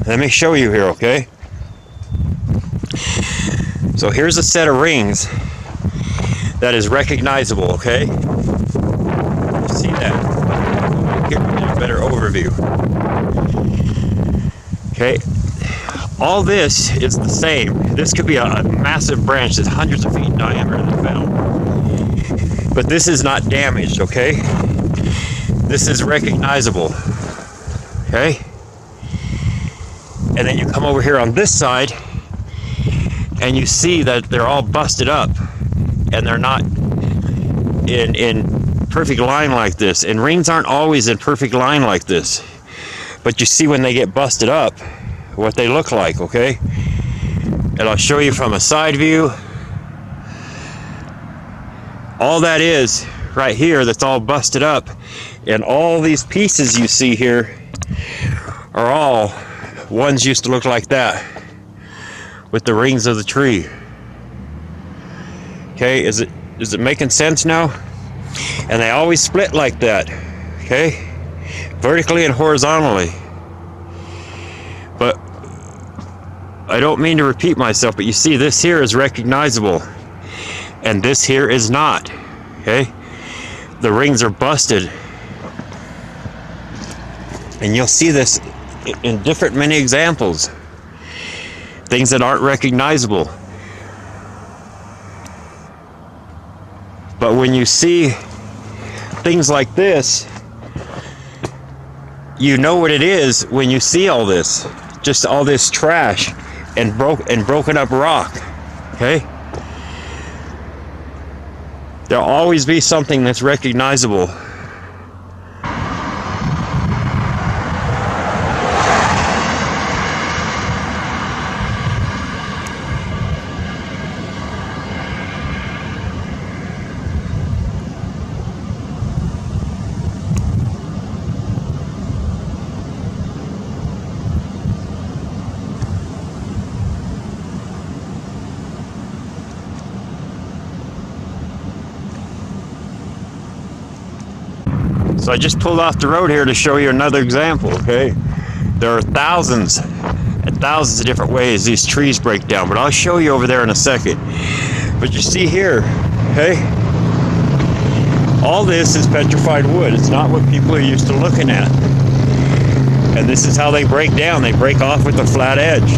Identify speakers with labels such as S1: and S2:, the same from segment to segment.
S1: Let me show you here, okay? So here's a set of rings that is recognizable, okay? You see that? Give me a better overview. Okay, all this is the same. This could be a massive branch that's hundreds of feet in diameter that's found. But this is not damaged, okay? This is recognizable, okay? And then you come over here on this side and you see that they're all busted up and they're not in perfect line like this. And rings aren't always in perfect line like this. But you see when they get busted up, what they look like, okay? And I'll show you from a side view. All that is right here that's all busted up. And all these pieces you see here are all ones used to look like that with the rings of the tree. Okay, is it making sense now? And they always split like that, okay? Vertically and horizontally. But I don't mean to repeat myself, but you see this here is recognizable and this here is not, okay? The rings are busted, and you'll see this in different many examples, things that aren't recognizable. But when you see things like this, you know what it is when you see all this, just all this trash and broken up rock, okay? There'll always be something that's recognizable. So I just pulled off the road here to show you another example, okay? There are thousands and thousands of different ways these trees break down, but I'll show you over there in a second. But you see here, okay? All this is petrified wood. It's not what people are used to looking at. And this is how they break down. They break off with a flat edge.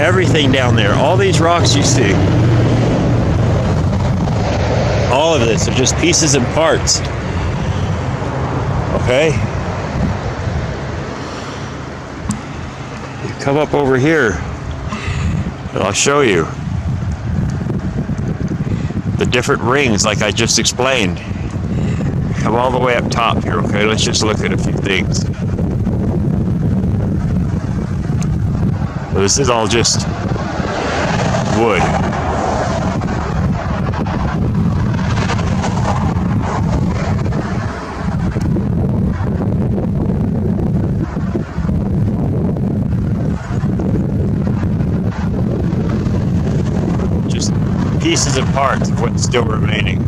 S1: Everything down there, all these rocks you see, all of this are just pieces and parts. Okay, you come up over here and I'll show you the different rings like I just explained. Come all the way up top here, okay? Let's just look at a few things. So this is all just wood. Pieces and parts of what's still remaining.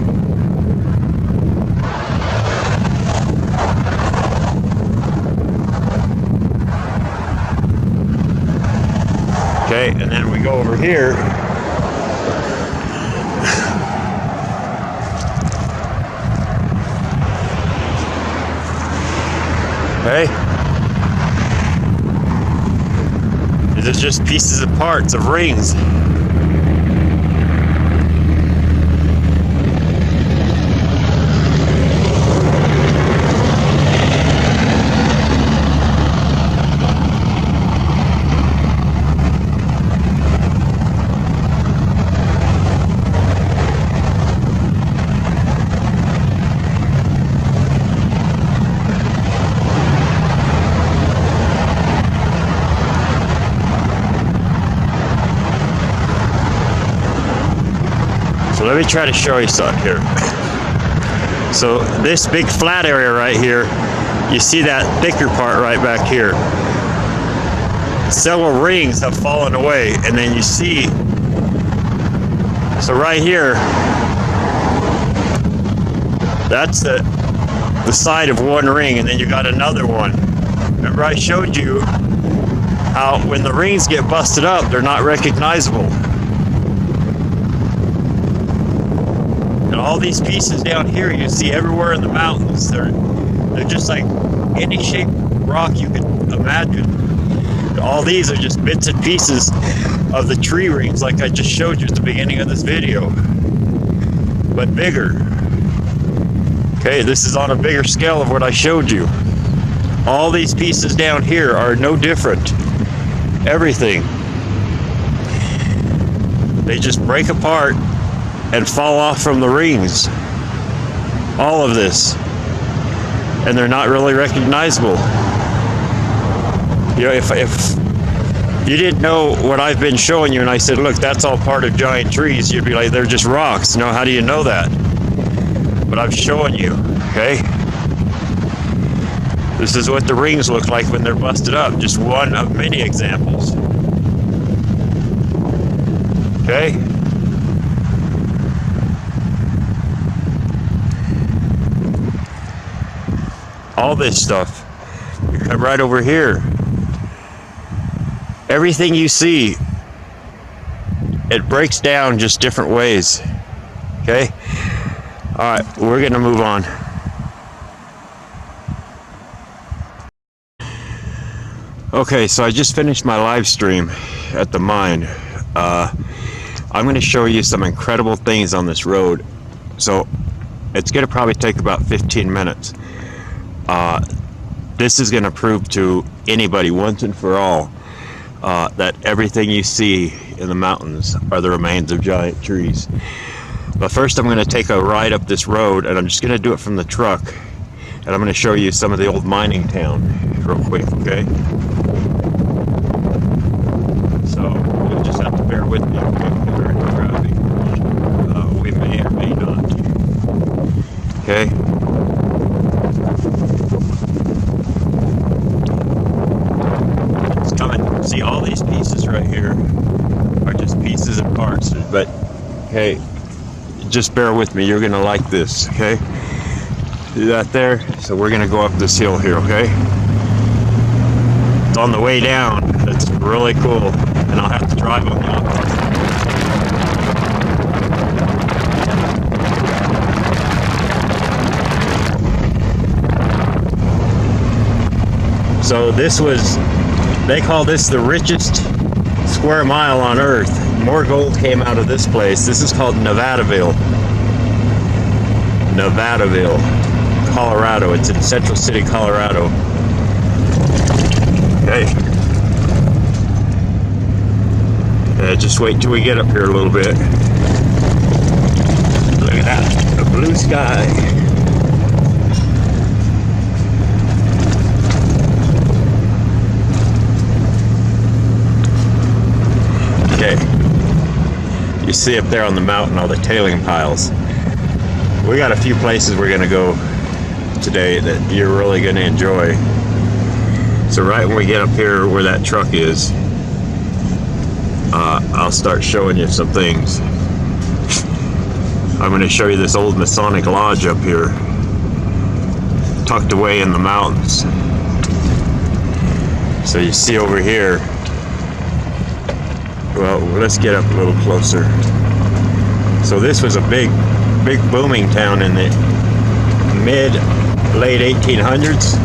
S1: Okay, and then we go over here. Okay. These are just pieces and parts of rings. So let me try to show you something here. So this big flat area right here, you see that thicker part right back here. Several rings have fallen away, and then you see, so right here, that's the side of one ring, and then you got another one. Remember I showed you how when the rings get busted up, they're not recognizable. And all these pieces down here you see everywhere in the mountains, they're just like any shaped rock you could imagine. All these are just bits and pieces of the tree rings like I just showed you at the beginning of this video, but bigger. Okay, this is on a bigger scale of what I showed you. All these pieces down here are no different. Everything. They just break apart and fall off from the rings. All of this. And they're not really recognizable. You know, if you didn't know what I've been showing you and I said, look, that's all part of giant trees, you'd be like, they're just rocks. No, how do you know that? But I'm showing you, okay? This is what the rings look like when they're busted up. Just one of many examples. Okay? All this stuff. You come right over here. Everything you see, it breaks down just different ways. Okay? Alright, we're going to move on. Okay, so I just finished my live stream at the mine. I'm going to show you some incredible things on this road. So it's going to probably take about 15 minutes. This is going to prove to anybody once and for all that everything you see in the mountains are the remains of giant trees. But first I'm going to take a ride up this road, and I'm just going to do it from the truck, and I'm going to show you some of the old mining town real quick, okay? So you'll just have to bear with me, okay? We're in traffic. We may or may not. Okay? It's coming. See, all these pieces right here are just pieces and parts, but hey, just bear with me. You're going to like this, okay? See that there? So we're going to go up this hill here, okay? It's on the way down. It's really cool. And I'll have to drive on the off-road. So this was, they call this the richest square mile on earth. More gold came out of this place. This is called Nevadaville, Colorado. It's in Central City, Colorado. Okay. Just wait till we get up here a little bit. Look at that, the blue sky. Okay. You see up there on the mountain all the tailing piles. We got a few places we're gonna go today that you're really gonna enjoy. So right when we get up here where that truck is, I'll start showing you some things. I'm gonna show you this old Masonic Lodge up here, tucked away in the mountains. So you see over here, well, let's get up a little closer. So this was a big booming town in the late 1800s,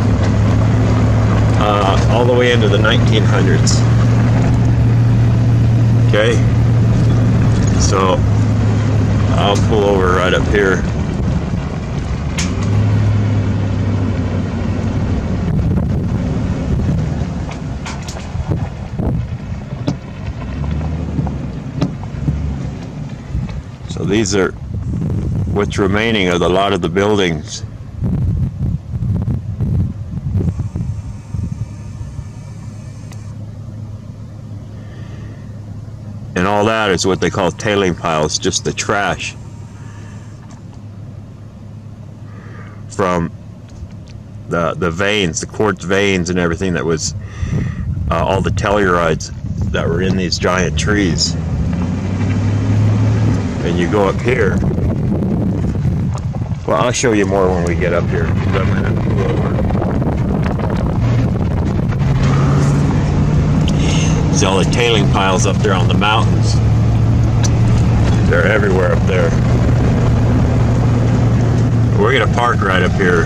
S1: all the way into the 1900s. Okay, so I'll pull over right up here. So these are what's remaining of a lot of the buildings. And all that is what they call tailing piles, just the trash from the veins, the quartz veins and everything that was, all the tellurides that were in these giant trees. And you go up here. Well, I'll show you more when we get up here, because I'm going to pull over. See all the tailing piles up there on the mountains. They're everywhere up there. We're gonna park right up here.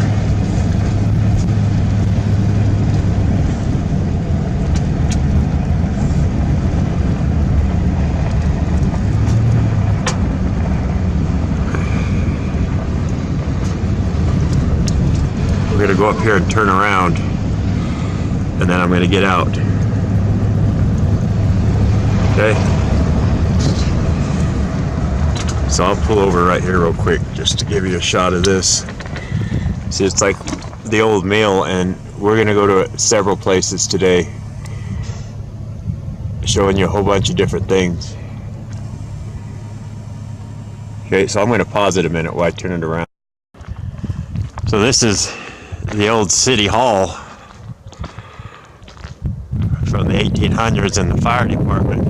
S1: We're gonna go up here and turn around, and then I'm gonna get out. Okay? So I'll pull over right here real quick just to give you a shot of this. See, it's like the old mill, and we're gonna go to several places today, showing you a whole bunch of different things. Okay, so I'm gonna pause it a minute while I turn it around. So this is the old city hall from the 1800s in the fire department.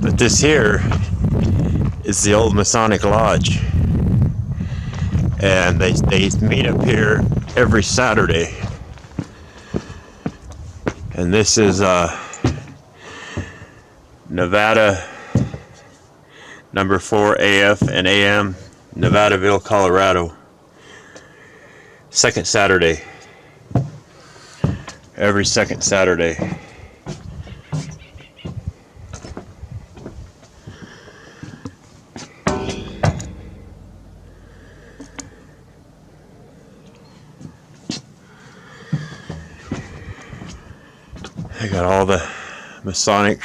S1: But this here is the old Masonic Lodge. And they meet up here every Saturday. And this is Nevada number 4 AF and AM, Nevadaville, Colorado. Second Saturday. Every second Saturday. I got all the Masonic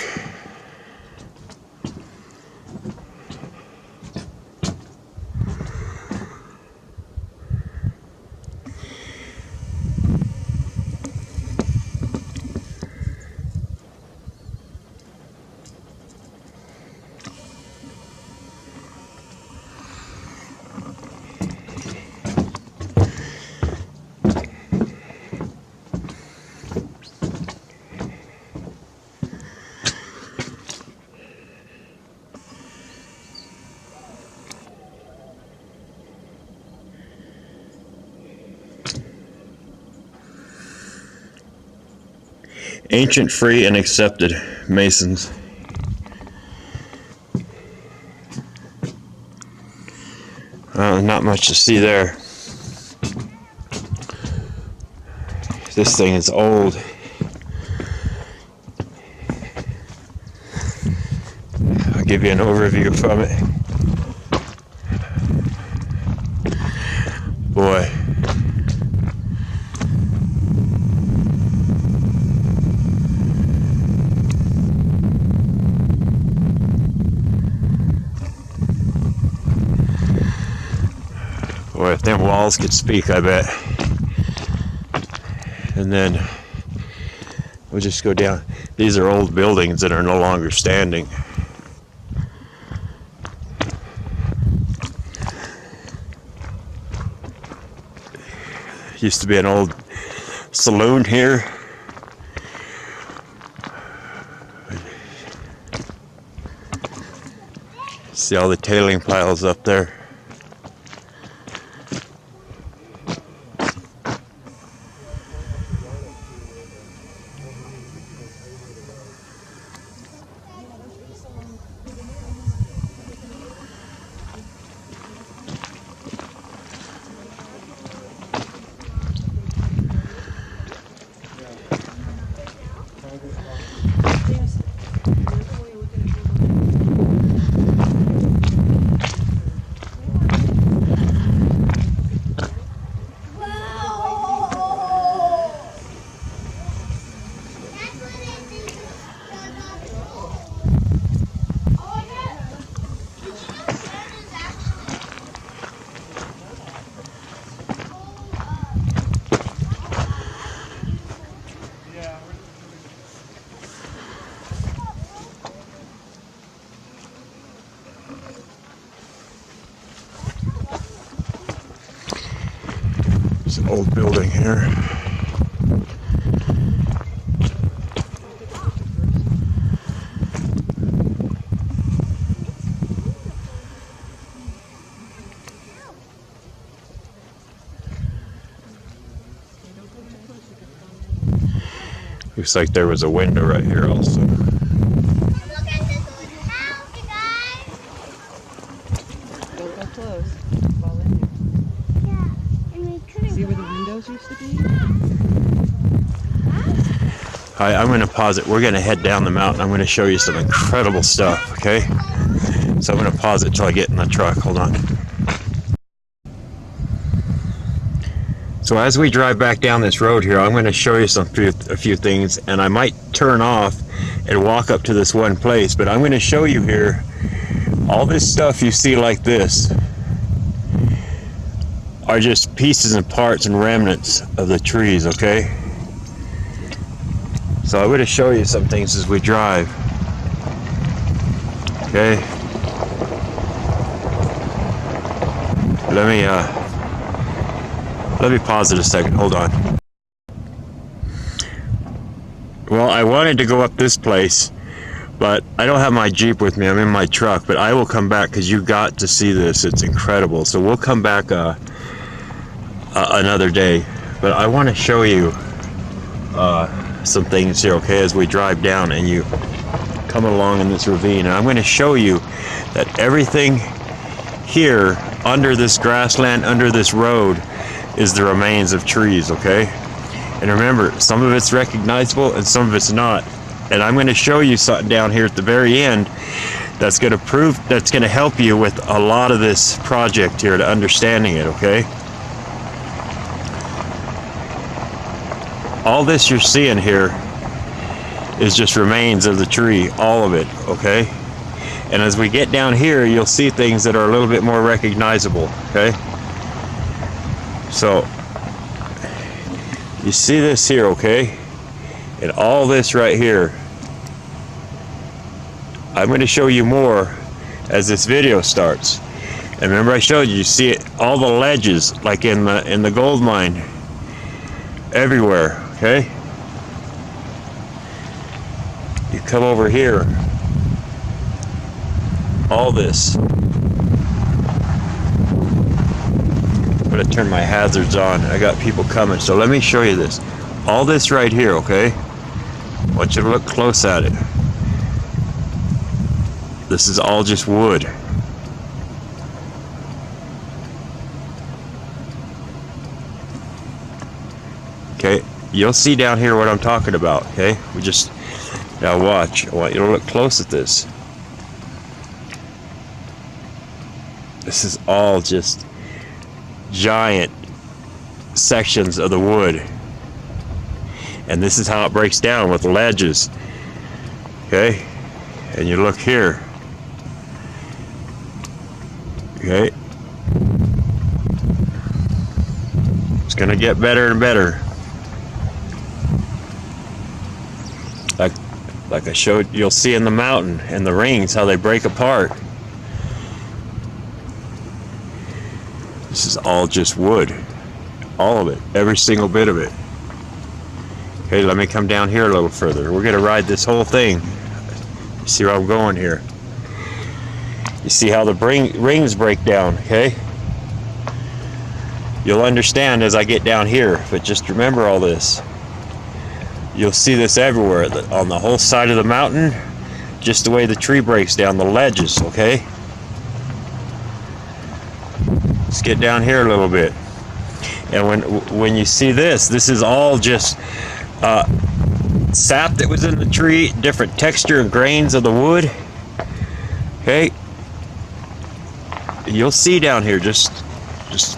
S1: ancient, free, and accepted Masons. Not much to see there. This thing is old. I'll give you an overview from it. Boy. Boy, if them walls could speak, I bet. And then we'll just go down. These are old buildings that are no longer standing. Used to be an old saloon here. See all the tailing piles up there. It's an old building here. Looks like there was a window right here also. I'm going to pause it. We're going to head down the mountain. I'm going to show you some incredible stuff, okay? So I'm going to pause it till I get in the truck. Hold on. So as we drive back down this road here, I'm going to show you a few things, and I might turn off and walk up to this one place, but I'm going to show you here all this stuff you see like this are just pieces and parts and remnants of the trees, okay? So I'm going to show you some things as we drive, okay? Let me pause it a second. Hold on. Well, I wanted to go up this place, but I don't have my Jeep with me. I'm in my truck, but I will come back because you got to see this. It's incredible. So we'll come back another day. But I want to show you some things here, okay, as we drive down and you come along in this ravine. And I'm going to show you that everything here under this grassland, under this road, is the remains of trees, okay? And remember, some of it's recognizable and some of it's not. And I'm going to show you something down here at the very end that's going to help you with a lot of this project here, to understanding it, okay? All this you're seeing here is just remains of the tree, all of it, okay? And as we get down here, you'll see things that are a little bit more recognizable, okay? So, you see this here, okay? And all this right here. I'm going to show you more as this video starts. And remember I showed you see it, all the ledges, like in the gold mine, everywhere, okay? You come over here, all this. I'm going to turn my hazards on. I got people coming, so let me show you this. All this right here, okay? I want you to look close at it. This is all just wood. Okay, you'll see down here what I'm talking about, okay? Now watch, I want you to look close at this. This is all just giant sections of the wood. And this is how it breaks down with ledges. Okay? And you look here. Okay? It's gonna get better and better. Like I showed, you'll see in the mountain and the rings how they break apart. This is all just wood. All of it. Every single bit of it. Okay, let me come down here a little further. We're going to ride this whole thing. You see where I'm going here. You see how the rings break down, okay? You'll understand as I get down here, but just remember all this. You'll see this everywhere, on the whole side of the mountain, just the way the tree breaks down, the ledges, okay? Let's get down here a little bit. And when you see this is all just sap that was in the tree, different texture and grains of the wood. Okay, you'll see down here, just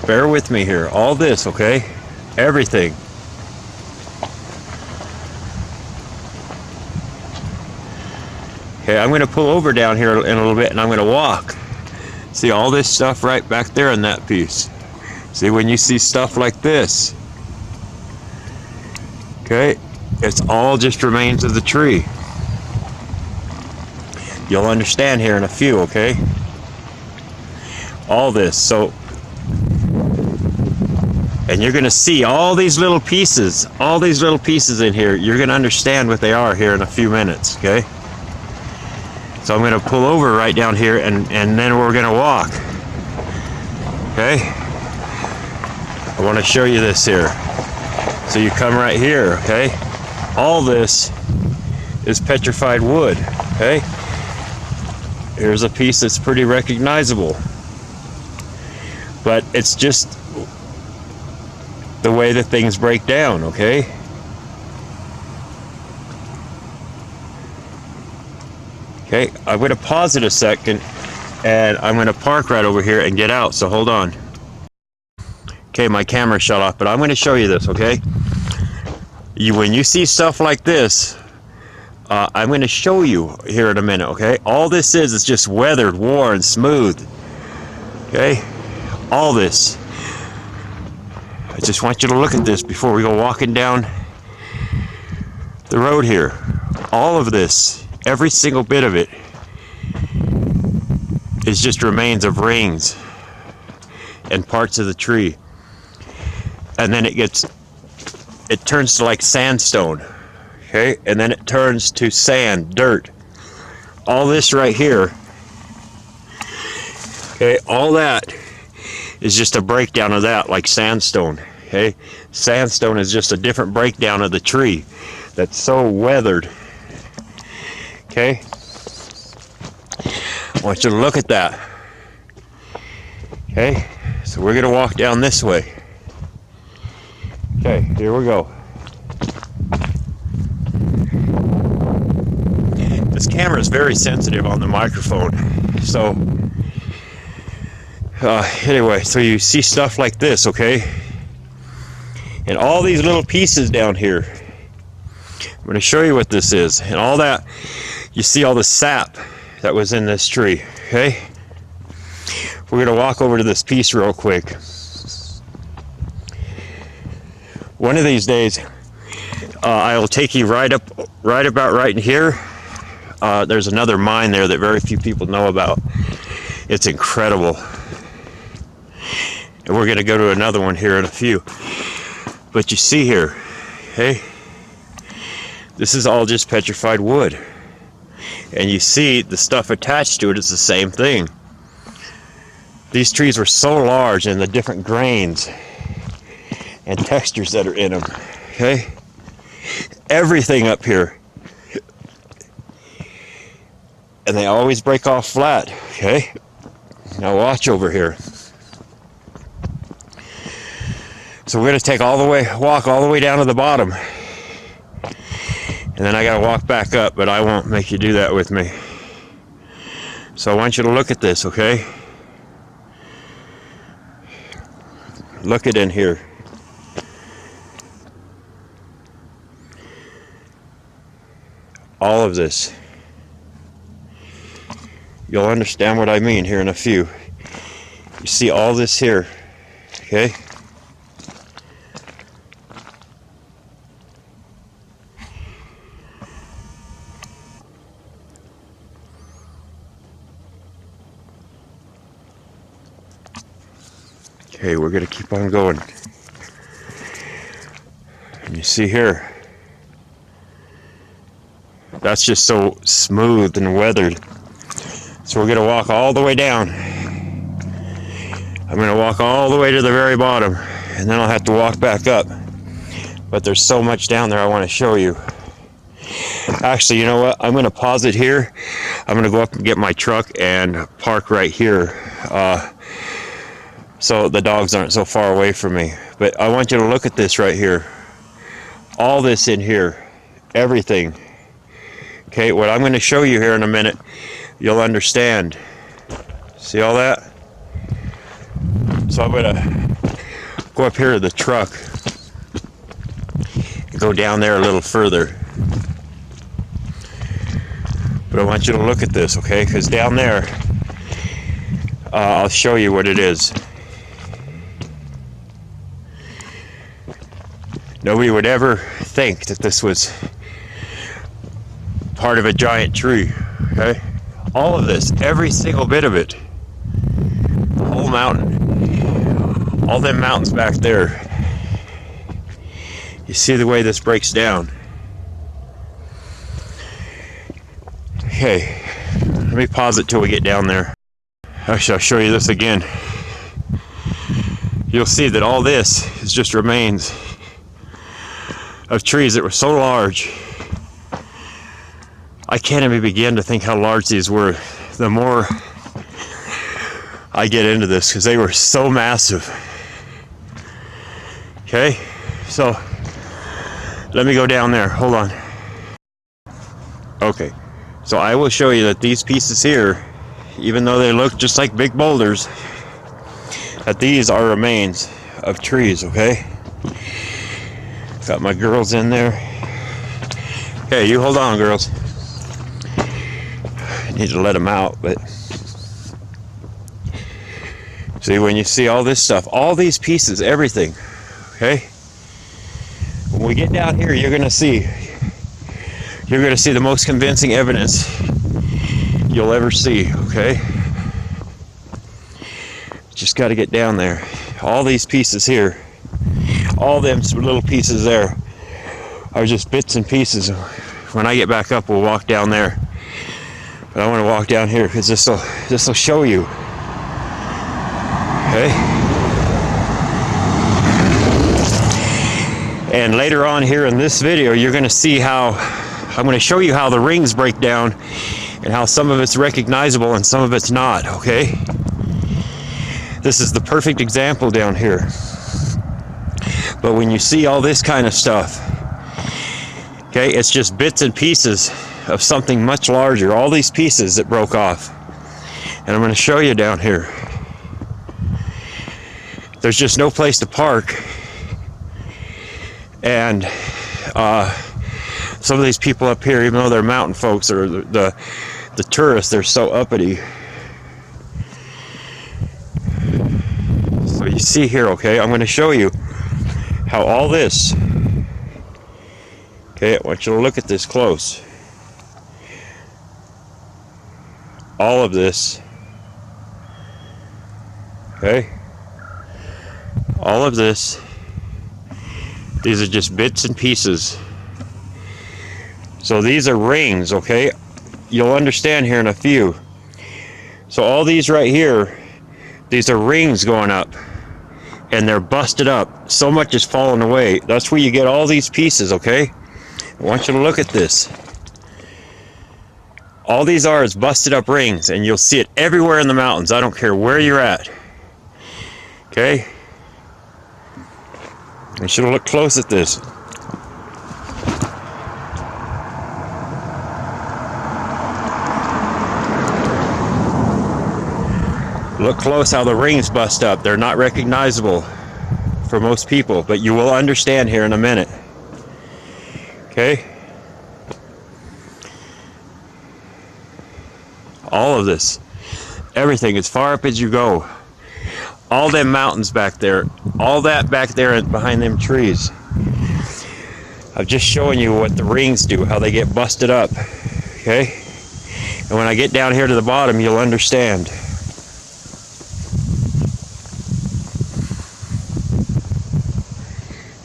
S1: bear with me here, all this, okay, everything. Okay, I'm going to pull over down here in a little bit and I'm going to walk. See all this stuff right back there in that piece. See, when you see stuff like this, okay, it's all just remains of the tree. You'll understand here in a few, okay? All this, so, and you're gonna see all these little pieces in here. You're gonna understand what they are here in a few minutes, okay? So I'm gonna pull over right down here and then we're gonna walk, okay? I want to show you this here. So you come right here, okay? All this is petrified wood, okay? Here's a piece that's pretty recognizable. But it's just the way that things break down, okay? Okay, I'm going to pause it a second, and I'm going to park right over here and get out, so hold on. Okay, my camera shut off, but I'm going to show you this, okay? When you see stuff like this, I'm going to show you here in a minute, okay? All this is just weathered, worn, smooth, okay? All this. I just want you to look at this before we go walking down the road here. All of this, every single bit of it, is just remains of rings and parts of the tree. And then it turns to like sandstone, okay? And then it turns to sand, dirt. All this right here, okay, all that is just a breakdown of that, like sandstone, okay? Sandstone is just a different breakdown of the tree that's so weathered, okay? I want you to look at that, okay? So we're gonna walk down this way. Okay, here we go. This camera is very sensitive on the microphone, so anyway, so you see stuff like this, okay? And all these little pieces down here. I'm going to show you what this is. And all that, you see all the sap that was in this tree, okay? We're going to walk over to this piece real quick. One of these days, I'll take you right about right in here. There's another mine there that very few people know about. It's incredible. And we're going to go to another one here in a few. But you see here, okay, this is all just petrified wood. And you see the stuff attached to it is the same thing. These trees were so large, and the different grains and textures that are in them, okay? Everything up here. And they always break off flat, okay? Now watch over here. So we're gonna walk all the way down to the bottom. And then I gotta walk back up, but I won't make you do that with me. So I want you to look at this, okay? Look it in here. All of this. You'll understand what I mean here in a few. You see all this here, okay? Okay, we're going to keep on going. And you see here, that's just so smooth and weathered. So we're going to walk all the way down. I'm going to walk all the way to the very bottom, and then I'll have to walk back up. But there's so much down there I want to show you. Actually, you know what? I'm going to pause it here. I'm going to go up and get my truck and park right here. So the dogs aren't so far away from me. But I want you to look at this right here. All this in here. Everything. Okay, what I'm going to show you here in a minute, you'll understand. See all that? So I'm going to go up here to the truck and go down there a little further. But I want you to look at this, okay? Because down there, I'll show you what it is. Nobody would ever think that this was part of a giant tree, okay? All of this, every single bit of it, the whole mountain, all them mountains back there. You see the way this breaks down. Okay, let me pause it till we get down there. Actually, I'll show you this again. You'll see that all this is just remains of trees that were so large. I can't even begin to think how large these were. The more I get into this, because they were so massive. Okay, so let me go down there. Hold on. Okay, So I will show you that these pieces here, even though they look just like big boulders, that these are remains of trees, okay? Got my girls in there. Okay, you hold on, girls. I need to let them out, but see, when you see all this stuff, all these pieces, everything, okay? When we get down here, you're gonna see the most convincing evidence you'll ever see, okay? Just got to get down there. All these pieces here, all them little pieces there are just bits and pieces. When I get back up, we'll walk down there. But I want to walk down here because this will show you. Okay? And later on here in this video, you're going to see how I'm going to show you how the rings break down and how some of it's recognizable and some of it's not, okay? This is the perfect example down here. But when you see all this kind of stuff, okay, it's just bits and pieces of something much larger. All these pieces that broke off. And I'm going to show you down here. There's just no place to park. And some of these people up here, even though they're mountain folks or the tourists, they're so uppity. So you see here, okay, I'm going to show you how all this, okay, I want you to look at this close. All of this, okay, all of this, these are just bits and pieces. So these are rings, okay? You'll understand here in a few. So all these right here, these are rings going up. And they're busted up. So much is falling away. That's where you get all these pieces, okay? I want you to look at this. All these are is busted up rings, and you'll see it everywhere in the mountains. I don't care where you're at. Okay? You should look close at this. Look close how the rings bust up. They're not recognizable for most people, but you will understand here in a minute. Okay? All of this. Everything as far up as you go. All them mountains back there. All that back there behind them trees. I'm just showing you what the rings do, how they get busted up. Okay? And when I get down here to the bottom, you'll understand.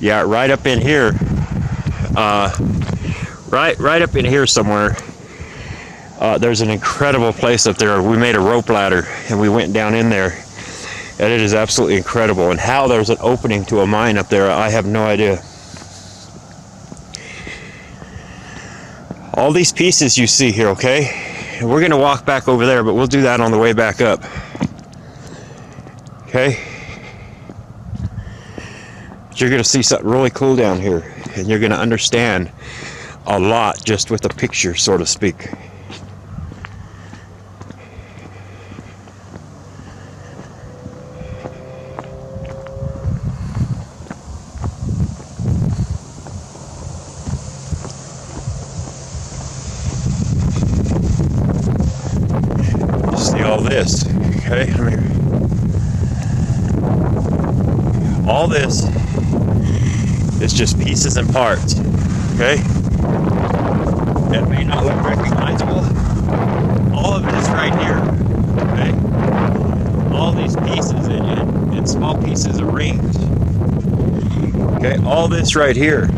S1: Yeah, right up in here, right up in here somewhere, there's an incredible place up there. We made a rope ladder and we went down in there, and it is absolutely incredible. And how there's an opening to a mine up there, I have no idea. All these pieces you see here, okay? And we're gonna walk back over there, but we'll do that on the way back up. Okay? You're going to see something really cool down here, and you're going to understand a lot just with a picture, so to speak. You see all this, okay? All this is just pieces and parts, okay? That may not look recognizable. All of this right here, okay? All these pieces and small pieces of rings, okay? All this right here,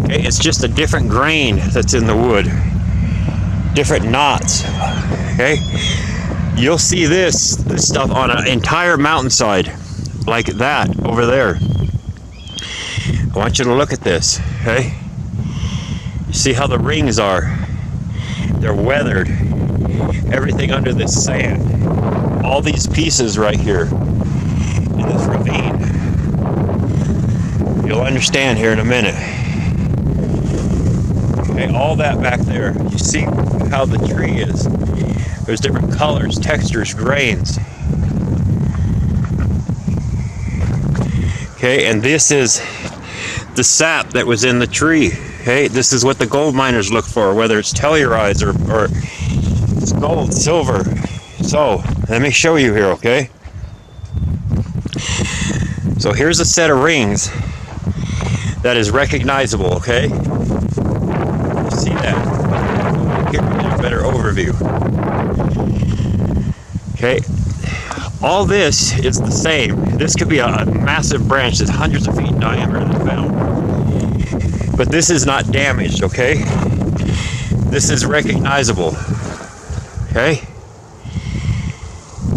S1: okay? It's just a different grain that's in the wood, different knots, okay? You'll see this stuff on an entire mountainside like that over there. I want you to look at this, okay? You see how the rings are? They're weathered. Everything under this sand. All these pieces right here in this ravine. You'll understand here in a minute. Okay? Okay, all that back there. You see how the tree is. There's different colors, textures, grains. Okay, and this is the sap that was in the tree. Okay, this is what the gold miners look for, whether it's tellurides or it's gold, silver. So, let me show you here, okay? So here's a set of rings that is recognizable, okay? You see that? Here, we get a better overview. Okay, all this is the same. This could be a massive branch that's hundreds of feet in diameter that's found. But this is not damaged, okay? This is recognizable, okay?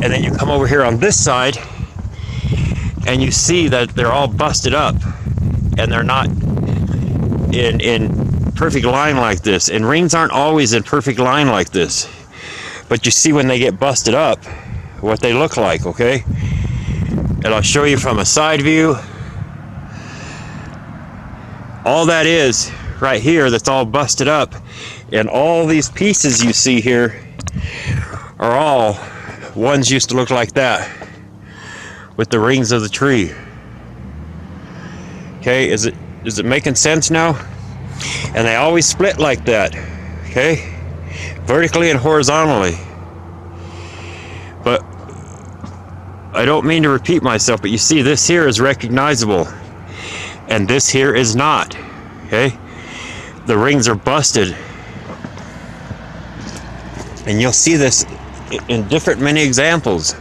S1: And then you come over here on this side, and you see that they're all busted up, and they're not in perfect line like this. And rings aren't always in perfect line like this. But you see when they get busted up, what they look like, okay? And I'll show you from a side view. All that is right here that's all busted up, and all these pieces you see here are all ones used to look like that with the rings of the tree. Okay, is it making sense now? And they always split like that, okay? Vertically and horizontally. But I don't mean to repeat myself, but you see this here is recognizable and this here is not, okay? The rings are busted, and you'll see this in different many examples.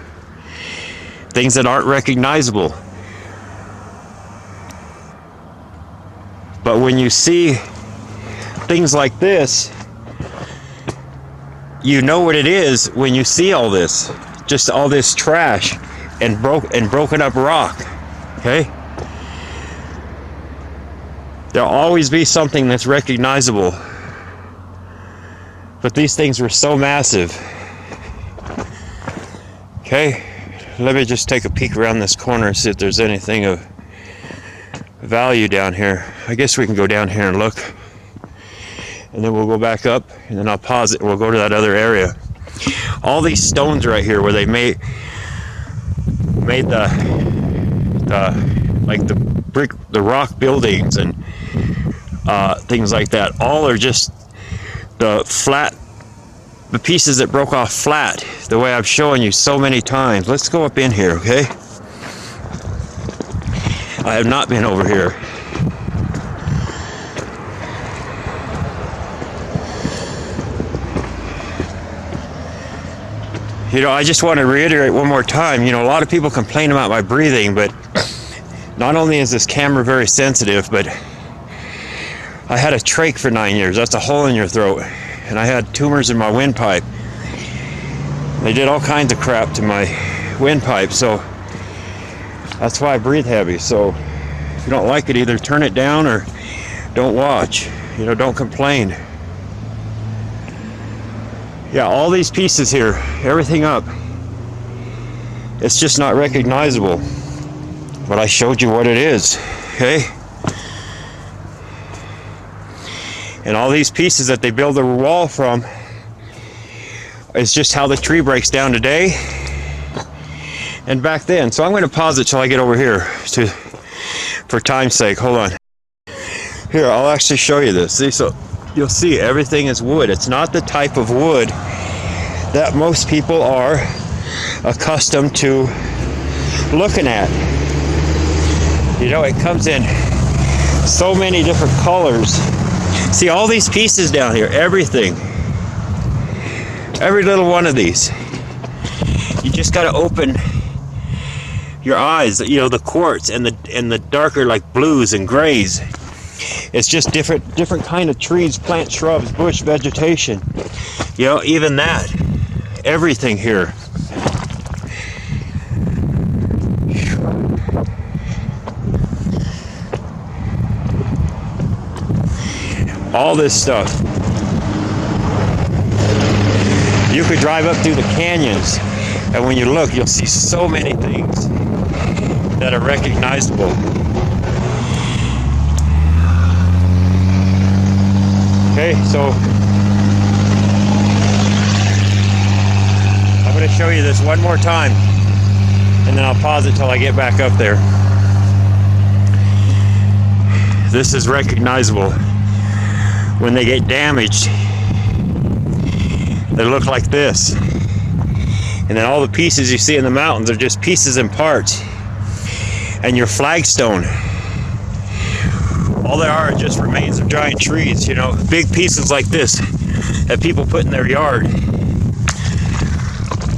S1: Things that aren't recognizable. But when you see things like this, you know what it is when you see all this. Just all this trash and broken up rock. Okay? There'll always be something that's recognizable. But these things were so massive. Okay? Let me just take a peek around this corner and see if there's anything of value down here. I guess we can go down here and look. And then we'll go back up, and then I'll pause it and we'll go to that other area. All these stones right here where they made the like the brick, the rock buildings and things like that, all are just the pieces that broke off flat, the way I've shown you so many times. Let's go up in here, okay? I have not been over here. You know, I just want to reiterate one more time, you know, a lot of people complain about my breathing, but not only is this camera very sensitive, but I had a trach for 9 years. That's a hole in your throat. And I had tumors in my windpipe. They did all kinds of crap to my windpipe, so that's why I breathe heavy. So if you don't like it, either turn it down or don't watch. You know, don't complain. Yeah, all these pieces here, everything up, it's just not recognizable. But I showed you what it is, okay? And all these pieces that they build the wall from is just how the tree breaks down today and back then. So I'm going to pause it till I get over here for time's sake. Hold on. Here, I'll actually show you this. See, so you'll see everything is wood. It's not the type of wood that most people are accustomed to looking at. You know, it comes in so many different colors. See all these pieces down here, everything. Every little one of these. You just got to open your eyes. You know, the quartz and the darker like blues and grays. It's just different kind of trees, plants, shrubs, bush, vegetation. You know, even that. Everything here. All this stuff. You could drive up through the canyons, and when you look, you'll see so many things that are recognizable. Okay, so I'm going to show you this one more time, and then I'll pause it till I get back up there. This is recognizable. When they get damaged, they look like this. And then all the pieces you see in the mountains are just pieces and parts. And your flagstone, all they are just remains of giant trees, you know, big pieces like this that people put in their yard.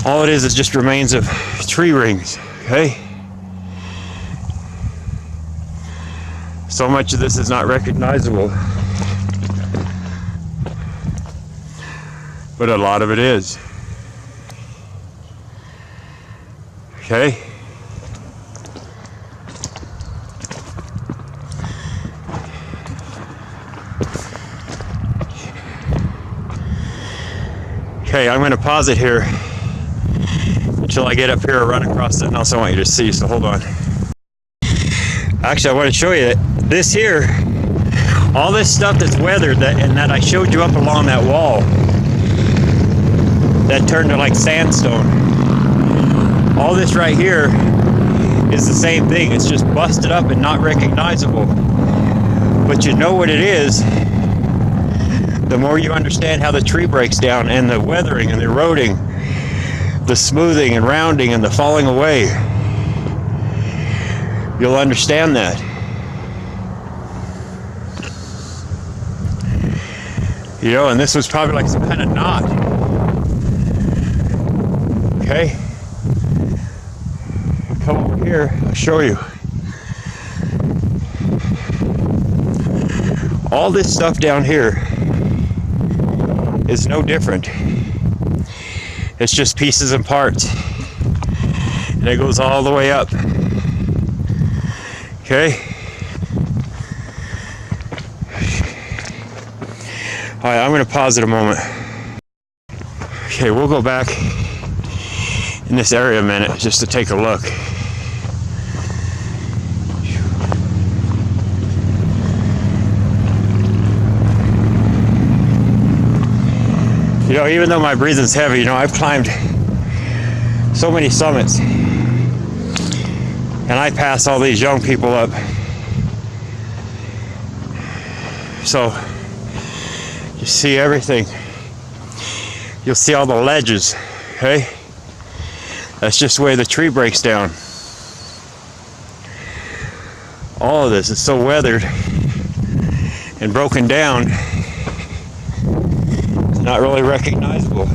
S1: All it is just remains of tree rings, okay? So much of this is not recognizable, but a lot of it is. Okay? Okay, I'm going to pause it here until I get up here or run across something else I want you to see, so hold on. Actually, I want to show you that this here, all this stuff that's weathered and that I showed you up along that wall, that turned to like sandstone. All this right here is the same thing. It's just busted up and not recognizable. But you know what it is the more you understand how the tree breaks down and the weathering and the eroding, the smoothing and rounding and the falling away. You'll understand that. You know, and this was probably like some kind of knot. Okay? Come over here, I'll show you. All this stuff down here is no different. It's just pieces and parts. And it goes all the way up. Okay? Alright, I'm going to pause it a moment. Okay, we'll go back in this area a minute just to take a look. You know, even though my breathing's heavy, you know, I've climbed so many summits, and I pass all these young people up. So you see everything. You'll see all the ledges, okay? That's just the way the tree breaks down. All of this is so weathered and broken down, it's not really recognizable.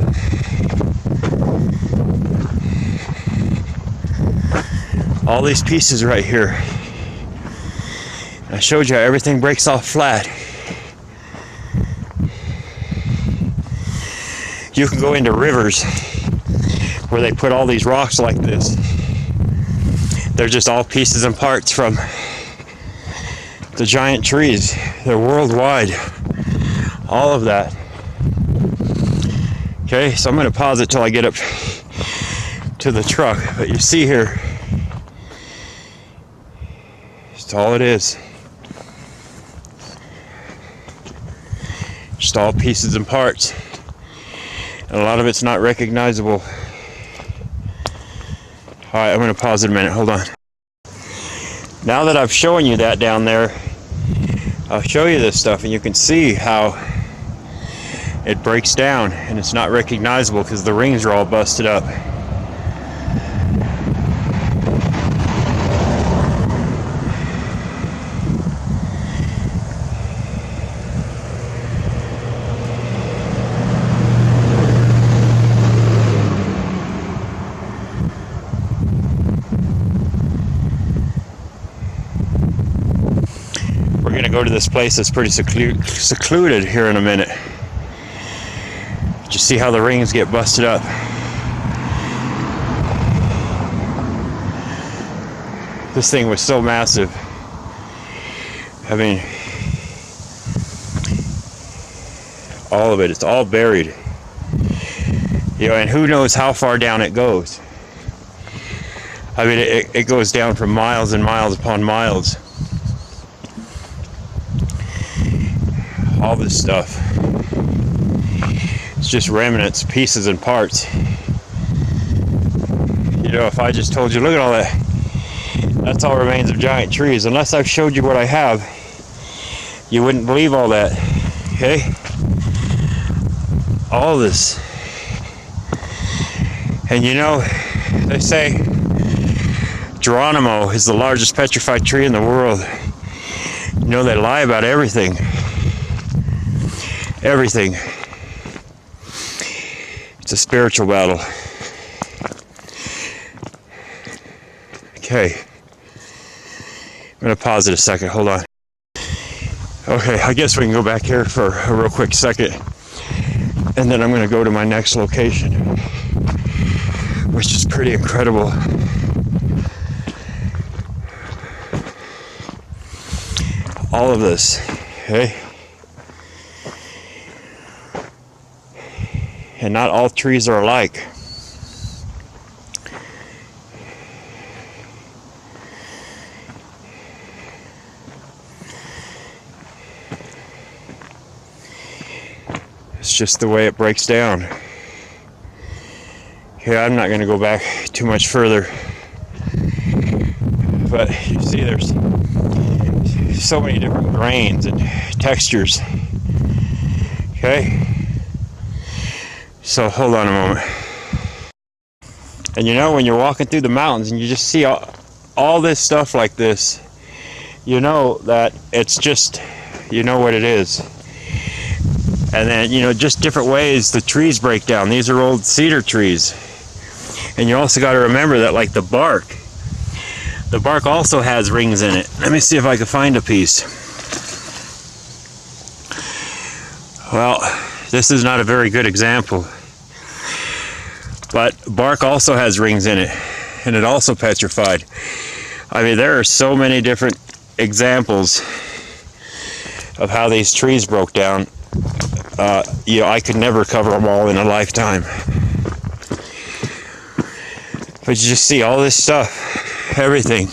S1: All these pieces right here. I showed you how everything breaks off flat. You can go into rivers where they put all these rocks like this. They're just all pieces and parts from the giant trees. They're worldwide. All of that. Okay, so I'm going to pause it till I get up to the truck. But you see here, that's all it is. Just all pieces and parts. And a lot of it's not recognizable. Alright, I'm going to pause it a minute. Hold on. Now that I've shown you that down there, I'll show you this stuff and you can see how it breaks down and it's not recognizable because the rings are all busted up. We're going to go to this place that's pretty secluded here in a minute. Just see how the rings get busted up. This thing was so massive. I mean, all of it, it's all buried. You know, and who knows how far down it goes. I mean, it goes down for miles and miles upon miles. All this stuff. It's just remnants, pieces and parts. You know, if I just told you, look at all that, that's all remains of giant trees. Unless I've showed you what I have, you wouldn't believe all that. Okay? All this. And you know, they say Geronimo is the largest petrified tree in the world. You know, they lie about everything. Everything. It's a spiritual battle. Okay. I'm going to pause it a second. Hold on. Okay, I guess we can go back here for a real quick second. And then I'm going to go to my next location, which is pretty incredible. All of this, okay? And not all trees are alike. It's just the way it breaks down. Okay, I'm not going to go back too much further. But you see there's so many different grains and textures. Okay? So hold on a moment. And you know, when you're walking through the mountains and you just see all this stuff like this, you know that it's just, you know what it is. And then, you know, just different ways the trees break down. These are old cedar trees. And you also got to remember that, like, the bark also has rings in it. Let me see if I can find a piece. Well, this is not a very good example. But bark also has rings in it. And it also petrified. I mean, there are so many different examples of how these trees broke down. You know, I could never cover them all in a lifetime. But you just see all this stuff, everything.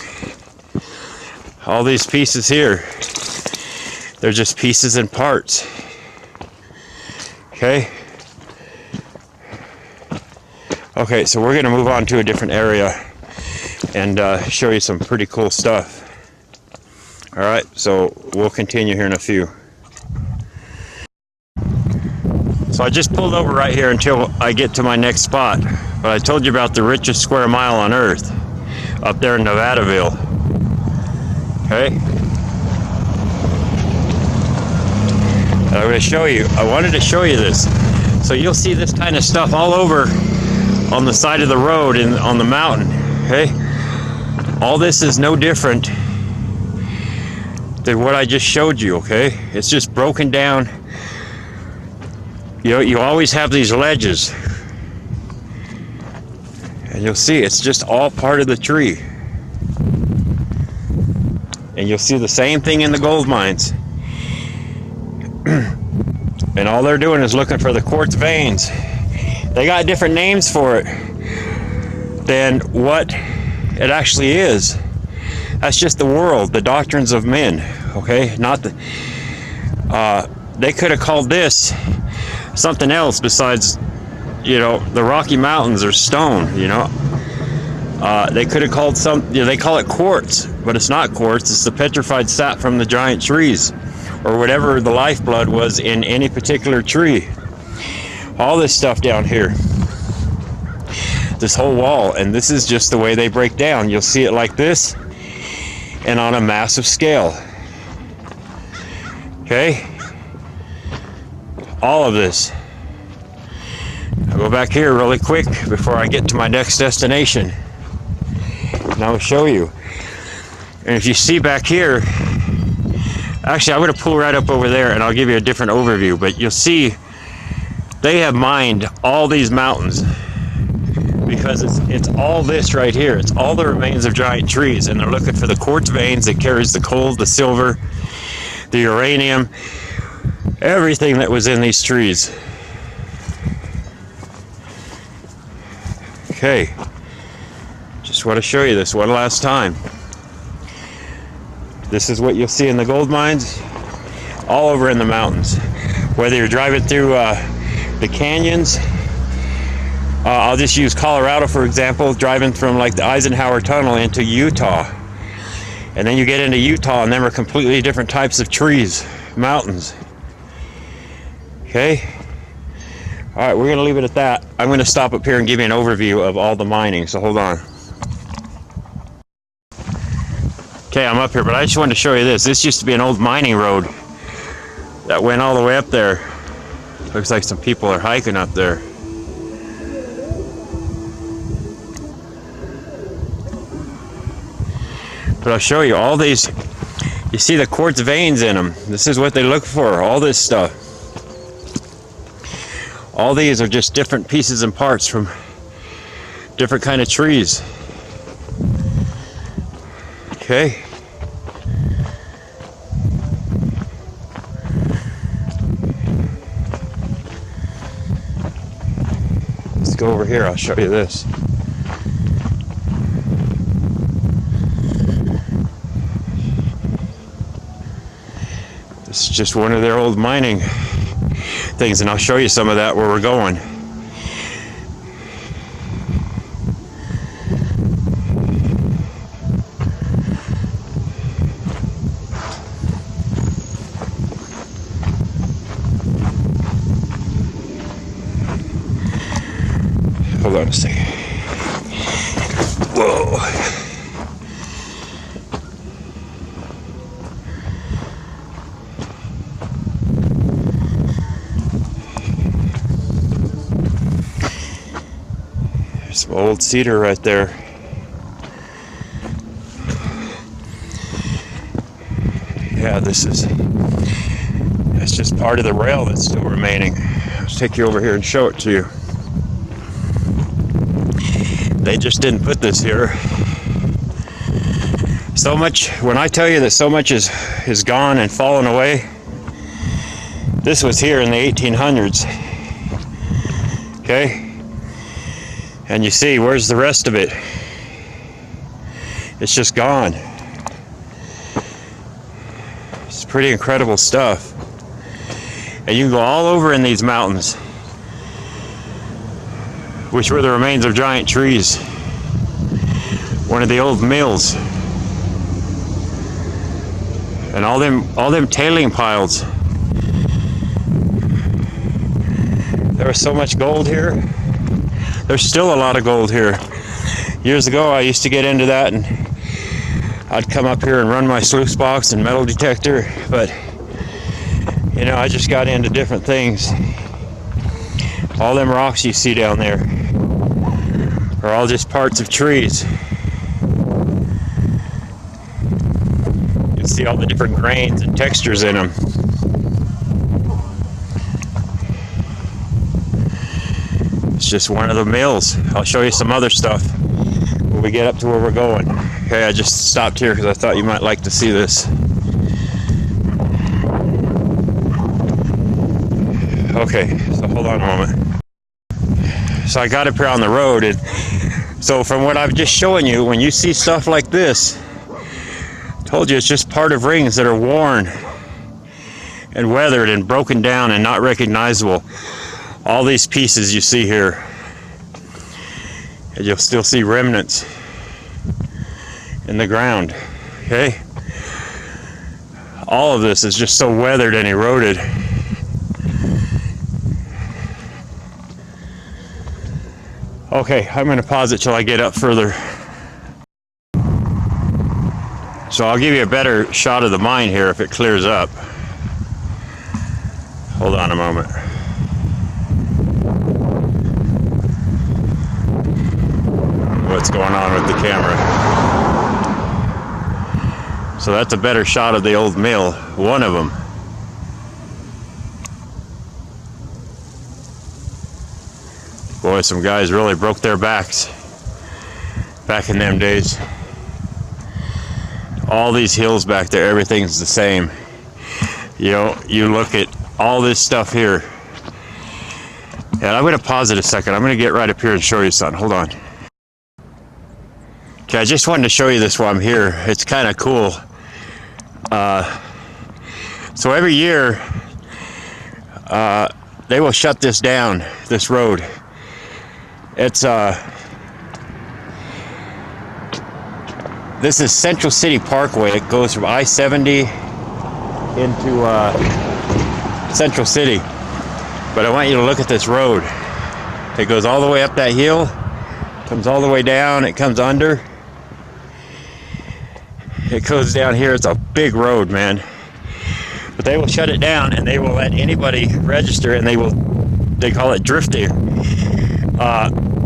S1: All these pieces here, they're just pieces and parts. Okay? Okay, so we're going to move on to a different area and show you some pretty cool stuff. Alright, so we'll continue here in a few. So I just pulled over right here until I get to my next spot. But I told you about the richest square mile on earth up there in Nevadaville. Okay? And I'm going to show you. I wanted to show you this. So you'll see this kind of stuff all over on the side of the road and on the mountain. Okay? All this is no different than what I just showed you. Okay? It's just broken down. You know, you always have these ledges. And you'll see it's just all part of the tree. And you'll see the same thing in the gold mines. And all they're doing is looking for the quartz veins. They got different names for it than what it actually is. That's just the world, the doctrines of men. Okay? Not the... they could have called this something else besides, you know, the Rocky Mountains or stone, you know. They could have called you know, they call it quartz, but it's not quartz. It's the petrified sap from the giant trees, or whatever the lifeblood was in any particular tree. All this stuff down here, this whole wall, and this is just the way they break down. You'll see it like this, and on a massive scale. Okay? All of this. I'll go back here really quick before I get to my next destination. And I'll show you. And if you see back here, actually I'm going to pull right up over there and I'll give you a different overview, but you'll see they have mined all these mountains because it's all this right here. It's all the remains of giant trees, and they're looking for the quartz veins that carries the gold, the silver, the uranium, everything that was in these trees. Okay, just want to show you this one last time. This is what you'll see in the gold mines all over in the mountains. Whether you're driving through the canyons. I'll just use Colorado for example, driving from like the Eisenhower Tunnel into Utah. And then you get into Utah and then we're completely different types of trees, mountains. Okay? Alright, we're going to leave it at that. I'm going to stop up here and give you an overview of all the mining, so hold on. Okay, I'm up here, but I just wanted to show you this. This used to be an old mining road that went all the way up there. Looks like some people are hiking up there. But I'll show you all these. You see the quartz veins in them. This is what they look for, all this stuff. All these are just different pieces and parts from different kind of trees. Okay. Let's go over here, I'll show you this. This is just one of their old mining things, and I'll show you some of that where we're going. Hold on a second. Whoa. Some old cedar right there. Yeah, that's just part of the rail that's still remaining. I'll take you over here and show it to you. They just didn't put this here. So much, when I tell you that so much is gone and fallen away, this was here in the 1800s. Okay? And you see, where's the rest of it? It's just gone. It's pretty incredible stuff. And you can go all over in these mountains, which were the remains of giant trees. One of the old mills. And all them tailing piles. There was so much gold here. There's still a lot of gold here. Years ago, I used to get into that, and I'd come up here and run my sluice box and metal detector, but you know, I just got into different things. All them rocks you see down there are all just parts of trees. You can see all the different grains and textures in them. It's just one of the mills. I'll show you some other stuff when we get up to where we're going. Okay, I just stopped here because I thought you might like to see this. Okay, so hold on a moment. So I got up here on the road, and so from what I've just shown you, when you see stuff like this, I told you it's just part of rings that are worn and weathered and broken down and not recognizable. All these pieces you see here, and you'll still see remnants in the ground. Okay, all of this is just so weathered and eroded. Okay, I'm going to pause it till I get up further. So I'll give you a better shot of the mine here if it clears up. Hold on a moment. What's going on with the camera? So that's a better shot of the old mill, one of them. Boy, some guys really broke their backs back in them days. All these hills back there, everything's the same. You know, you look at all this stuff here. And I'm going to pause it a second. I'm going to get right up here and show you something. Hold on. Okay, I just wanted to show you this while I'm here. It's kind of cool. So every year, they will shut this down, this road. It's this is Central City Parkway. It goes from I-70 into Central City. But I want you to look at this road. It goes all the way up that hill, comes all the way down, it comes under. It goes down here. It's a big road, man. But they will shut it down and they will let anybody register, and they call it drifting.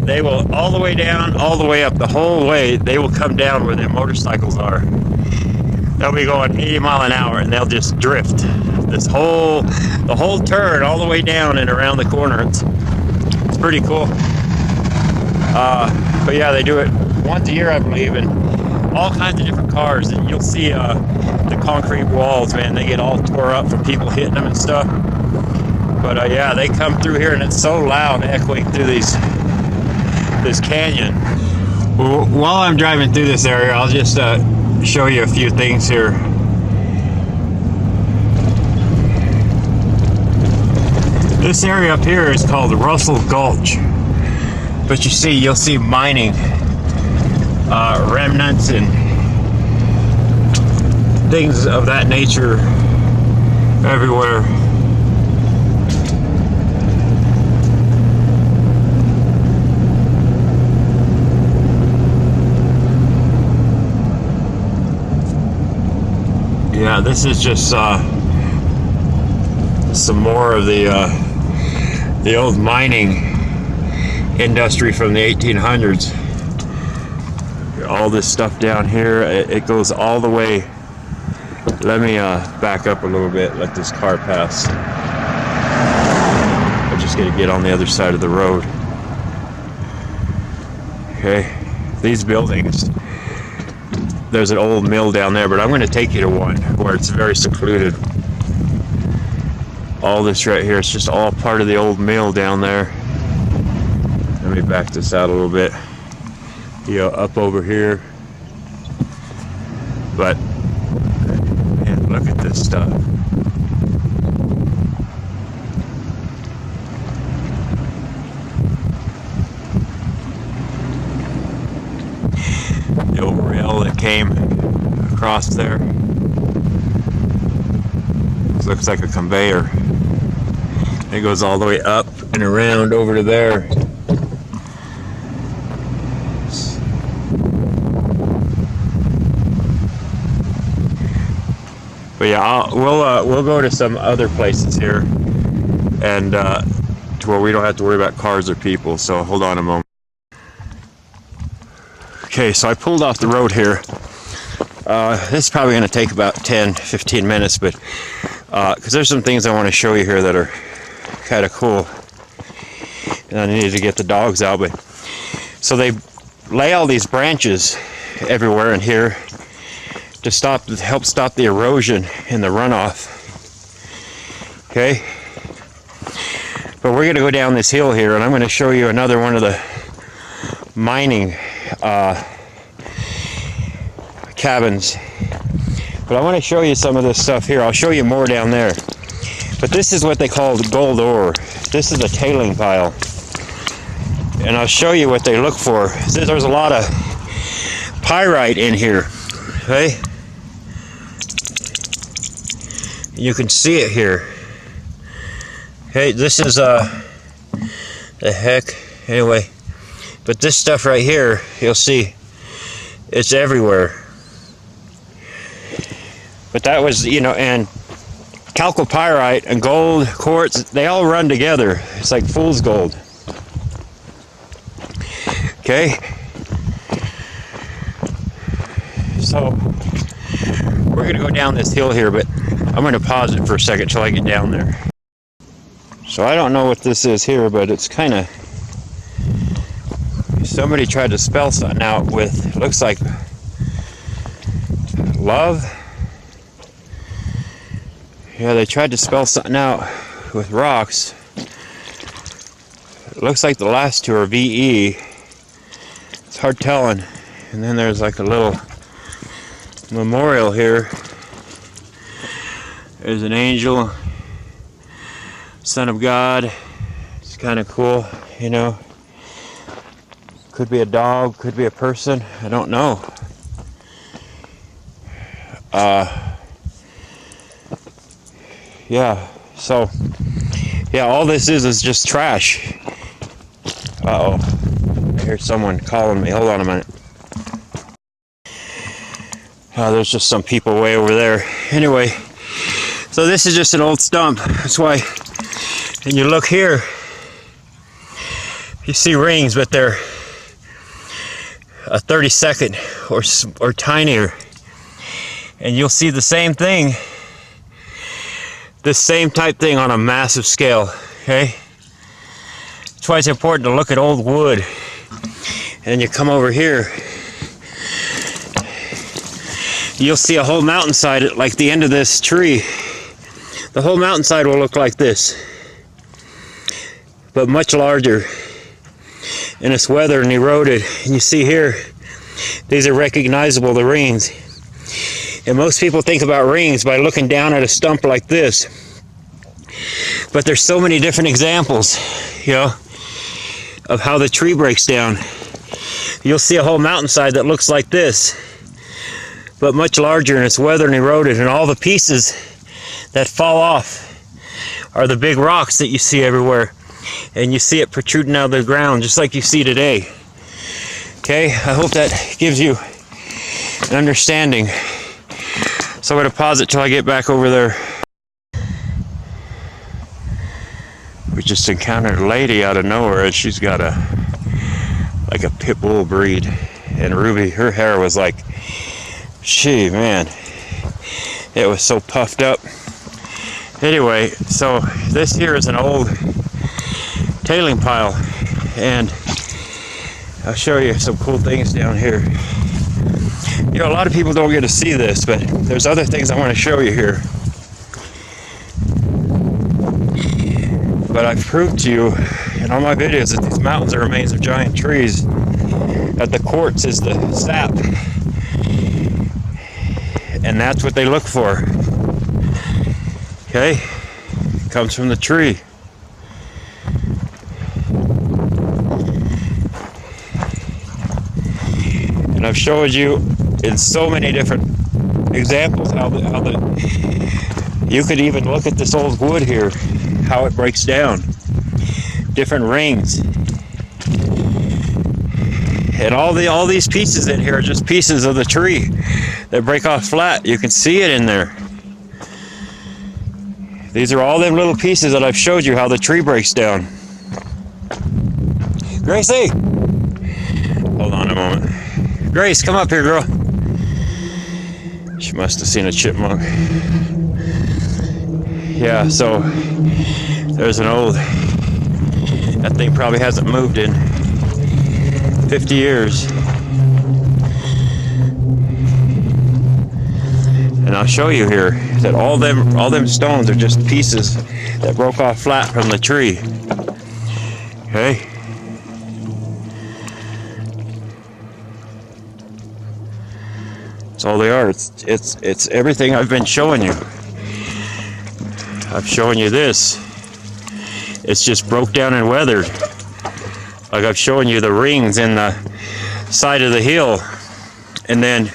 S1: They will all the way down, all the way up, the whole way. They will come down where their motorcycles are. They'll be going 80 mile an hour and they'll just drift the whole turn all the way down and around the corner. It's pretty cool. But yeah, they do it once a year, I believe, and all kinds of different cars, and you'll see the concrete walls, man, they get all tore up from people hitting them and stuff. But yeah, they come through here and it's so loud, echoing through this canyon. Well, while I'm driving through this area, I'll just show you a few things here. This area up here is called Russell Gulch, but you'll see mining remnants and things of that nature everywhere. Yeah, this is just some more of the old mining industry from the 1800s. All this stuff down here, it goes all the way. Let me back up a little bit, let this car pass. I'm just gonna get on the other side of the road. Okay, these buildings, there's an old mill down there, but I'm gonna take you to one where it's very secluded. All this right here, it's just all part of the old mill down there. Let me back this out a little bit. Up over here. But man, look at this stuff. The old rail that came across there. This looks like a conveyor. It goes all the way up and around over to there. But yeah, we'll go to some other places here, and to where we don't have to worry about cars or people. So hold on a moment. Okay, so I pulled off the road here. This is probably going to take about 10-15 minutes, but because there's some things I want to show you here that are kind of cool, and I needed to get the dogs out. But so they lay all these branches everywhere in here to help stop the erosion and the runoff. Okay, but we're going to go down this hill here, and I'm going to show you another one of the mining cabins. But I want to show you some of this stuff here. I'll show you more down there. But this is what they call gold ore. This is a tailing pile, and I'll show you what they look for. There's a lot of pyrite in here. Okay, you can see it here. Okay, this is the heck, anyway, but this stuff right here, you'll see it's everywhere. But that was, and Chalcopyrite and gold, quartz, they all run together. It's like fool's gold. Okay, so we're going to go down this hill here, but I'm going to pause it for a second till I get down there. So I don't know what this is here, but it's kind of, somebody tried to spell something out with, looks like love. Yeah, they tried to spell something out with rocks. It looks like the last two are VE. It's hard telling. And then there's like a little memorial here. There's an angel. Son of God. It's kind of cool, you know. Could be a dog, could be a person. I don't know. Yeah. So, yeah, all this is just trash. Uh-oh. I hear someone calling me. Hold on a minute. There's just some people way over there. Anyway, so this is just an old stump. That's why, and you look here, you see rings, but they're a 32nd or tinier. And you'll see the same thing, this same type thing on a massive scale, okay? That's why it's important to look at old wood. And you come over here, you'll see a whole mountainside at like the end of this tree. The whole mountainside will look like this, but much larger. And it's weathered and eroded. And you see here, these are recognizable, the rings. And most people think about rings by looking down at a stump like this. But there's so many different examples, you know, of how the tree breaks down. You'll see a whole mountainside that looks like this, but much larger, and it's weathered and eroded, and all the pieces that fall off are the big rocks that you see everywhere, and you see it protruding out of the ground just like you see today. Okay, I hope that gives you an understanding. So I'm going to pause it till I get back over there. We just encountered a lady out of nowhere, and she's got like a pit bull breed, and Ruby, her hair was like, man, it was so puffed up. Anyway, so this here is an old tailing pile, and I'll show you some cool things down here. You know, a lot of people don't get to see this, but there's other things I want to show you here. But I've proved to you in all my videos that these mountains are remains of giant trees, that the quartz is the sap, and that's what they look for. Okay, it comes from the tree. And I've showed you in so many different examples how you could even look at this old wood here, how it breaks down, different rings, and all these pieces in here are just pieces of the tree that break off flat. You can see it in there. These are all them little pieces that I've showed you how the tree breaks down. Gracie, hold on a moment. Grace, come up here, girl. She must have seen a chipmunk. Yeah, so there's an old, that thing probably hasn't moved in 50 years. And I'll show you here that all them stones are just pieces that broke off flat from the tree. Okay? That's all they are. It's everything I've been showing you. I've shown you this. It's just broke down and weathered. Like I've shown you the rings in the side of the hill, and then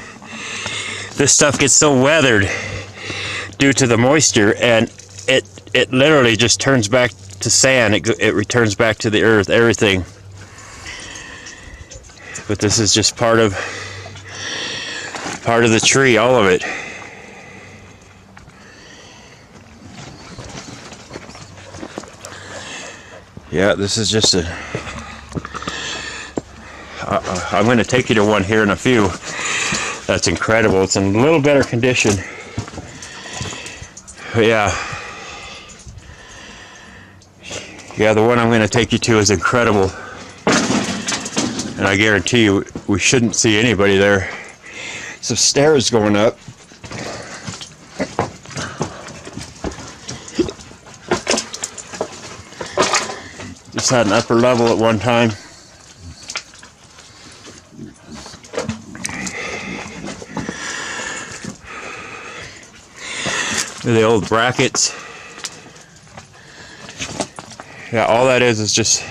S1: this stuff gets so weathered due to the moisture, and it literally just turns back to sand. It returns back to the earth, everything. But this is just part of the tree, all of it. Yeah, this is just a... I'm going to take you to one here in a few. That's incredible. It's in a little better condition. But yeah, the one I'm going to take you to is incredible. And I guarantee you, we shouldn't see anybody there. Some stairs going up. Just had an upper level at one time. The old brackets. Yeah, all that is just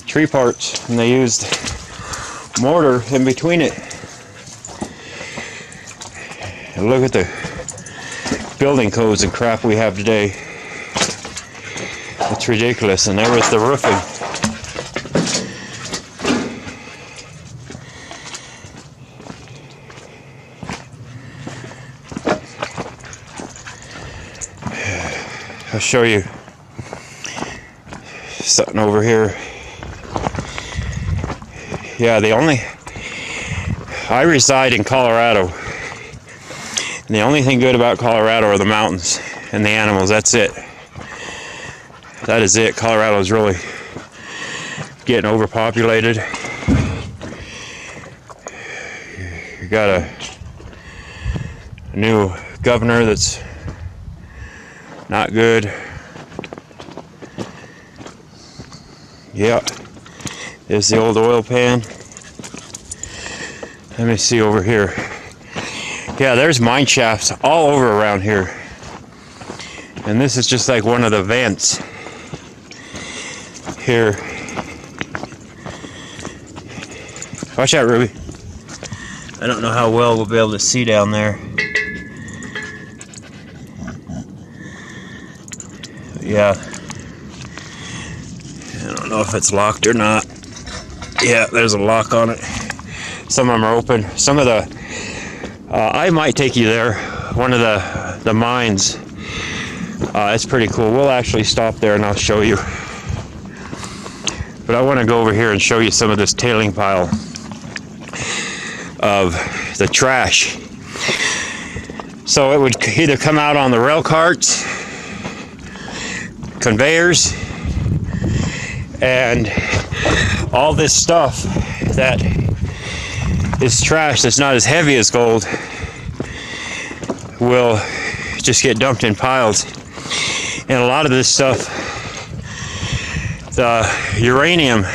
S1: tree parts, and they used mortar in between it. And look at the building codes and crap we have today. It's ridiculous. And there was the roofing. I'll show you something over here. Yeah, I reside in Colorado. And the only thing good about Colorado are the mountains and the animals. That's it. That is it. Colorado is really getting overpopulated. You got a new governor that's not good. Yeah, there's the old oil pan. Let me see over here. Yeah, there's mine shafts all over around here. And this is just like one of the vents here. Watch out, Ruby. I don't know how well we'll be able to see down there. Yeah. I don't know if it's locked or not. Yeah, there's a lock on it. Some of them are open. Some of the I might take you there. One of the mines. It's pretty cool. We'll actually stop there and I'll show you. But I want to go over here and show you some of this tailing pile of the trash. So it would either come out on the rail carts, conveyors, and all this stuff that is trash that's not as heavy as gold will just get dumped in piles. And a lot of this stuff, the uranium,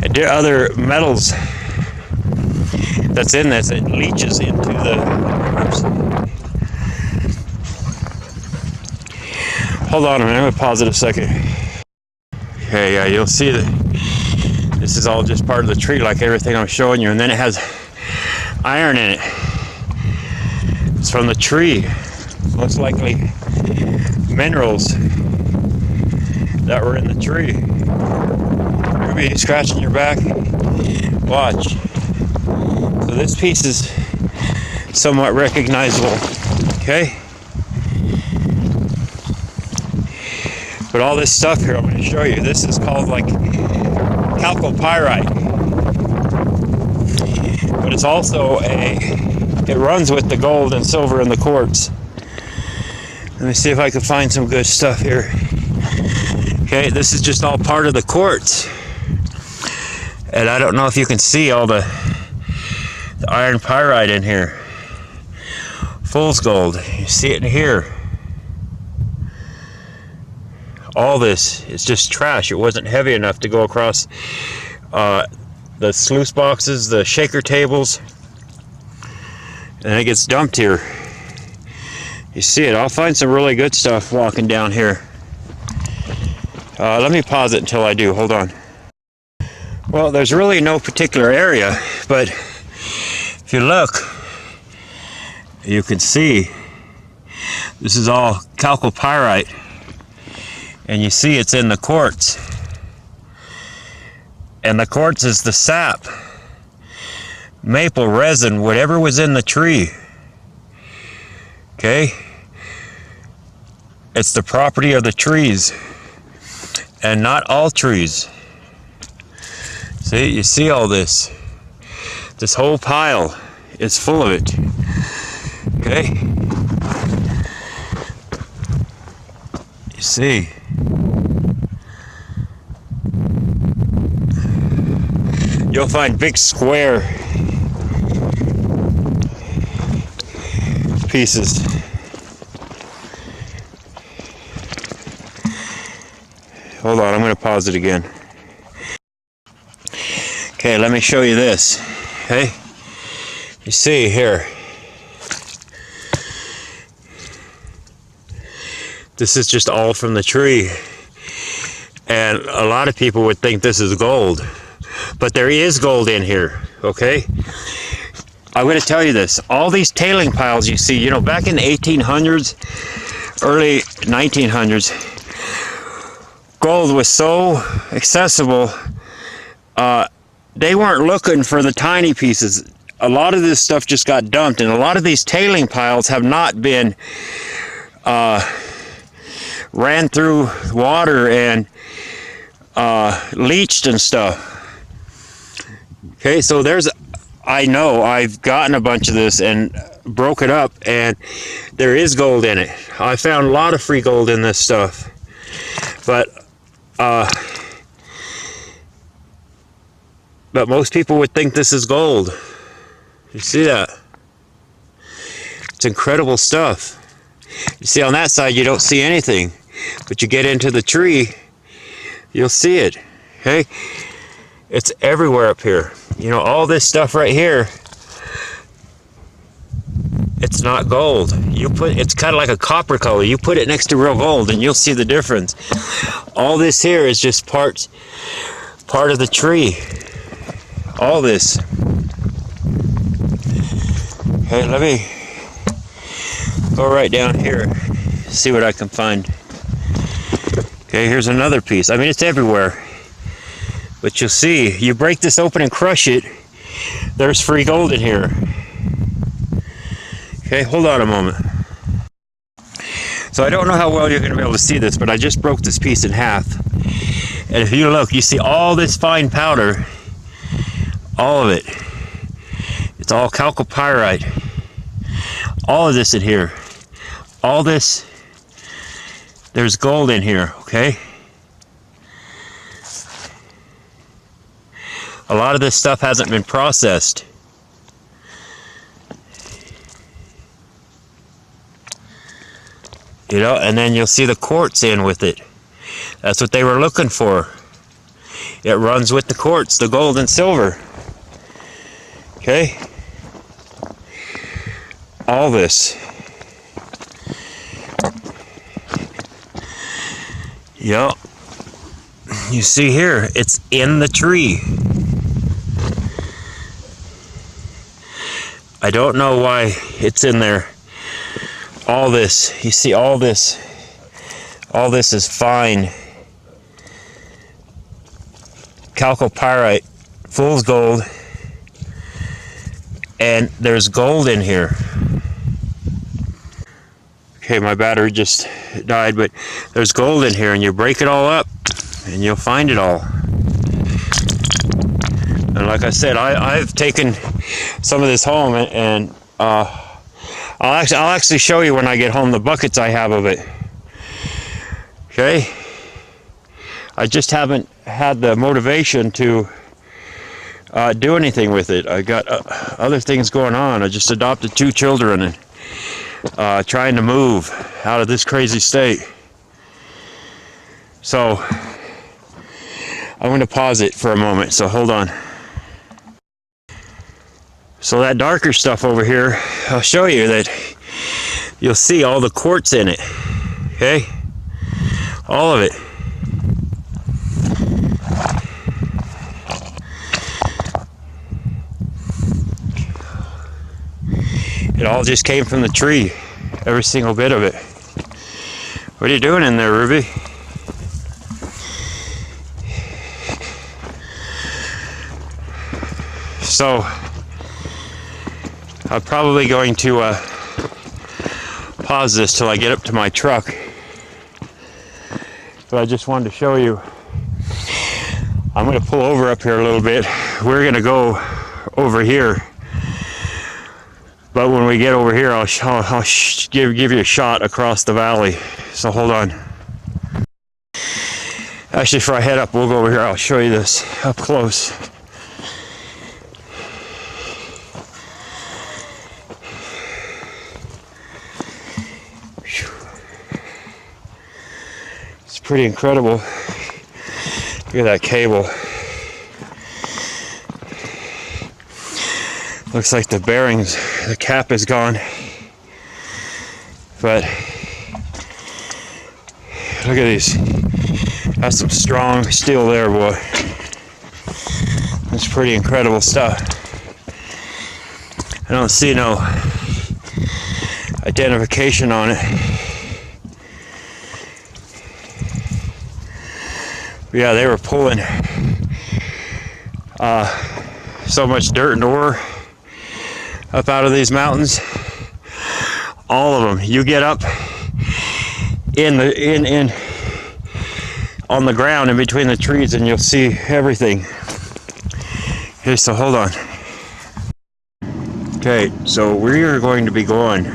S1: and other metals that's in this, it leaches into the, oops. Hold on a minute, I'm gonna pause it a second. Okay, yeah, you'll see that this is all just part of the tree, like everything I'm showing you, and then it has iron in it. It's from the tree. Most likely minerals that were in the tree. Ruby, scratching your back? Watch. So this piece is somewhat recognizable, okay? But all this stuff here I'm going to show you, this is called like Chalcopyrite. But it's also it runs with the gold and silver and the quartz. Let me see if I can find some good stuff here. Okay, this is just all part of the quartz. And I don't know if you can see all the iron pyrite in here. Fool's gold. You see it in here. All this is just trash. It wasn't heavy enough to go across the sluice boxes, the shaker tables. And it gets dumped here. You see it. I'll find some really good stuff walking down here. Let me pause it until I do. Hold on. Well, there's really no particular area, but if you look, you can see this is all chalcopyrite. And you see it's in the quartz. And the quartz is the sap, maple, resin, whatever was in the tree. Okay? It's the property of the trees. And not all trees. See, you see all this. This whole pile is full of it. Okay? You see. You'll find big square pieces. Hold on, I'm going to pause it again. Okay, let me show you this. Okay, you see here. This is just all from the tree. And a lot of people would think this is gold. But there is gold in here, okay? I'm going to tell you this. All these tailing piles you see, you know, back in the 1800s, early 1900s, gold was so accessible, they weren't looking for the tiny pieces. A lot of this stuff just got dumped, and a lot of these tailing piles have not been ran through water and leached and stuff. Okay, so I know I've gotten a bunch of this and broke it up, and there is gold in it. I found a lot of free gold in this stuff, but most people would think this is gold. You see that? It's incredible stuff. You see on that side you don't see anything, but you get into the tree, you'll see it. Okay, it's everywhere up here. You know, all this stuff right here, it's not gold. It's kind of like a copper color. You put it next to real gold and you'll see the difference. All this here is just part of the tree. All this. Okay, let me go right down here, see what I can find. Okay, here's another piece. I mean, it's everywhere. But you'll see, you break this open and crush it, there's free gold in here. Okay, hold on a moment. So I don't know how well you're going to be able to see this, but I just broke this piece in half. And if you look, you see all this fine powder, all of it. It's all chalcopyrite. All of this in here. All this, there's gold in here, okay? A lot of this stuff hasn't been processed. You know, and then you'll see the quartz in with it. That's what they were looking for. It runs with the quartz, the gold and silver. Okay? All this. Yep. You see here, it's in the tree. I don't know why it's in there. All this, you see all this is fine chalcopyrite, fool's gold, and there's gold in here. Okay, my battery just died, but there's gold in here, and you break it all up and you'll find it all. And like I said, I've taken some of this home, and I'll actually show you when I get home the buckets I have of it. Okay, I just haven't had the motivation to do anything with it. I got other things going on. I just adopted 2 children and trying to move out of this crazy state. So I'm going to pause it for a moment, so hold on. So that darker stuff over here, I'll show you that you'll see all the quartz in it. Okay? All of it. It all just came from the tree. Every single bit of it. What are you doing in there, Ruby? So I'm probably going to pause this till I get up to my truck. But I just wanted to show you. I'm going to pull over up here a little bit. We're going to go over here. But when we get over here, I'll give you a shot across the valley. So hold on. Actually, before I head up, we'll go over here. I'll show you this up close. It's pretty incredible. Look at that cable. Looks like the bearings, the cap is gone. But Look at these. That's some strong steel there, boy. That's pretty incredible stuff. I don't see no identification on it. But yeah, they were pulling so much dirt and ore up out of these mountains. All of them. You get up on the ground in between the trees and you'll see everything. Okay, so hold on. Okay, so we are going to be going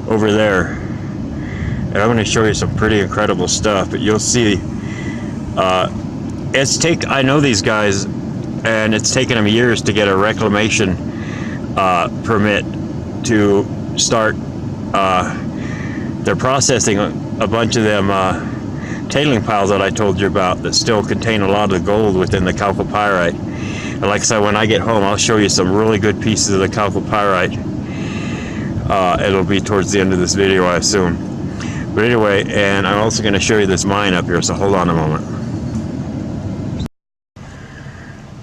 S1: over there, and I'm going to show you some pretty incredible stuff. But you'll see, I know these guys, and it's taken them years to get a reclamation permit to start. They're processing a bunch of them tailing piles that I told you about that still contain a lot of the gold within the chalcopyrite. And like I said, when I get home, I'll show you some really good pieces of the chalcopyrite. It'll be towards the end of this video, I assume. But anyway, and I'm also going to show you this mine up here, so hold on a moment.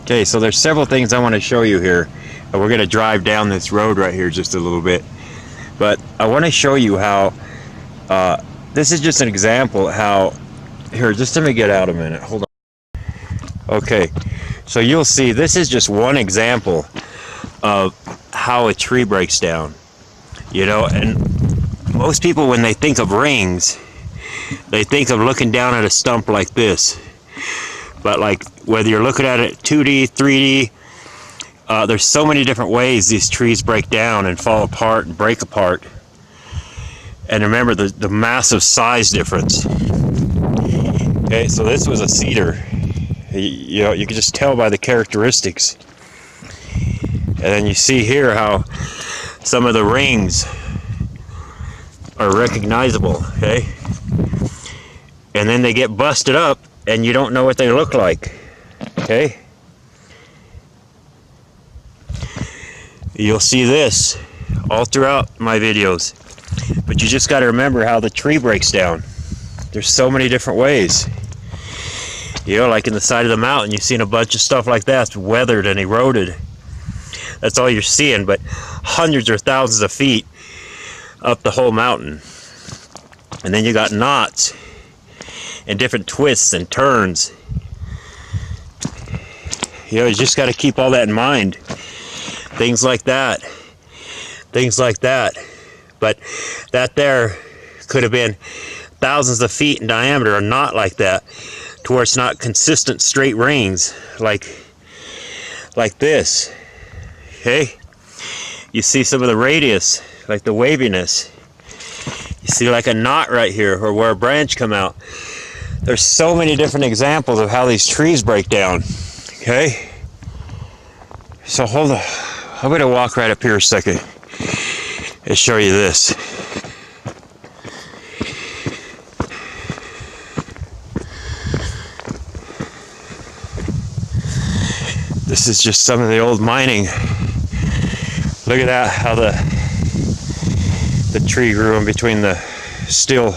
S1: Okay, so there's several things I want to show you here. And we're going to drive down this road right here just a little bit. But I want to show you how, this is just an example how, here, just let me get out a minute, hold on. Okay, so you'll see this is just one example of how a tree breaks down. You know, and most people when they think of rings, they think of looking down at a stump like this. But like, whether you're looking at it 2D, 3D, there's so many different ways these trees break down and fall apart and break apart. And remember the massive size difference. Okay, so this was a cedar. You know, you can just tell by the characteristics. And then you see here how some of the rings are recognizable, okay? And then they get busted up and you don't know what they look like, okay? You'll see this all throughout my videos. But you just got to remember how the tree breaks down. There's so many different ways. You know, like in the side of the mountain, you've seen a bunch of stuff like that. It's weathered and eroded. That's all you're seeing, but hundreds or thousands of feet up the whole mountain. And then you got knots and different twists and turns. You know, you just got to keep all that in mind. Things like that. Things like that. But that there could have been thousands of feet in diameter, or not like that, to where it's not consistent straight rings like this. Okay, you see some of the radius, like the waviness. You see like a knot right here, or where a branch come out. There's so many different examples of how these trees break down. Okay, so hold on, I'm going to walk right up here a second and show you this. This is just some of the old mining. Look at that, how the tree grew in between the steel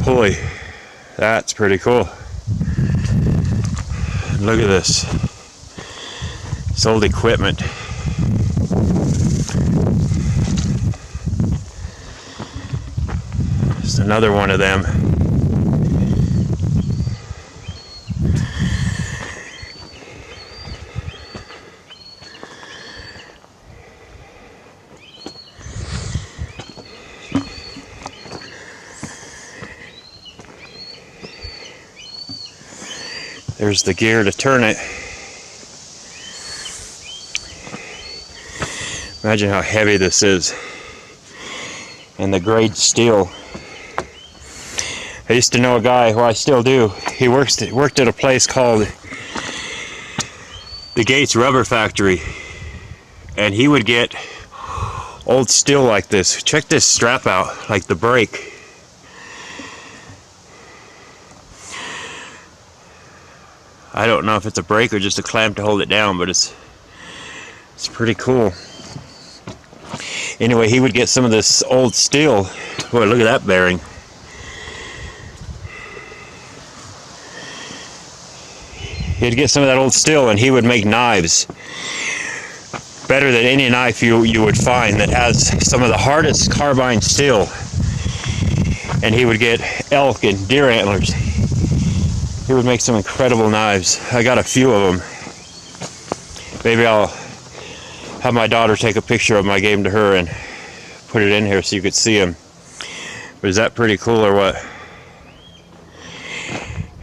S1: pulley. That's pretty cool. Look at this. It's old equipment. It's another one of them. There's the gear to turn it. Imagine how heavy this is. And the grade steel. I used to know a guy, who I still do. He worked at a place called the Gates Rubber Factory. And he would get old steel like this. Check this strap out, like the brake. I don't know if it's a brake or just a clamp to hold it down, but it's pretty cool. Anyway, he would get some of this old steel. Boy, look at that bearing. He'd get some of that old steel and he would make knives. Better than any knife you would find that has some of the hardest carbine steel. And he would get elk and deer antlers. He would make some incredible knives. I got a few of them. Maybe I'll have my daughter take a picture of them. I gave them to her and put it in here so you could see them. But is that pretty cool or what?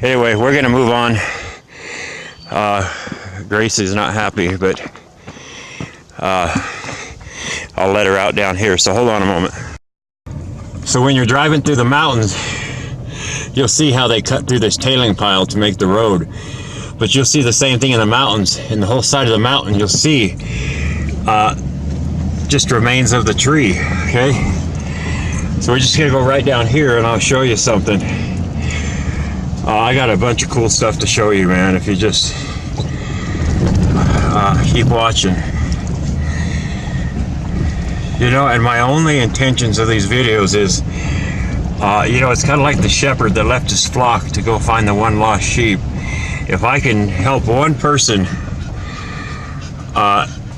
S1: Anyway, we're gonna move on. Grace is not happy, but I'll let her out down here. So hold on a moment. So when you're driving through the mountains, you'll see how they cut through this tailing pile to make the road. But you'll see the same thing in the mountains. In the whole side of the mountain, you'll see just remains of the tree, okay? So we're just gonna go right down here and I'll show you something. I got a bunch of cool stuff to show you, man, if you just keep watching. You know, and my only intentions of these videos is, you know, it's kind of like the shepherd that left his flock to go find the one lost sheep. If I can help one person,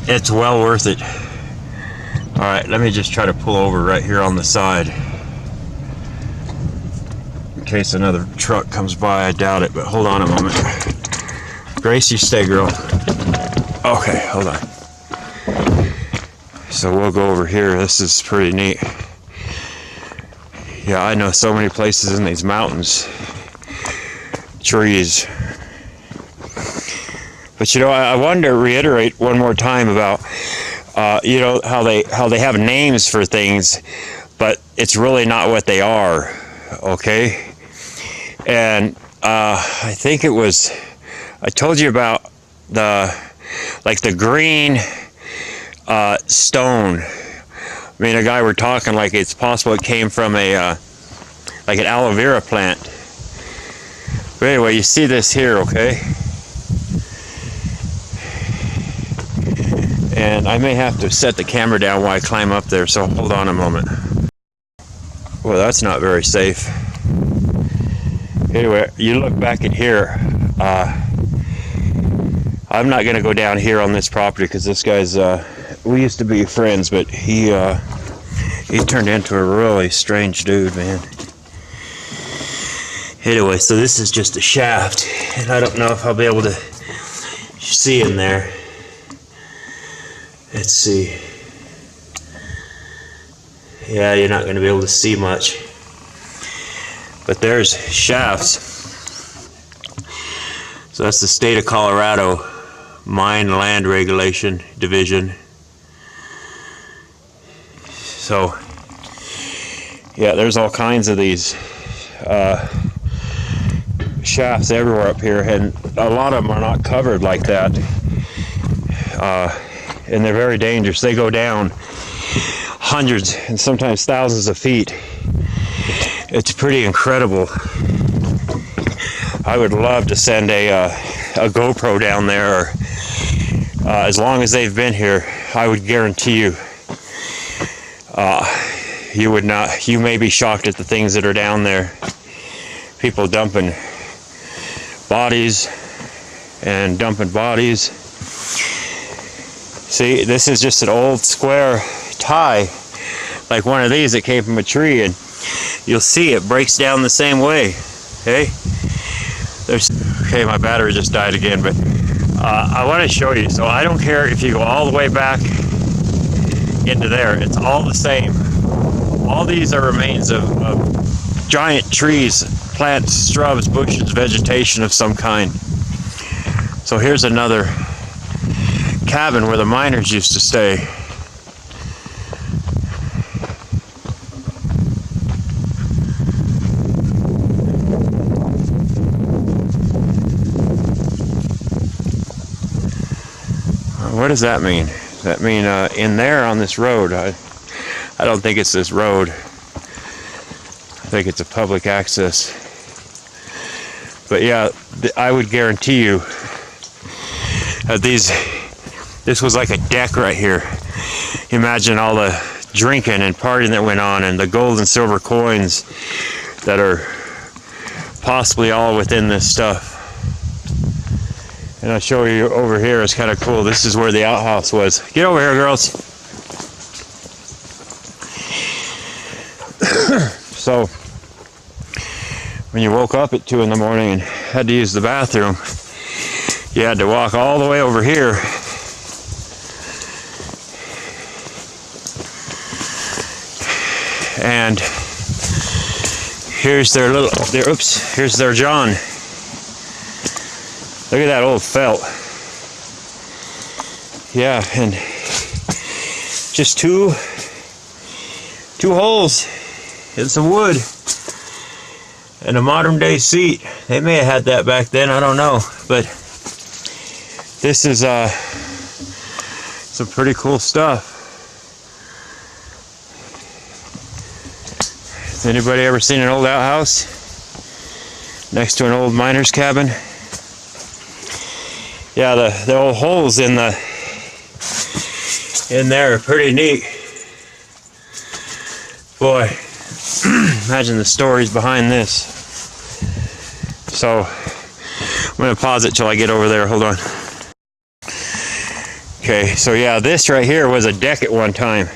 S1: it's well worth it. All right, let me just try to pull over right here on the side. In case another truck comes by, I doubt it, but hold on a moment. Grace, you stay, girl. Okay, hold on. So we'll go over here. This is pretty neat. Yeah, I know so many places in these mountains. Trees. But you know, I wanted to reiterate one more time about, you know, how they have names for things, but it's really not what they are, okay? And I think it was, I told you about the green stone. Me and a guy were talking like it's possible it came from a like an aloe vera plant. But anyway, you see this here, okay? And I may have to set the camera down while I climb up there, so hold on a moment. Well, that's not very safe. Anyway, you look back at here. I'm not going to go down here on this property because this guy's, we used to be friends, but he turned into a really strange dude, man. Anyway, so this is just a shaft, and I don't know if I'll be able to see in there. Let's see. Yeah, you're not going to be able to see much. But there's shafts. So that's the state of Colorado Mine Land Regulation Division. So, yeah, there's all kinds of these shafts everywhere up here, and a lot of them are not covered like that. And they're very dangerous. They go down hundreds and sometimes thousands of feet. It's pretty incredible. I would love to send a GoPro down there, or as long as they've been here, I would guarantee you, you may be shocked at the things that are down there. People dumping bodies and dumping bodies. See, this is just an old square tie, like one of these that came from a tree, and you'll see it breaks down the same way. Okay, okay, my battery just died again, but I want to show you. So I don't care if you go all the way back into there, it's all the same. All these are remains of giant trees, plants, shrubs, bushes, vegetation of some kind. So here's another cabin where the miners used to stay. What does that mean? Does that mean in there on this road? I don't think it's this road. I think it's a public access. But yeah, I would guarantee you this was like a deck right here. Imagine all the drinking and partying that went on, and the gold and silver coins that are possibly all within this stuff. And I'll show you over here. It's kind of cool. This is where the outhouse was. Get over here, girls. So, when you woke up at 2 in the morning and had to use the bathroom, you had to walk all the way over here. And here's their here's their John. Look at that old felt. Yeah, and just two holes in some wood and a modern day seat. They may have had that back then, I don't know, but this is some pretty cool stuff. Has anybody ever seen an old outhouse next to an old miner's cabin? Yeah, the old holes in there are pretty neat. Boy, imagine the stories behind this. So, I'm gonna pause it till I get over there. Hold on. Okay, so yeah, this right here was a deck at one time.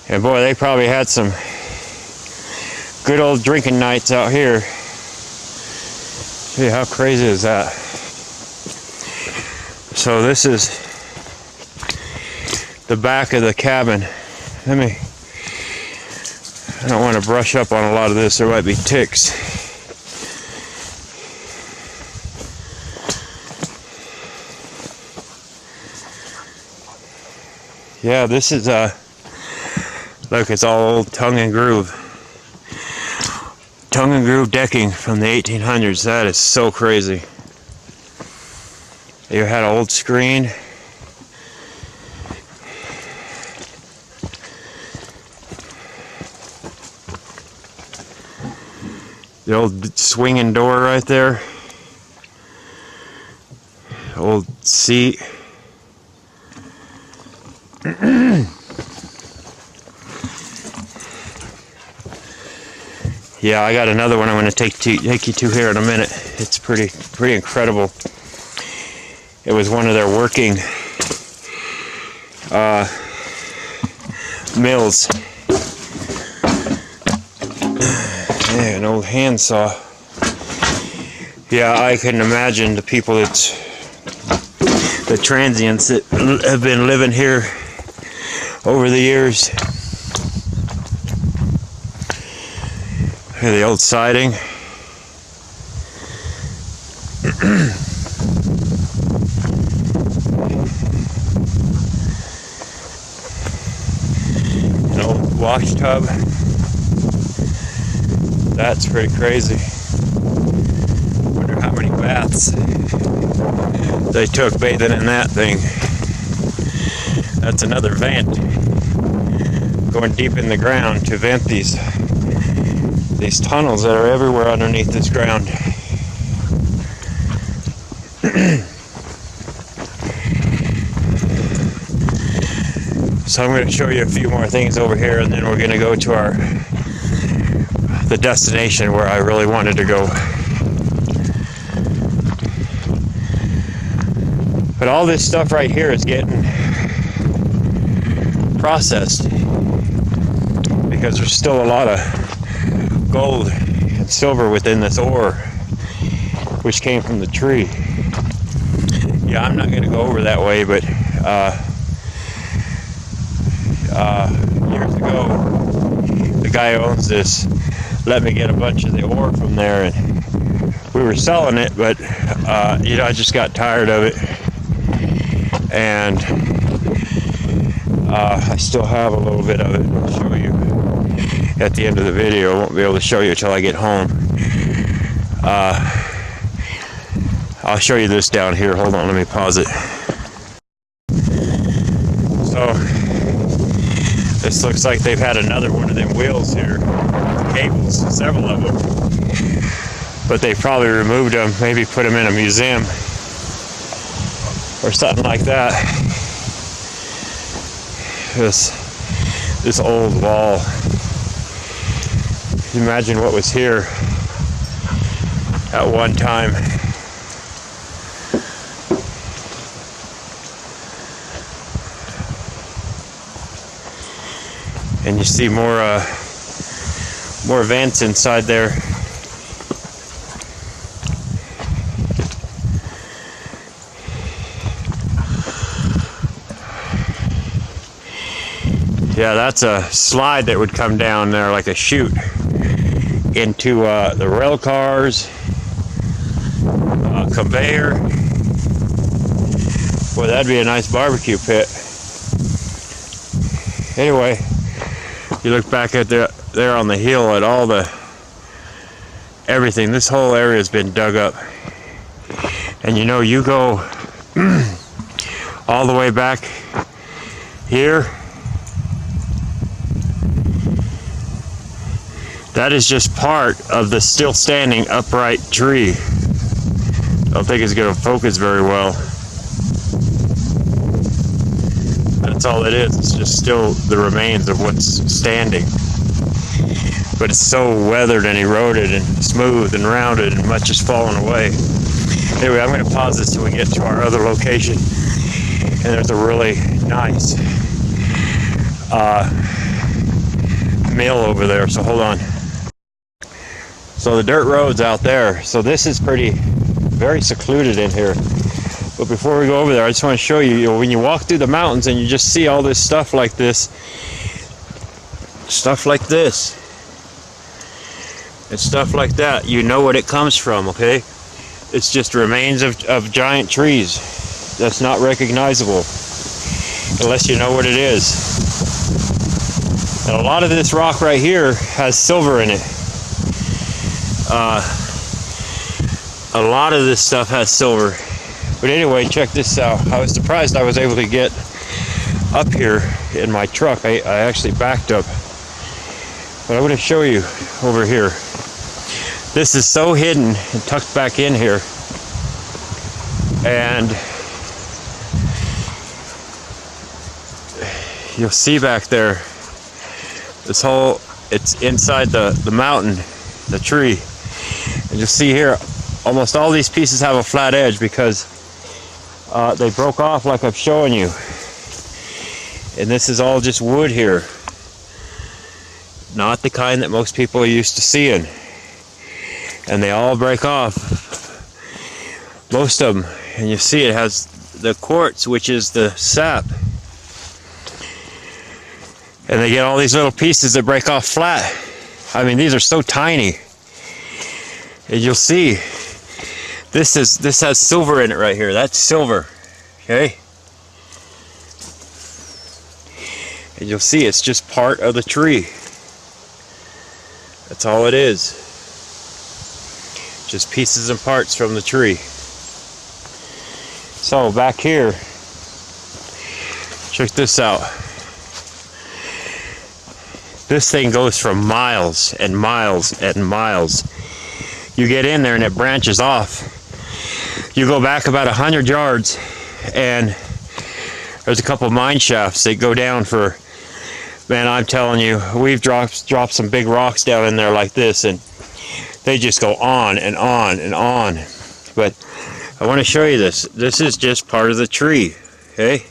S1: And boy, they probably had some good old drinking nights out here. See, how crazy is that? So this is the back of the cabin. I don't want to brush up on a lot of this. There might be ticks. Yeah, this is look, it's all old tongue and groove decking from the 1800s. That is so crazy. You had an old screen. The old swinging door right there. Old seat. Yeah, I got another one I'm going to take you to here in a minute. It's pretty incredible. It was one of their working mills. Yeah, an old handsaw. Yeah, I couldn't imagine the people the transients that have been living here over the years. Look at the old siding. An old wash tub. That's pretty crazy. Wonder how many baths they took bathing in that thing. That's another vent. Going deep in the ground to vent these tunnels that are everywhere underneath this ground. So I'm going to show you a few more things over here, and then we're going to go to the destination where I really wanted to go. But all this stuff right here is getting processed because there's still a lot of gold and silver within this ore, which came from the tree. Yeah, I'm not going to go over that way, but years ago, the guy who owns this let me get a bunch of the ore from there, and we were selling it, but I just got tired of it, and I still have a little bit of it. I'll show you at the end of the video. I won't be able to show you until I get home. I'll show you this down here. Hold on, let me pause it. So this looks like they've had another one of them wheels here, cables, several of them, but they probably removed them, maybe put them in a museum or something like that. This old wall. Imagine what was here at one time. And you see more vents inside there. Yeah, that's a slide that would come down there like a chute into the rail cars, conveyor. Boy, that'd be a nice barbecue pit. Anyway, you look back at there on the hill at all everything. This whole area has been dug up. And you know, you go all the way back here. That is just part of the still standing upright tree. I don't think it's going to focus very well. That's all it is. It's just still the remains of what's standing. But it's so weathered and eroded and smooth and rounded, and much has fallen away. Anyway, I'm going to pause this till we get to our other location. And there's a really nice mill over there, so hold on. So the dirt road's out there. So this is very secluded in here. But before we go over there, I just want to show you, when you walk through the mountains and you just see all this stuff like this, and stuff like that, you know what it comes from, okay? It's just remains of giant trees. That's not recognizable unless you know what it is. And a lot of this rock right here has silver in it. A lot of this stuff has silver. But anyway, check this out. I was surprised I was able to get up here in my truck. I actually backed up. But I'm going to show you over here. This is so hidden and tucked back in here. And you'll see back there, it's inside the mountain, the tree. And you'll see here, almost all these pieces have a flat edge because they broke off like I'm showing you. And this is all just wood here. Not the kind that most people are used to seeing. And they all break off. Most of them. And you see it has the quartz, which is the sap. And they get all these little pieces that break off flat. I mean, these are so tiny. And you'll see, this has silver in it right here. That's silver, okay? And you'll see it's just part of the tree. That's all it is. Just pieces and parts from the tree. So back here, check this out. This thing goes for miles and miles and miles. You get in there and it branches off. You go back about 100 yards and there's a couple mine shafts that go down for, man, I'm telling you, we've dropped some big rocks down in there like this, and they just go on and on and on. But I want to show you this. This is just part of the tree, okay?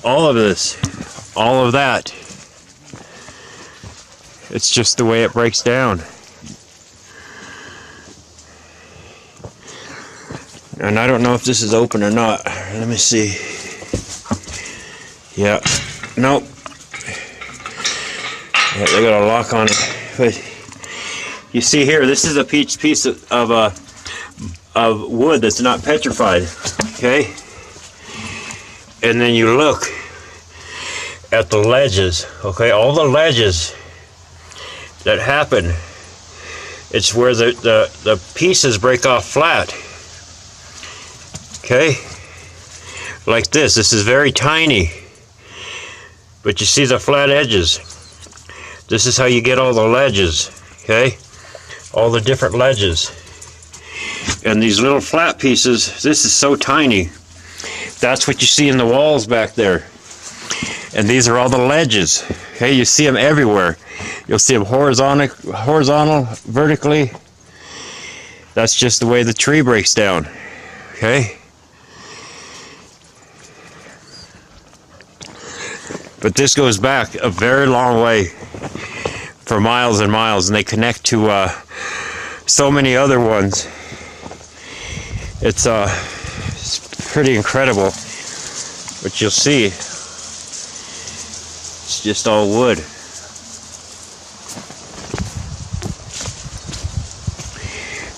S1: All of this, all of that. It's just the way it breaks down. And I don't know if this is open or not. Let me see. Yeah. Nope. Yeah, they got a lock on it. But you see here, this is a piece of wood that's not petrified. Okay? And then you look at the ledges. Okay? All the ledges that happen, it's where the pieces break off flat. Okay, like this. This is very tiny, but you see the flat edges. This is how you get all the ledges, okay? All the different ledges. And these little flat pieces, this is so tiny. That's what you see in the walls back there. And these are all the ledges, okay? You see them everywhere. You'll see them horizontal, vertically. That's just the way the tree breaks down, okay? But this goes back a very long way for miles and miles, and they connect to so many other ones. It's pretty incredible. But you'll see, it's just all wood.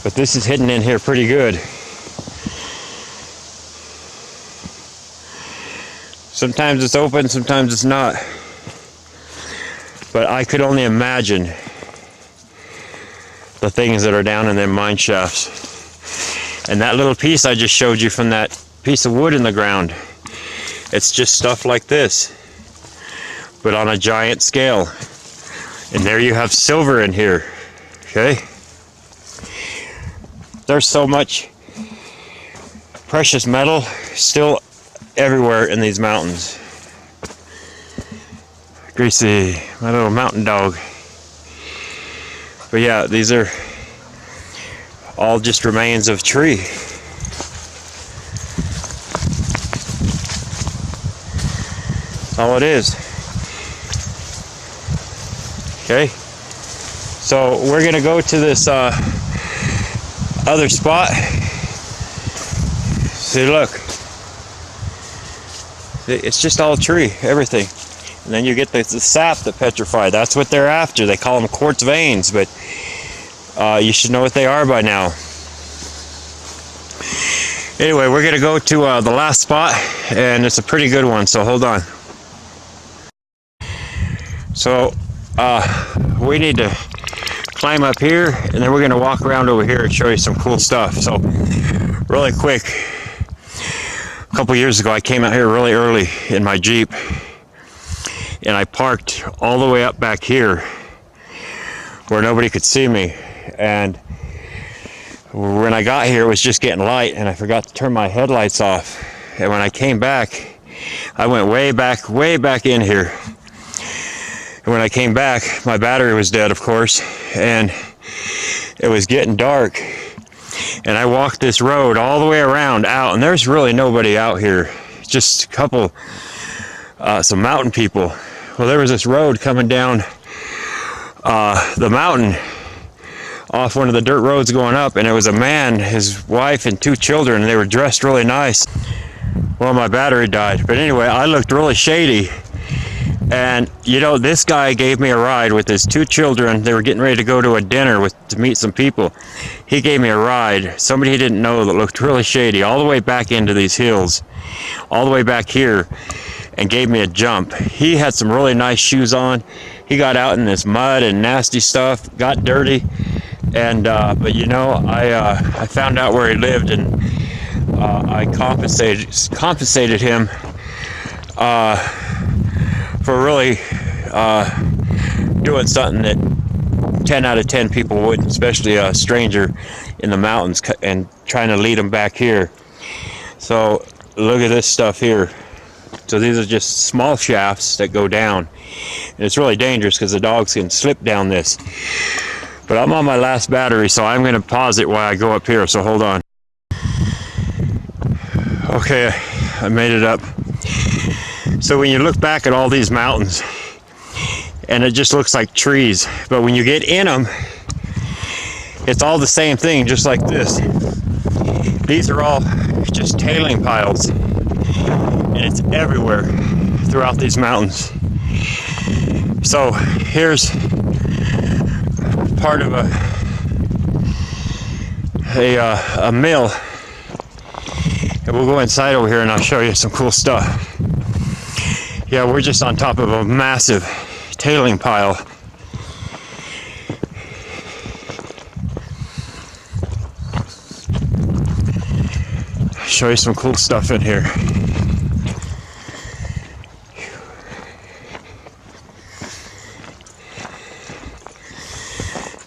S1: But this is hidden in here pretty good. Sometimes it's open, sometimes it's not. But I could only imagine the things that are down in them mine shafts. And that little piece I just showed you from that piece of wood in the ground, it's just stuff like this, but on a giant scale. And there you have silver in here, okay? There's so much precious metal still everywhere in these mountains. Greasy, my little mountain dog. But yeah, these are all just remains of tree. That's all it is. Okay, so we're gonna go to this other spot. See, look, it's just all tree, everything. And then you get the sap that petrified. That's what they're after. They call them quartz veins, but you should know what they are by now. Anyway, we're gonna go to the last spot, and it's a pretty good one, so hold on. So we need to climb up here, and then we're gonna walk around over here and show you some cool stuff. So really quick, a couple years ago I came out here really early in my Jeep, and I parked all the way up back here where nobody could see me. And when I got here, it was just getting light, and I forgot to turn my headlights off. And when I came back, I went way back in here. And when I came back, my battery was dead, of course, and it was getting dark. And I walked this road all the way around out, and there's really nobody out here, just a couple, some mountain people. Well, there was this road coming down the mountain off one of the dirt roads going up, and it was a man, his wife, and 2 children, and they were dressed really nice. Well, my battery died, but anyway, I looked really shady. And you know, this guy gave me a ride with his 2 children. They were getting ready to go to a dinner to meet some people. He gave me a ride, somebody he didn't know that looked really shady, all the way back into these hills, all the way back here, and gave me a jump. He had some really nice shoes on. He got out in this mud and nasty stuff, got dirty, and but you know, I found out where he lived, and I compensated him for really doing something that 10 out of 10 people wouldn't, especially a stranger in the mountains, and trying to lead them back here. So look at this stuff here. So these are just small shafts that go down, and it's really dangerous because the dogs can slip down this. But I'm on my last battery, so I'm going to pause it while I go up here, so hold on. Okay, I made it up. So when you look back at all these mountains, and it just looks like trees, but when you get in them, it's all the same thing, just like this. These are all just tailing piles, and it's everywhere throughout these mountains. So here's part of a mill, and we'll go inside over here and I'll show you some cool stuff. Yeah, we're just on top of a massive tailing pile. Show you some cool stuff in here.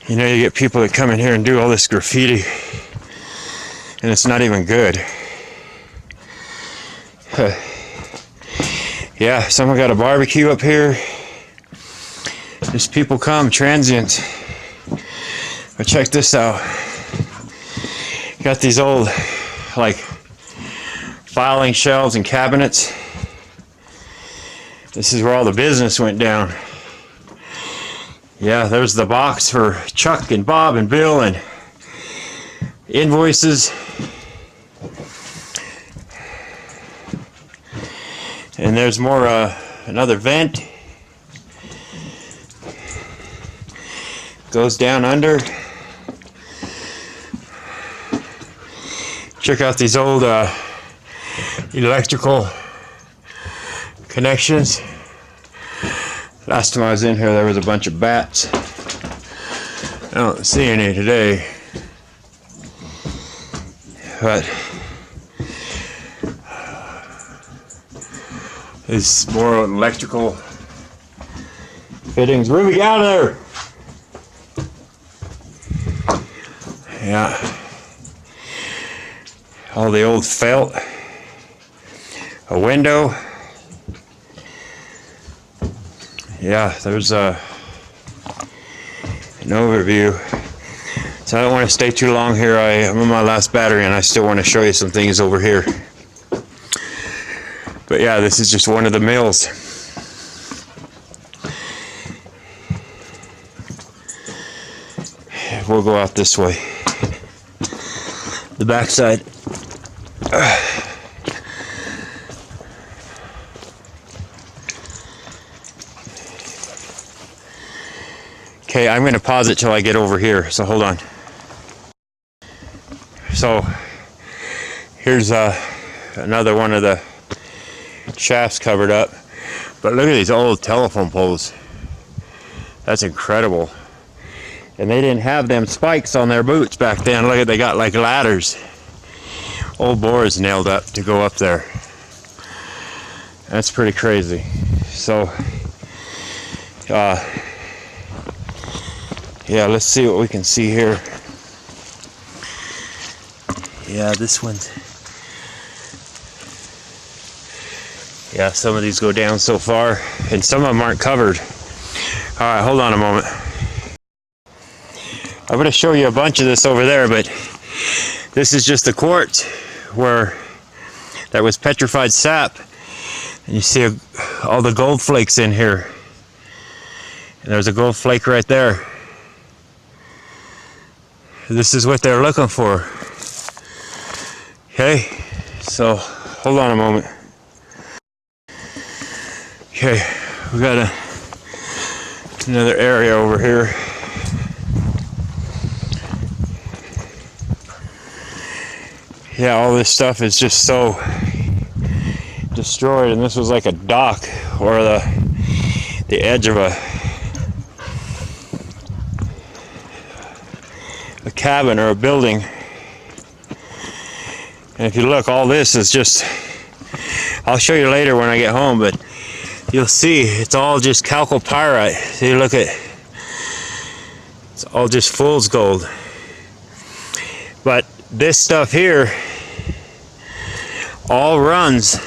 S1: You know, you get people that come in here and do all this graffiti, and it's not even good. Yeah, someone got a barbecue up here. There's people come, transients. But check this out. Got these old, like, filing shelves and cabinets. This is where all the business went down. Yeah, there's the box for Chuck and Bob and Bill and invoices. And there's more, another vent. Goes down under. Check out these old electrical connections. Last time I was in here, there was a bunch of bats. I don't see any today. But there's more electrical fittings. Ruby, get out of there! Yeah. All the old felt. A window. Yeah, there's an overview. So I don't want to stay too long here. I'm on my last battery and I still want to show you some things over here. But yeah, this is just one of the mills. We'll go out this way. The backside. Okay, I'm going to pause it till I get over here, so hold on. So, here's another one of the shafts covered up. But look at these old telephone poles. That's incredible. And they didn't have them spikes on their boots back then. Look at, they got like ladders. Old boards nailed up to go up there. That's pretty crazy. So, yeah, let's see what we can see here. Yeah, this one. Yeah, some of these go down so far, and some of them aren't covered. All right, hold on a moment. I'm going to show you a bunch of this over there, but this is just the quartz where that was petrified sap. And you see all the gold flakes in here. And there's a gold flake right there. This is what they're looking for. Okay, so hold on a moment. Okay, we got another area over here. Yeah, all this stuff is just so destroyed, and this was like a dock or the edge of a cabin or a building. And if you look, all this is just, I'll show you later when I get home, but you'll see it's all just chalcopyrite. So you look at, it's all just fool's gold. But this stuff here all runs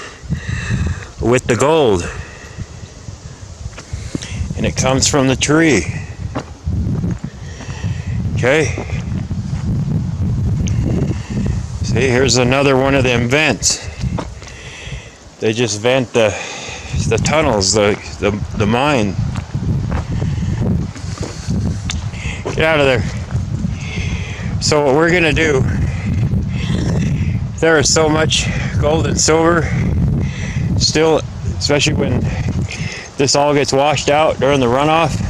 S1: with the gold, and it comes from the tree. Okay, see, here's another one of them vents. They just vent the tunnels, the mine. Get out of there. So what we're gonna do, there is so much gold and silver still, especially when this all gets washed out during the runoff.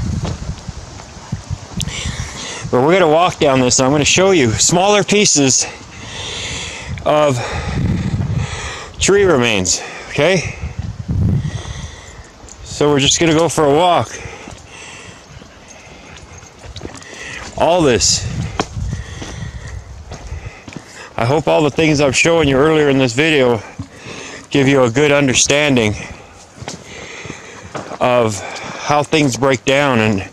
S1: But we're gonna walk down this and I'm gonna show you smaller pieces of tree remains, okay? So we're just gonna go for a walk. All this. I hope all the things I'm showing you earlier in this video give you a good understanding of how things break down and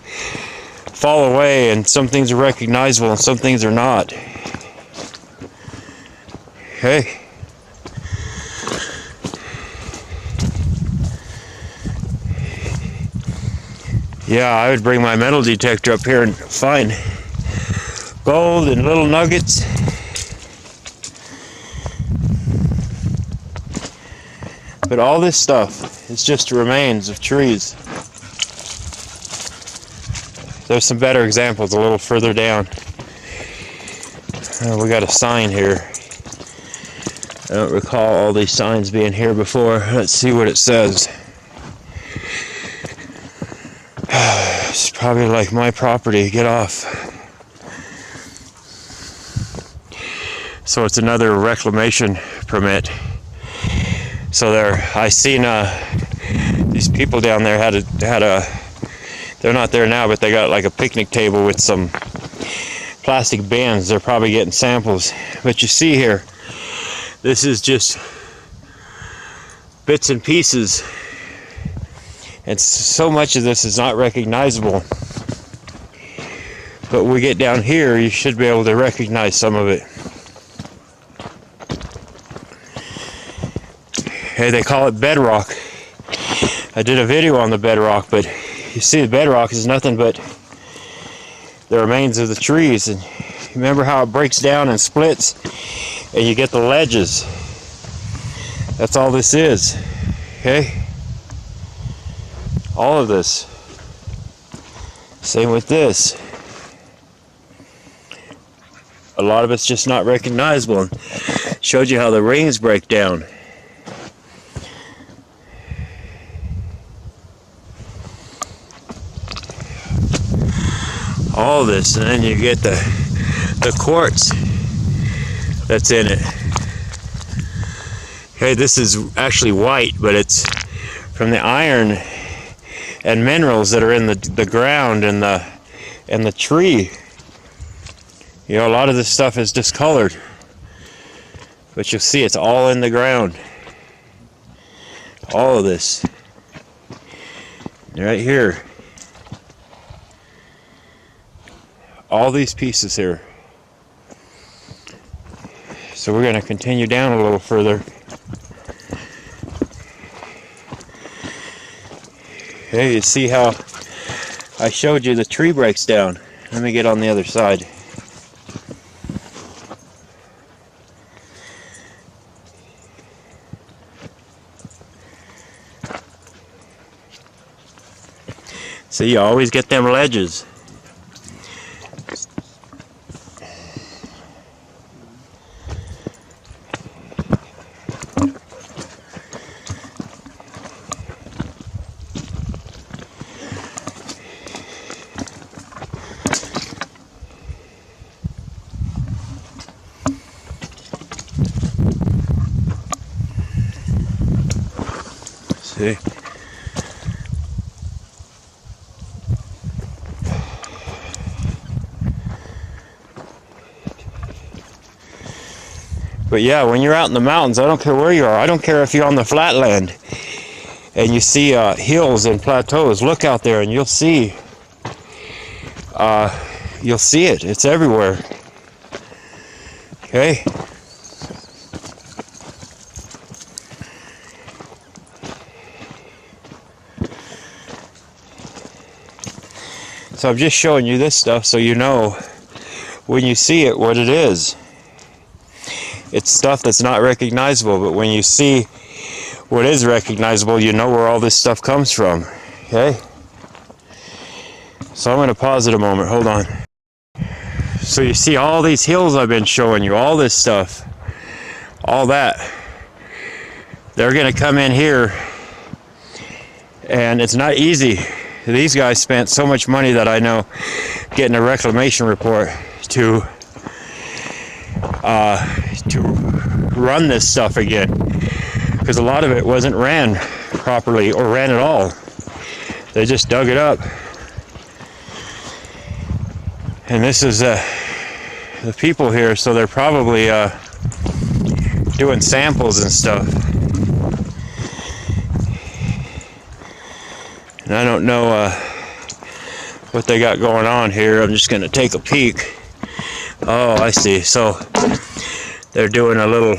S1: fall away, and some things are recognizable and some things are not. Okay. Yeah, I would bring my metal detector up here and find gold and little nuggets. But all this stuff is just remains of trees. There's some better examples a little further down. We got a sign here. I don't recall all these signs being here before. Let's see what it says. It's probably like my property. Get off. So it's another reclamation permit. So I seen these people down there had a. They're not there now, but they got like a picnic table with some plastic bins. They're probably getting samples. But you see here, this is just bits and pieces. And so much of this is not recognizable. But when we get down here, you should be able to recognize some of it. Hey, they call it bedrock. I did a video on the bedrock, but you see the bedrock is nothing but the remains of the trees. And remember how it breaks down and splits and you get the ledges. That's all this is. Okay? All of this. Same with this. A lot of it's just not recognizable. And showed you how the rings break down. All this, and then you get the quartz that's in it. Okay, this is actually white, but it's from the iron and minerals that are in the ground and the tree. You know, a lot of this stuff is discolored, but you'll see it's all in the ground. All of this right here. All these pieces here. So we're going to continue down a little further. Hey, you see how I showed you the tree breaks down. Let me get on the other side. So you always get them ledges. See? But yeah, when you're out in the mountains, I don't care where you are. I don't care if you're on the flatland and you see hills and plateaus. Look out there and you'll see it. It's everywhere. Okay? So I'm just showing you this stuff so you know when you see it what it is. It's stuff that's not recognizable, but when you see what is recognizable, you know where all this stuff comes from. Okay? So I'm going to pause it a moment. Hold on. So you see all these hills I've been showing you, all this stuff, all that. They're going to come in here, and it's not easy. These guys spent so much money that I know getting a reclamation report to run this stuff again, because a lot of it wasn't ran properly or ran at all. They just dug it up. And this is the people here, so they're probably doing samples and stuff. And I don't know what they got going on here. I'm just going to take a peek. Oh, I see. So they're doing a little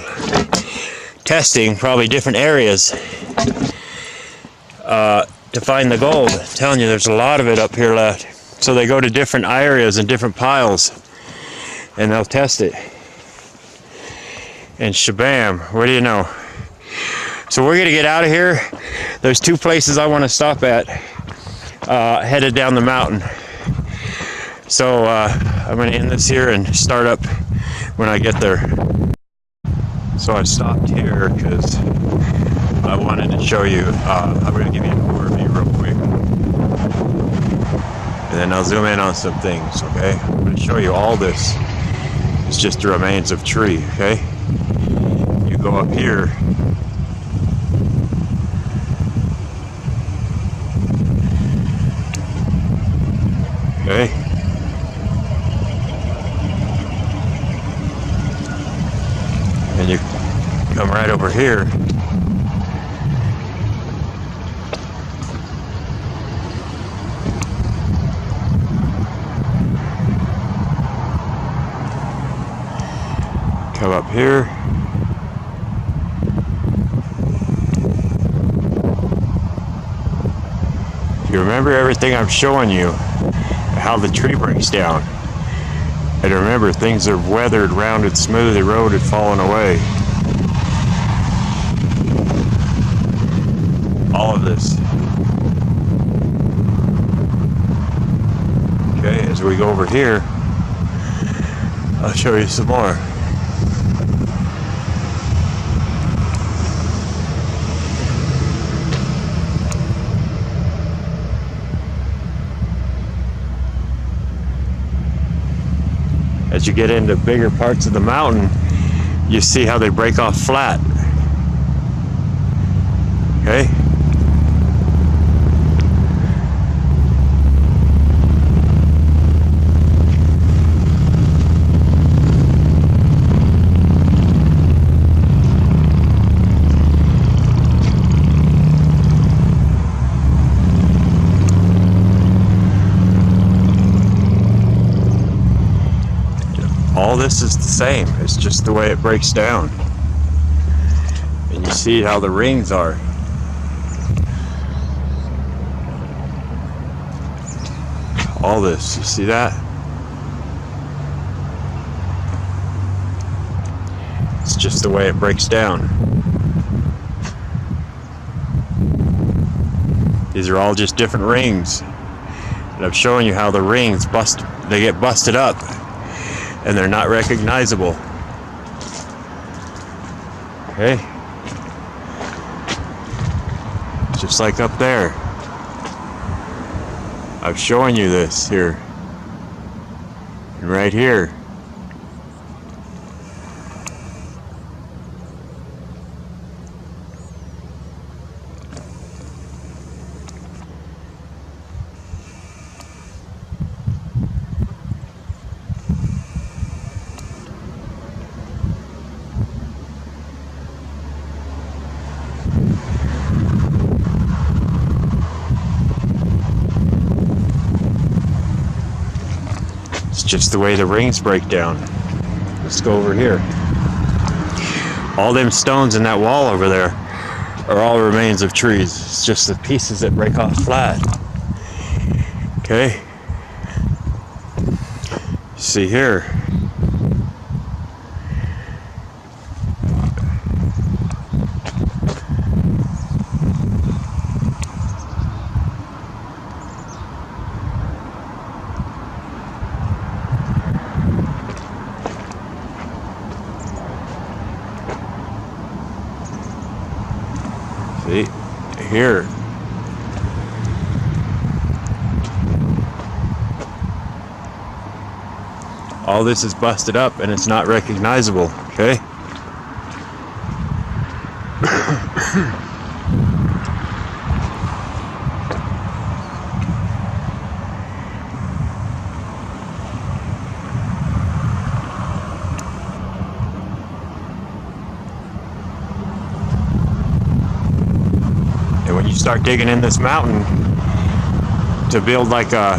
S1: testing, probably different areas, to find the gold. I'm telling you, there's a lot of it up here left. So they go to different areas and different piles, and they'll test it. And shabam, what do you know? So we're gonna get out of here. There's two places I want to stop at, headed down the mountain. So I'm gonna end this here and start up when I get there. So I stopped here because I wanted to show you, I'm gonna give you an overview real quick. And then I'll zoom in on some things, okay? I'm gonna show you all this. It's just the remains of tree, okay? You go up here. Okay. And you come right over here. Come up here. You remember everything I'm showing you, how the tree breaks down. And remember, things are weathered, rounded, smooth, eroded, fallen away. All of this. Okay, as we go over here, I'll show you some more. As you get into bigger parts of the mountain, you see how they break off flat. Okay? All this is the same. It's just the way it breaks down. And you see how the rings are. All this, you see that? It's just the way it breaks down. These are all just different rings. And I'm showing you how the rings they get busted up. And they're not recognizable. Okay? Just like up there. I'm showing you this here. And right here. Just the way the rings break down. Let's go over here. All them stones in that wall over there are all remains of trees. It's just the pieces that break off flat. Okay? See here. See, here. All this is busted up and it's not recognizable, okay? When you start digging in this mountain to build like a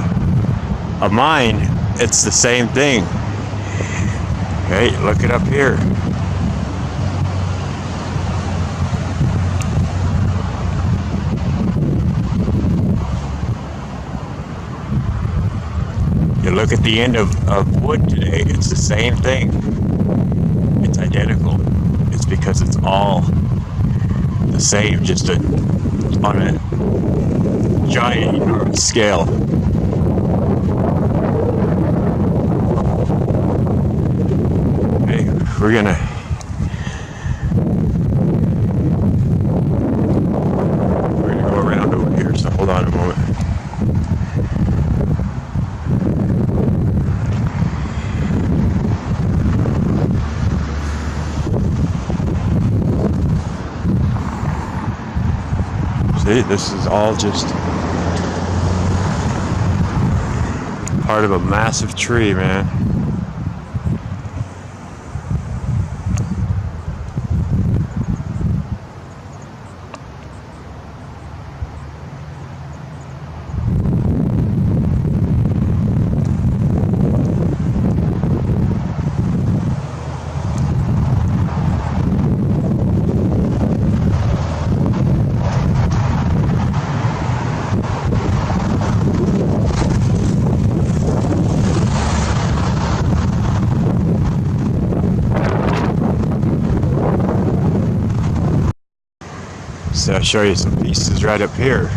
S1: mine, it's the same thing. Okay, look it up here. You look at the end of wood today, it's the same thing. It's identical. It's because it's all the same, just on a giant, enormous scale. Okay, we're gonna go around over here, so hold on a moment. See, this is all just part of a massive tree, man. So I'll show you some pieces right up here.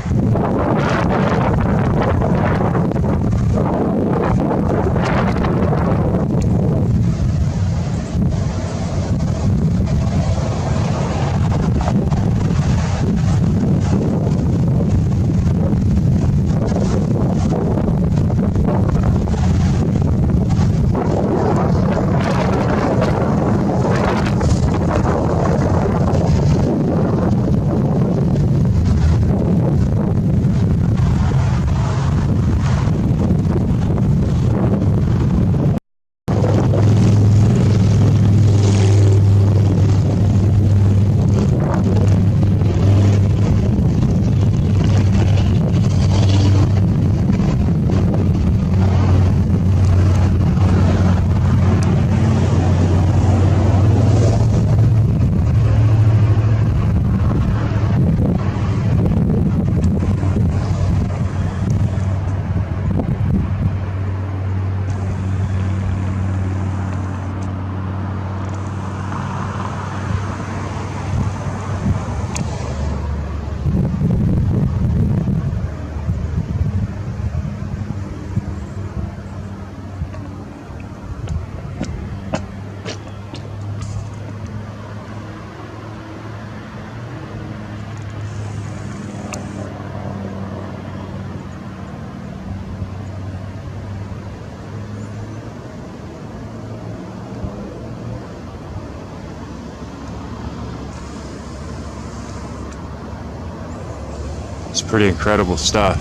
S1: It's pretty incredible stuff.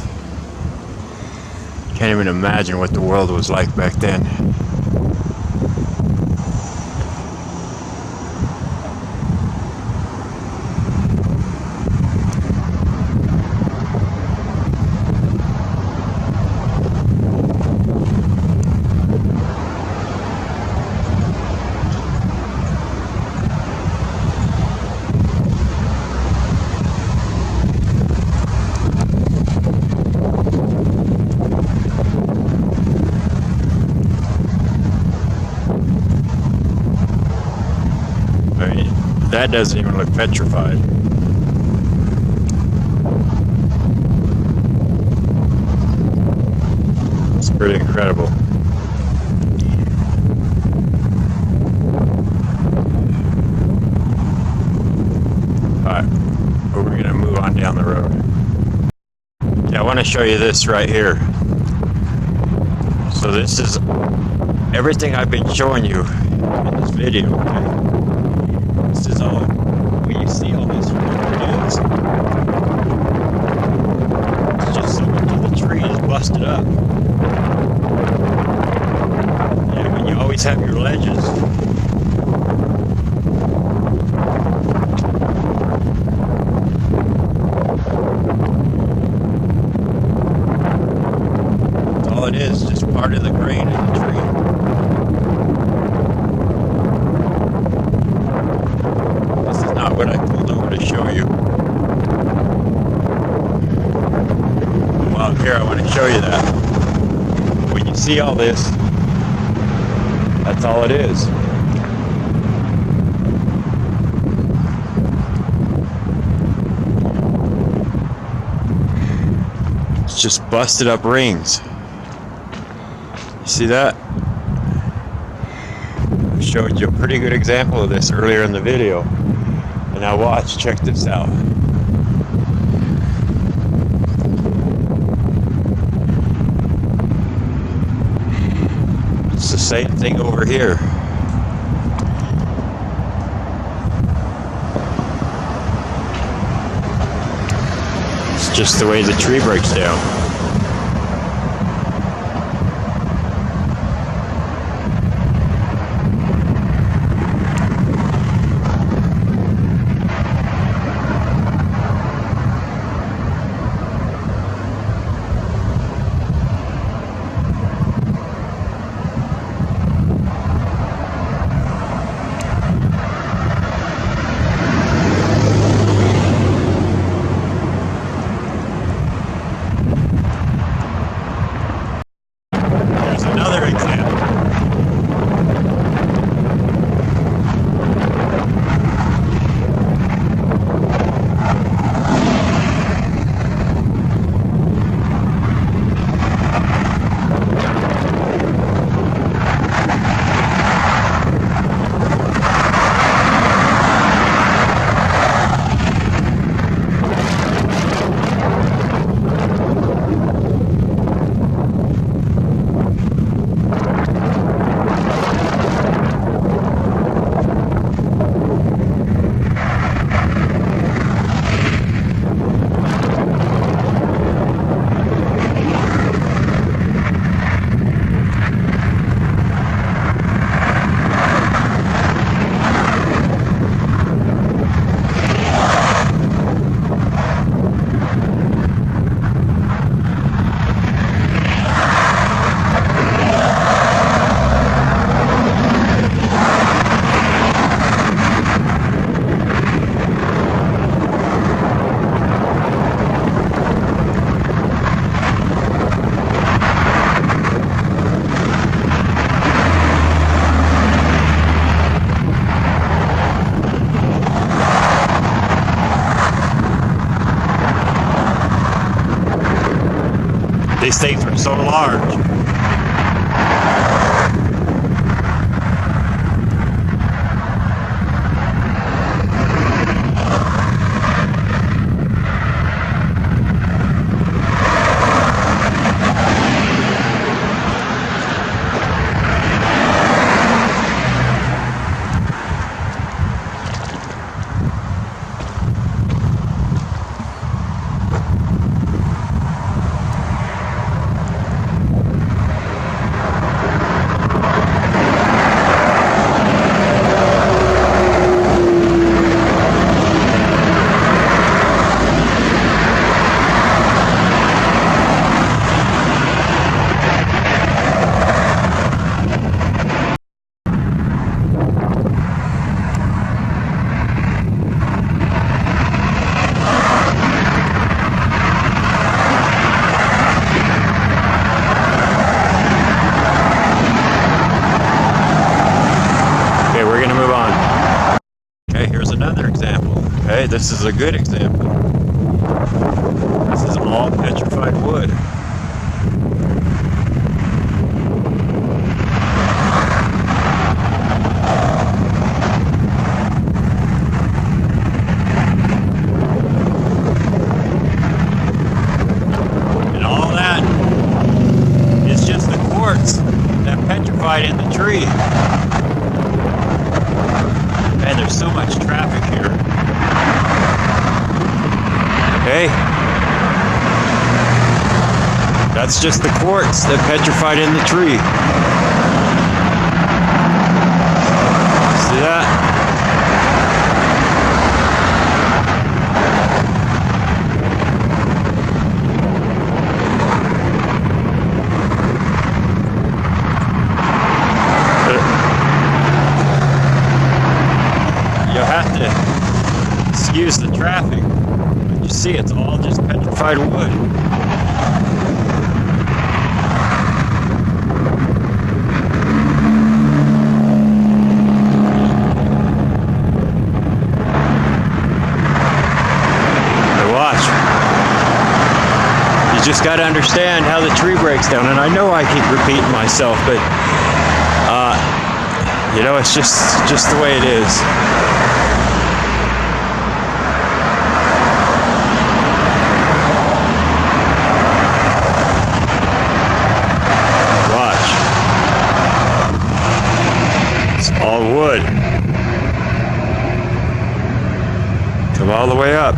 S1: Can't even imagine what the world was like back then. That doesn't even look petrified. It's pretty incredible. Alright, but we're gonna move on down the road. Yeah, I want to show you this right here. So this is everything I've been showing you in this video, okay? This is all, when you see all this, what it is. It's just so much of the tree is busted up. And when you always have your ledges, that's all it is, just part of the grain of the tree. What I pulled over to show you. Well, here I want to show you that. When you see all this, that's all it is. It's just busted up rings. You see that? I showed you a pretty good example of this earlier in the video. And now watch, check this out. It's the same thing over here. It's just the way the tree breaks down. These things are so large. Okay, this is a good example. This is all petrified wood. And all that is just the quartz that petrified in the tree. Man, there's so much traffic here. Okay, that's just the quartz that petrified in the tree. See that? You'll have to excuse the traffic. You see, it's all just petrified wood. Now watch. just got to understand how the tree breaks down. And I know I keep repeating myself, but you know, it's just the way it is. Watch. It's all wood. Come all the way up.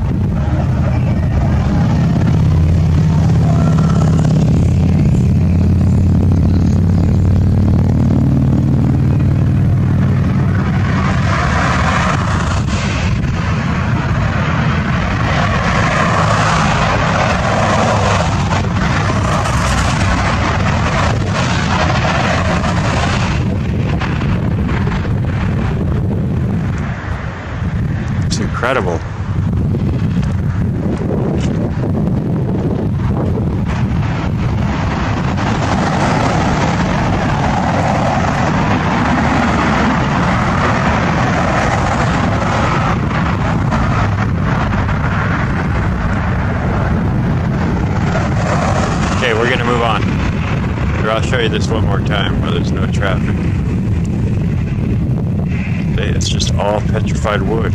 S1: Incredible. Okay, we're gonna move on. Here, I'll show you this one more time where there's no traffic. Okay, it's just all petrified wood.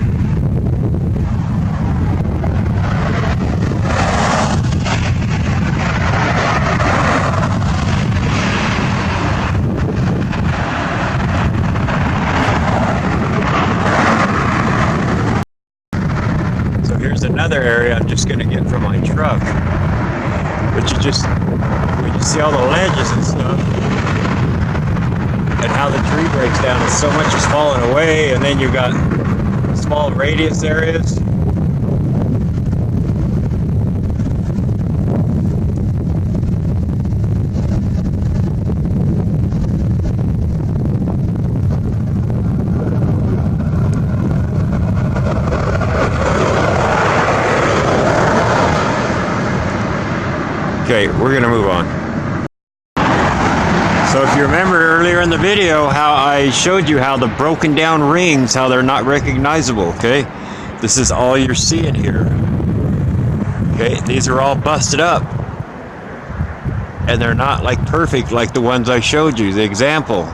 S1: Another area I'm just going to get from my truck, but when you see all the ledges and stuff and how the tree breaks down, and so much is falling away, and then you've got small radius areas. Okay, we're going to move on. So if you remember earlier in the video how I showed you how the broken down rings, how they're not recognizable, okay? This is all you're seeing here. Okay, these are all busted up. And they're not like perfect like the ones I showed you, the example.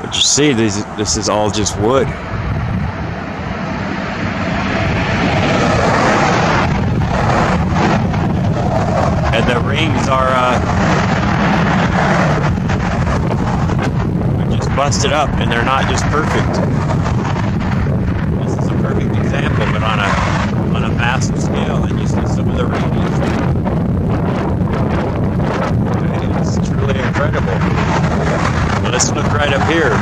S1: But you see, this is all just wood. And the rings are just busted up, and they're not just perfect. This is a perfect example, but on a massive scale, and you see some of the radius. Okay, it's truly incredible. Well, let's look right up here.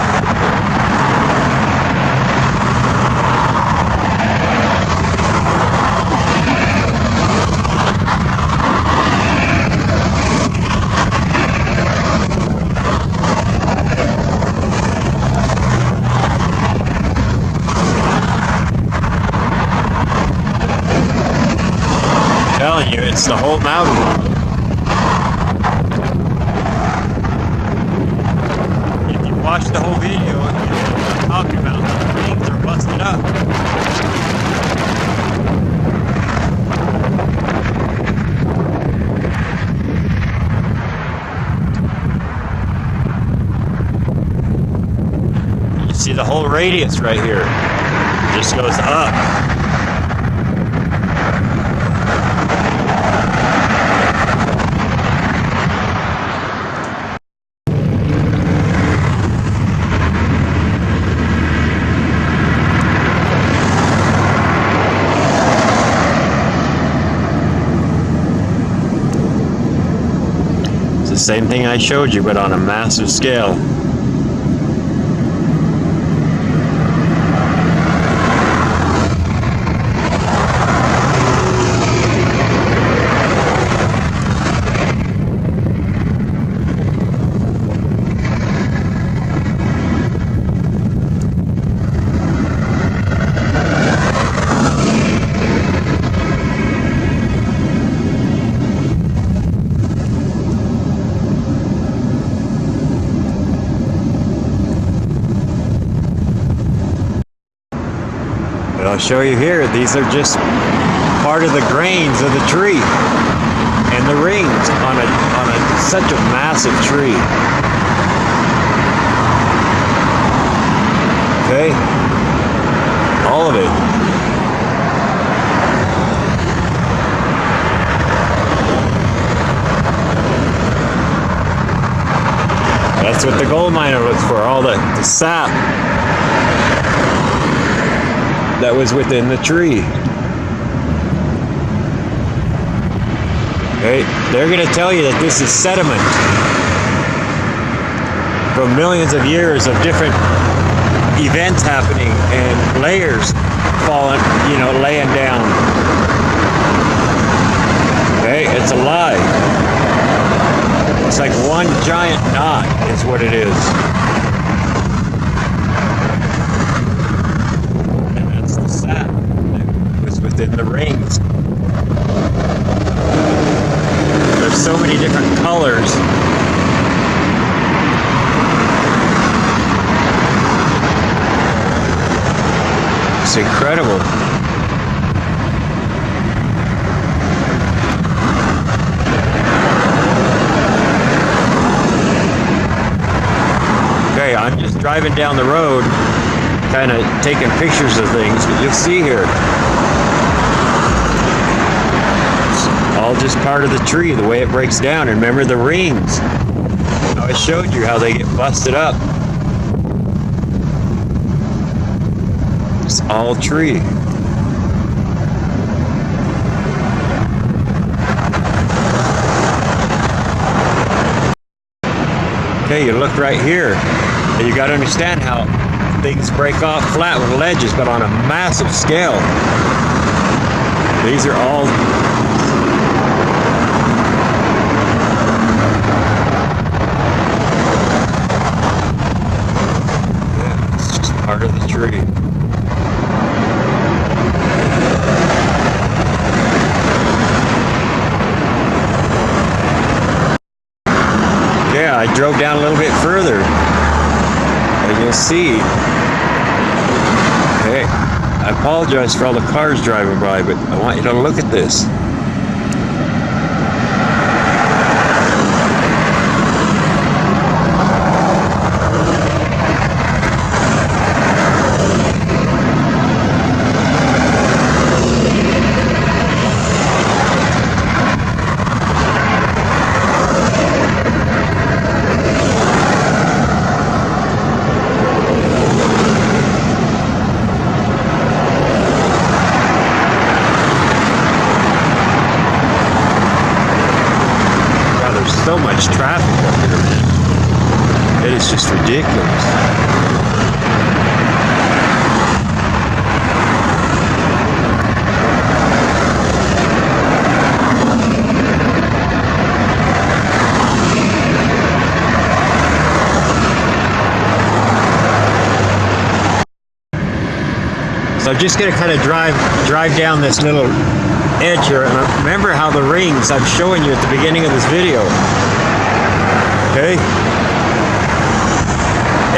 S1: Telling you, it's the whole mountain. If you watch the whole video, you know what I'm talking about. The rings are busted up. You see the whole radius right here. It just goes up. The same thing I showed you, but on a massive scale. I'll show you here, these are just part of the grains of the tree. and the rings on such a massive tree. Okay, all of it. That's what the gold miner looks for, all the sap that was within the tree. Okay, they're going to tell you that this is sediment from millions of years of different events happening and layers falling, laying down. Okay, it's a lie. It's like one giant knot is what it is. And that's the sap that was within the rings. There's so many different colors. It's incredible. Okay, I'm just driving down the road, kind of taking pictures of things, but you'll see here. It's all just part of the tree, the way it breaks down. And remember the rings. I showed you how they get busted up. It's all tree. Okay, you look right here, and you got to understand how things break off flat with ledges, but on a massive scale. These are all it's just part of the tree. Yeah, I drove down a little bit further, and you'll see. Hey, I apologize for all the cars driving by, but I want you to look at this. So much traffic up here, man. It is just ridiculous. So I'm just going to kind of drive down this little edge here, and remember how the rings I'm showing you at the beginning of this video, okay,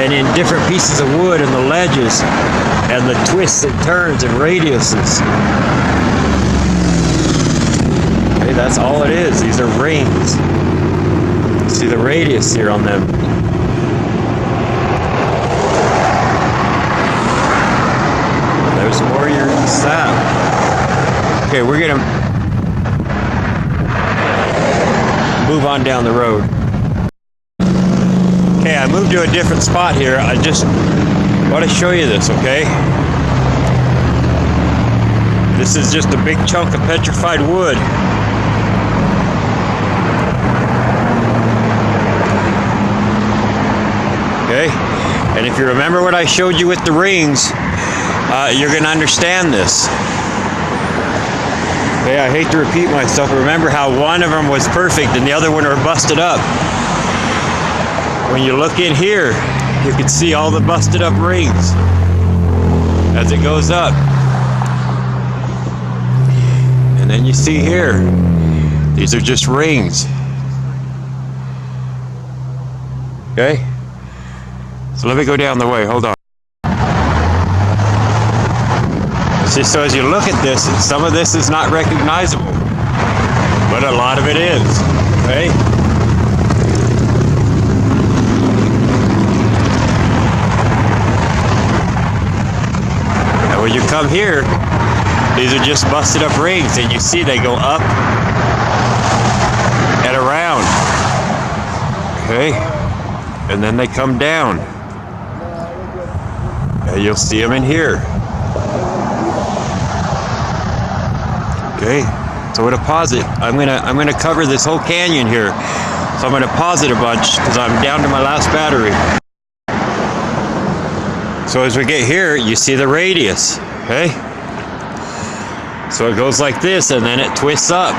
S1: and in different pieces of wood and the ledges and the twists and turns and radiuses. Okay, that's all it is. These are rings. See the radius here on them. There's more of your sap. Okay, we're gonna move on down the road. Okay, I moved to a different spot here. I just want to show you this, okay? This is just a big chunk of petrified wood. Okay, and if you remember what I showed you with the rings, you're gonna understand this. Okay, I hate to repeat myself, but remember how one of them was perfect and the other one are busted up. When you look in here, you can see all the busted up rings as it goes up. And then you see here, these are just rings. Okay? So let me go down the way, hold on. See, so as you look at this, some of this is not recognizable. but a lot of it is, okay? And when you come here, these are just busted up rings, and you see they go up and around, okay? And then they come down. And you'll see them in here. Okay, so I'm gonna pause it. I'm gonna cover this whole canyon here. So I'm gonna pause it a bunch because I'm down to my last battery. So as we get here, you see the radius, okay? So it goes like this, and then it twists up.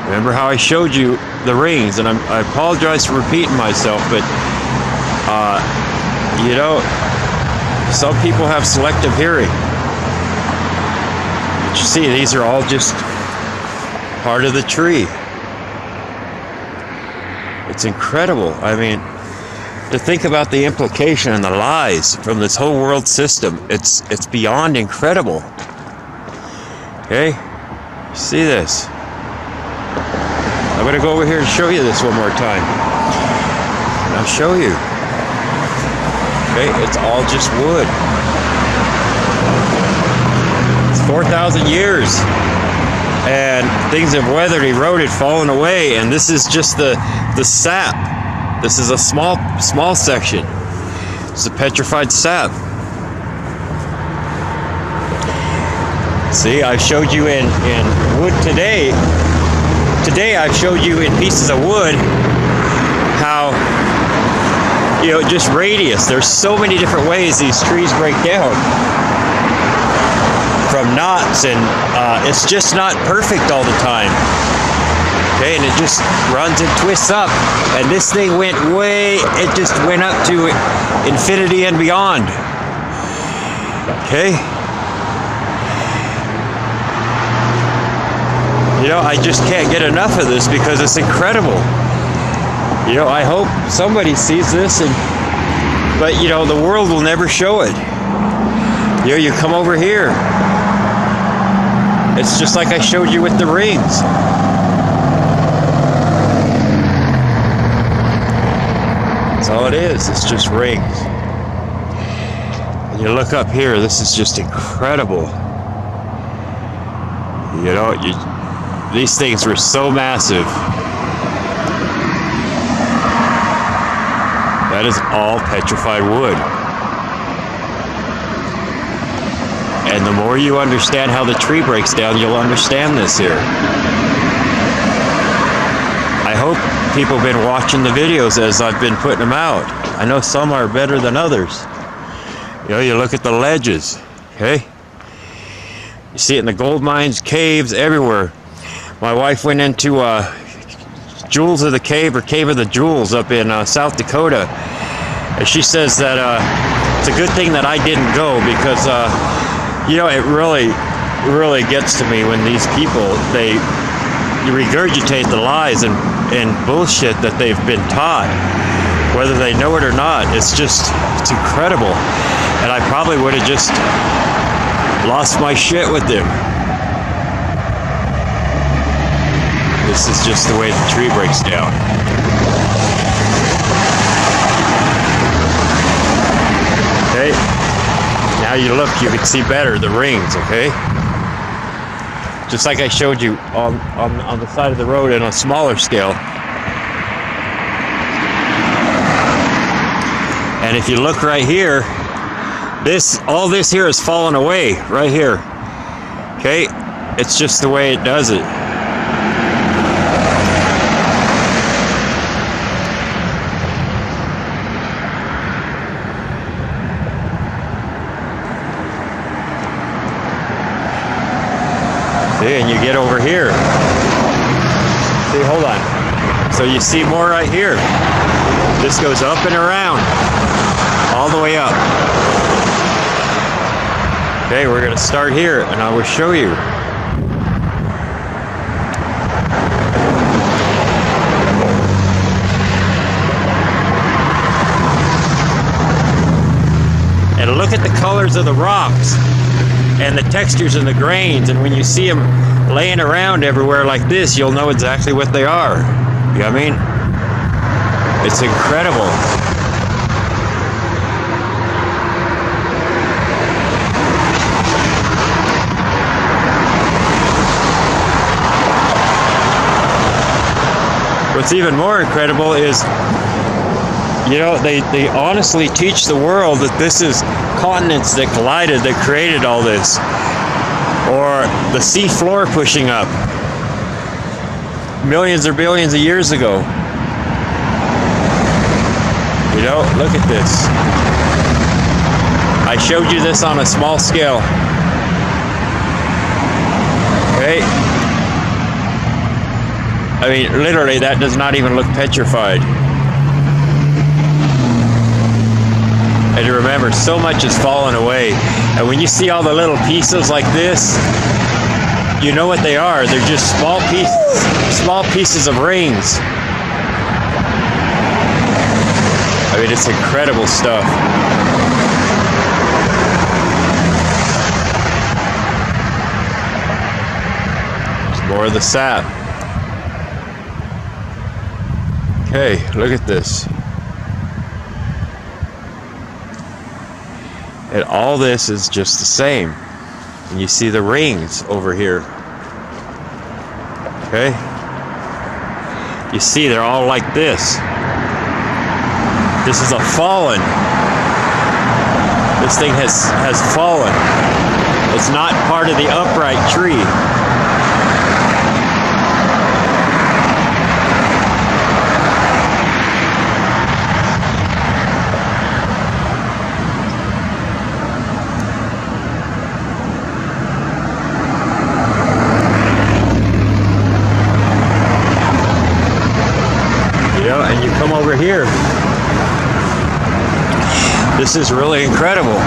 S1: Remember how I showed you the rings? And I apologize for repeating myself, but you know, some people have selective hearing. But you see, these are all just part of the tree. It's incredible. I mean, to think about the implication and the lies from this whole world system, it's beyond incredible. Okay? You see this? I'm gonna go over here and show you this one more time. I'll show you. Okay, it's all just wood. It's 4,000 years, and things have weathered, eroded, fallen away, and this is just the sap. This is a small section. It's a petrified sap. See, I showed you in wood today. Today I showed you in pieces of wood how, you know, just radius. There's so many different ways these trees break down from knots, and it's just not perfect all the time. Okay, and it just runs and twists up, and this thing went it just went up to infinity and beyond. Okay. You know, I just can't get enough of this because it's incredible. You know, I hope somebody sees this, but you know, the world will never show it. You know, you come over here, it's just like I showed you with the rings. That's all it is. It's just rings. And you look up here, this is just incredible. You know, these things were so massive. That is all petrified wood. And the more you understand how the tree breaks down, you'll understand this here. I hope people have been watching the videos as I've been putting them out. I know some are better than others. You know, you look at the ledges, okay? You see it in the gold mines, caves, everywhere. My wife went into Jewels of the Cave, or Cave of the Jewels, up in South Dakota. And she says that it's a good thing that I didn't go, because you know, it really gets to me when these people, they regurgitate the lies and bullshit that they've been taught, whether they know it or not. It's incredible. And I probably would have just lost my shit with them. This is just the way the tree breaks down. Okay, now you look, you can see better the rings, okay? Just like I showed you on the side of the road in a smaller scale. And if you look right here, all this here has fallen away, right here. Okay, it's just the way it does it. See, and you get over here. See, hold on. So you see more right here. This goes up and around, all the way up. Okay, we're going to start here, and I will show you. And look at the colors of the rocks and the textures and the grains, and when you see them laying around everywhere like this, you'll know exactly what they are. You know what I mean? It's incredible. What's even more incredible is, you know, they honestly teach the world that this is continents that collided that created all this. Or the sea floor pushing up millions or billions of years ago. You know, look at this. I showed you this on a small scale. Okay? I mean, literally, that does not even look petrified. And remember, so much has fallen away. And when you see all the little pieces like this, you know what they are. They're just small pieces of rings. I mean, it's incredible stuff. There's more of the sap. Okay, look at this. And all this is just the same. And you see the rings over here. Okay? You see they're all like this. This is a fallen. This thing has fallen. It's not part of the upright tree. And you come over here. This is really incredible.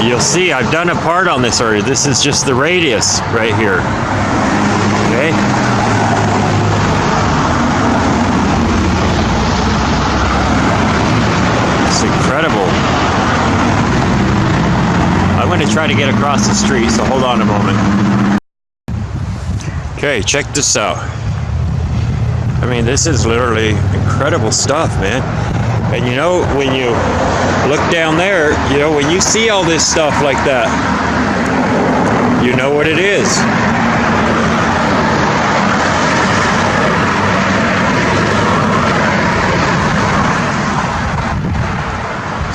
S1: You'll see I've done a part on this already. This is just the radius right here. Okay? It's incredible. I'm going to try to get across the street, so hold on a moment. Okay, check this out. I mean, this is literally incredible stuff, man. And you know, when you look down there, you know, when you see all this stuff like that, you know what it is.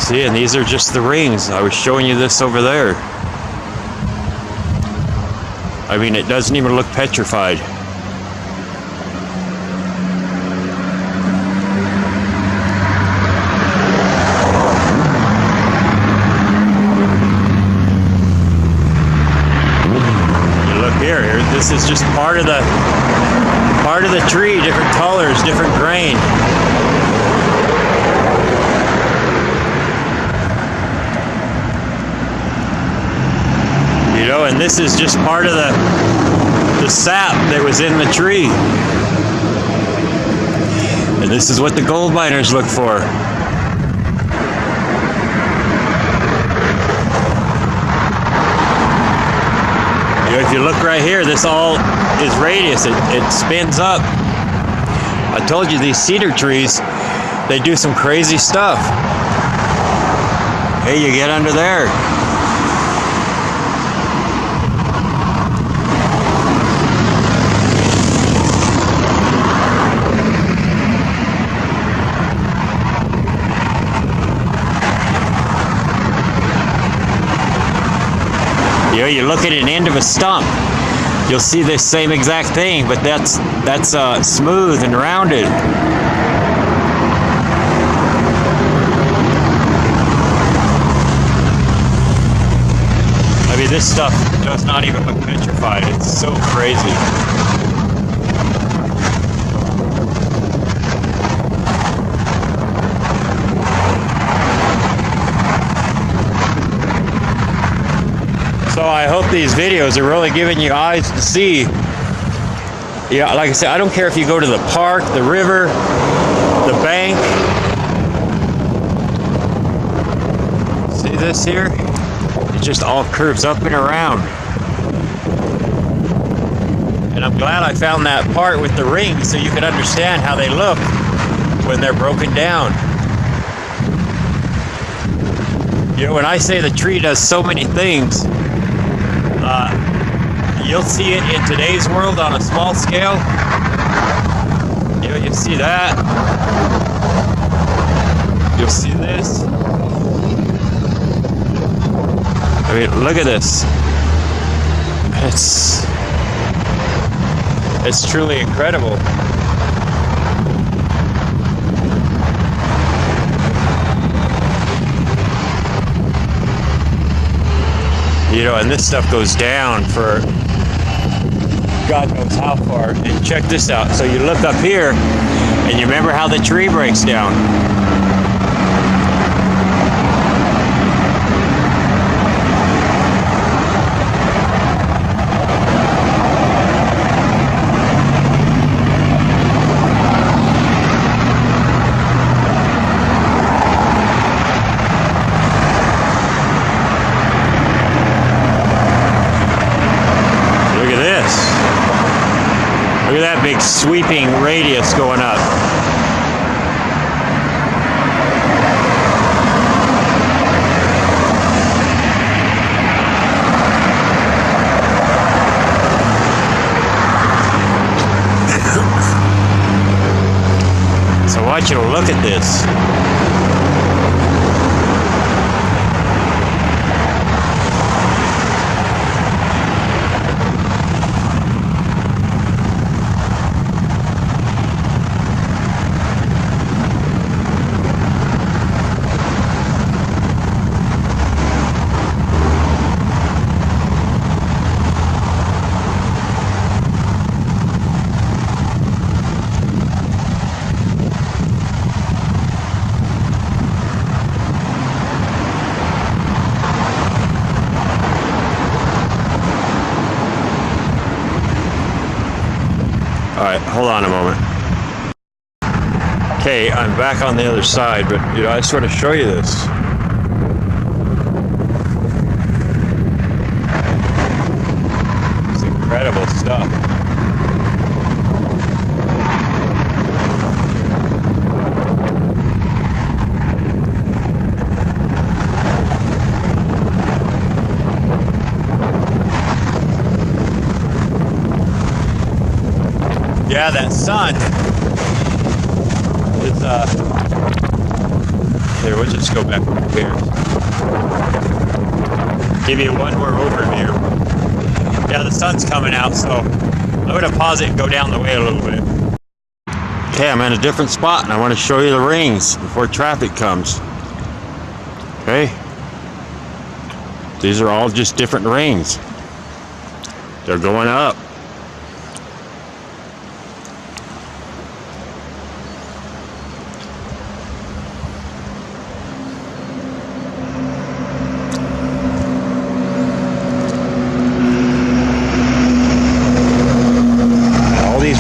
S1: See, and these are just the rings. I was showing you this over there. I mean, it doesn't even look petrified. You look here, this is just part of the tree, different colors, different grain. You know, and this is just part of the sap that was in the tree. And this is what the gold miners look for. You know, if you look right here, this all is radius. It spins up. I told you, these cedar trees, they do some crazy stuff. Hey, you get under there. You know, you look at an end of a stump, you'll see this same exact thing, but that's smooth and rounded. I mean, this stuff does not even look petrified. It's so crazy. So I hope these videos are really giving you eyes to see. Yeah, like I said, I don't care if you go to the park, the river, the bank. this here? It just all curves up and around. And I'm glad I found that part with the rings so you can understand how they look when they're broken down. You know, when I say the tree does so many things, you'll see it in today's world on a small scale. You know, you see that. You'll see this. I mean, look at this. It's truly incredible. You know, and this stuff goes down for God knows how far. And check this out. So you look up here, and you remember how the tree breaks down. Look at that big sweeping radius going up. So I want you to look at this. Alright, hold on a moment. Okay, I'm back on the other side, but you know, I just want to show you this. It's incredible stuff. Yeah, that sun is, here, we'll just go back over here. Give you one more overview. Yeah, the sun's coming out, so I'm going to pause it and go down the way a little bit. Okay, I'm in a different spot, and I want to show you the rings before traffic comes. Okay? These are all just different rings. They're going up.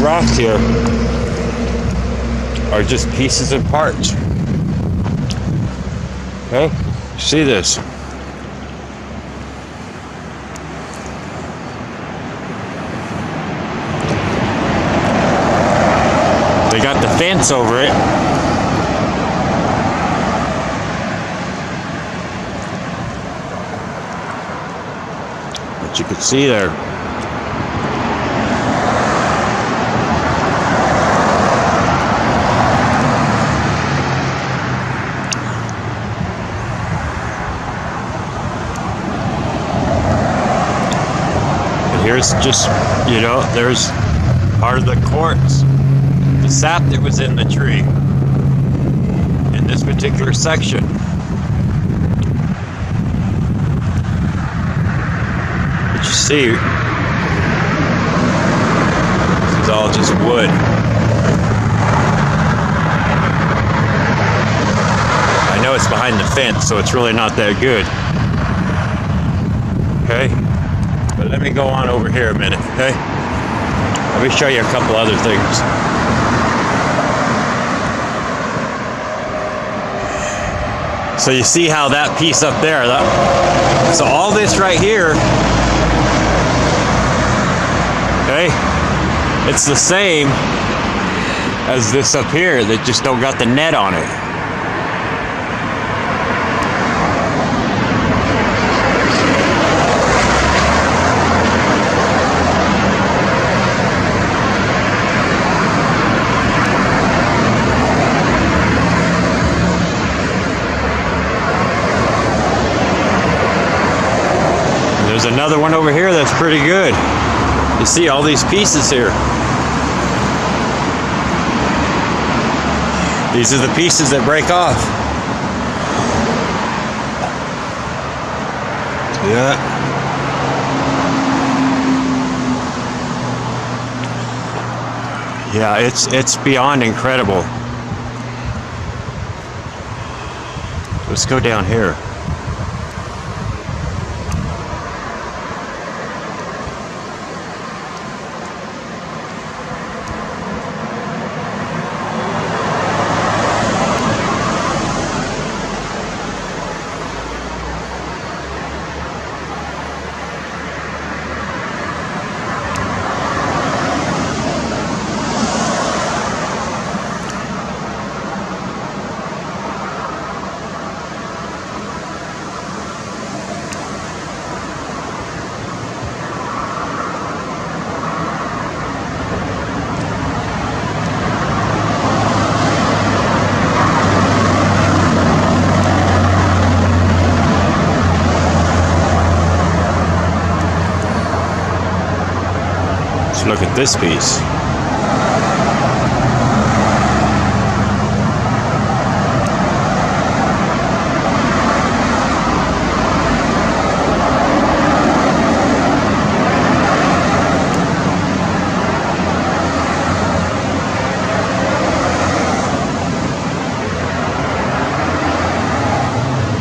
S1: Rocks here are just pieces and parts. Okay, see this? They got the fence over it. But you can see there. Here's just, you know, there's part of the quartz, the sap that was in the tree in this particular section. But you see, this is all just wood. I know it's behind the fence, so it's really not that good. Okay? But let me go on over here a minute, okay? Let me show you a couple other things. So you see how that piece up there, so all this right here, okay, it's the same as this up here. They just don't got the net on it. There's another one over here that's pretty good. You see all these pieces here. These are the pieces that break off. Yeah. Yeah, it's beyond incredible. Let's go down here. Look at this piece.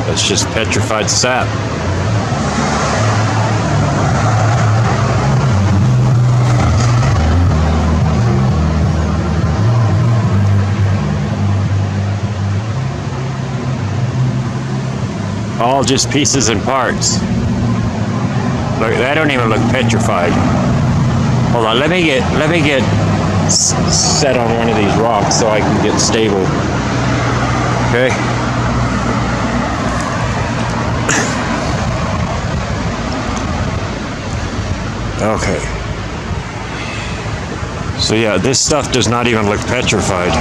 S1: That's just petrified sap. All just pieces and parts. Look, that don't even look petrified. Hold on, let me get set on one of these rocks so I can get stable. Okay. Okay. So yeah, this stuff does not even look petrified.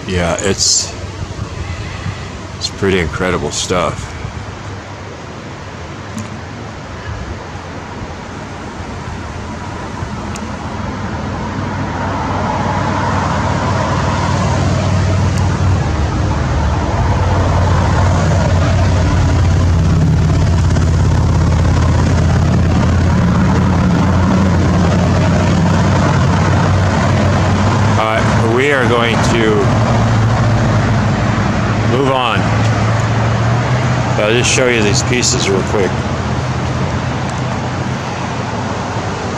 S1: Yeah, it's pretty incredible stuff. We are going to move on. I'll just show you these pieces real quick.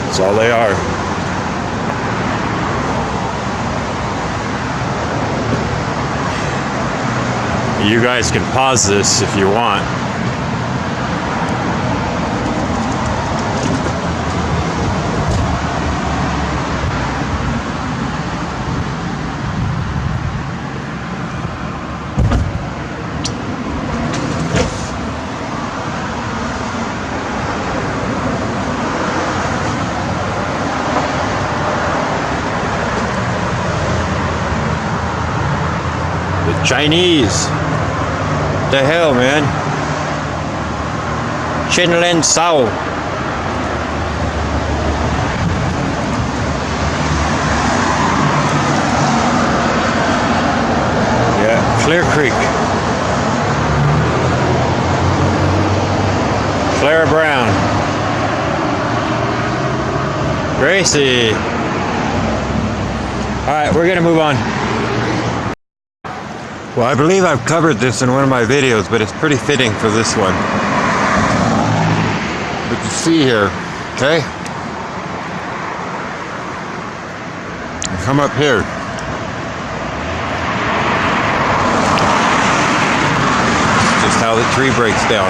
S1: That's all they are. You guys can pause this if you want. Chinese. The hell, man. Chinlen Sao. Yeah, Clear Creek. Clara Brown. Gracie. Alright, we're gonna move on. Well, I believe I've covered this in one of my videos, but it's pretty fitting for this one. But you see here, okay? Come up here. This is just how the tree breaks down.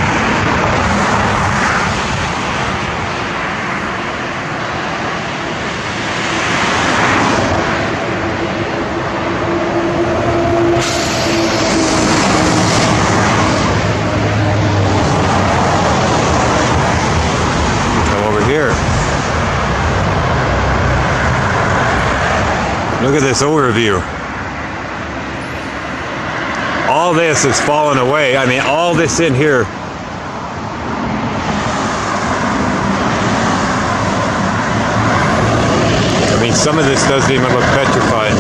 S1: Look at this overview. All this is falling away. I mean, all this in here. I mean, some of this doesn't even look petrified.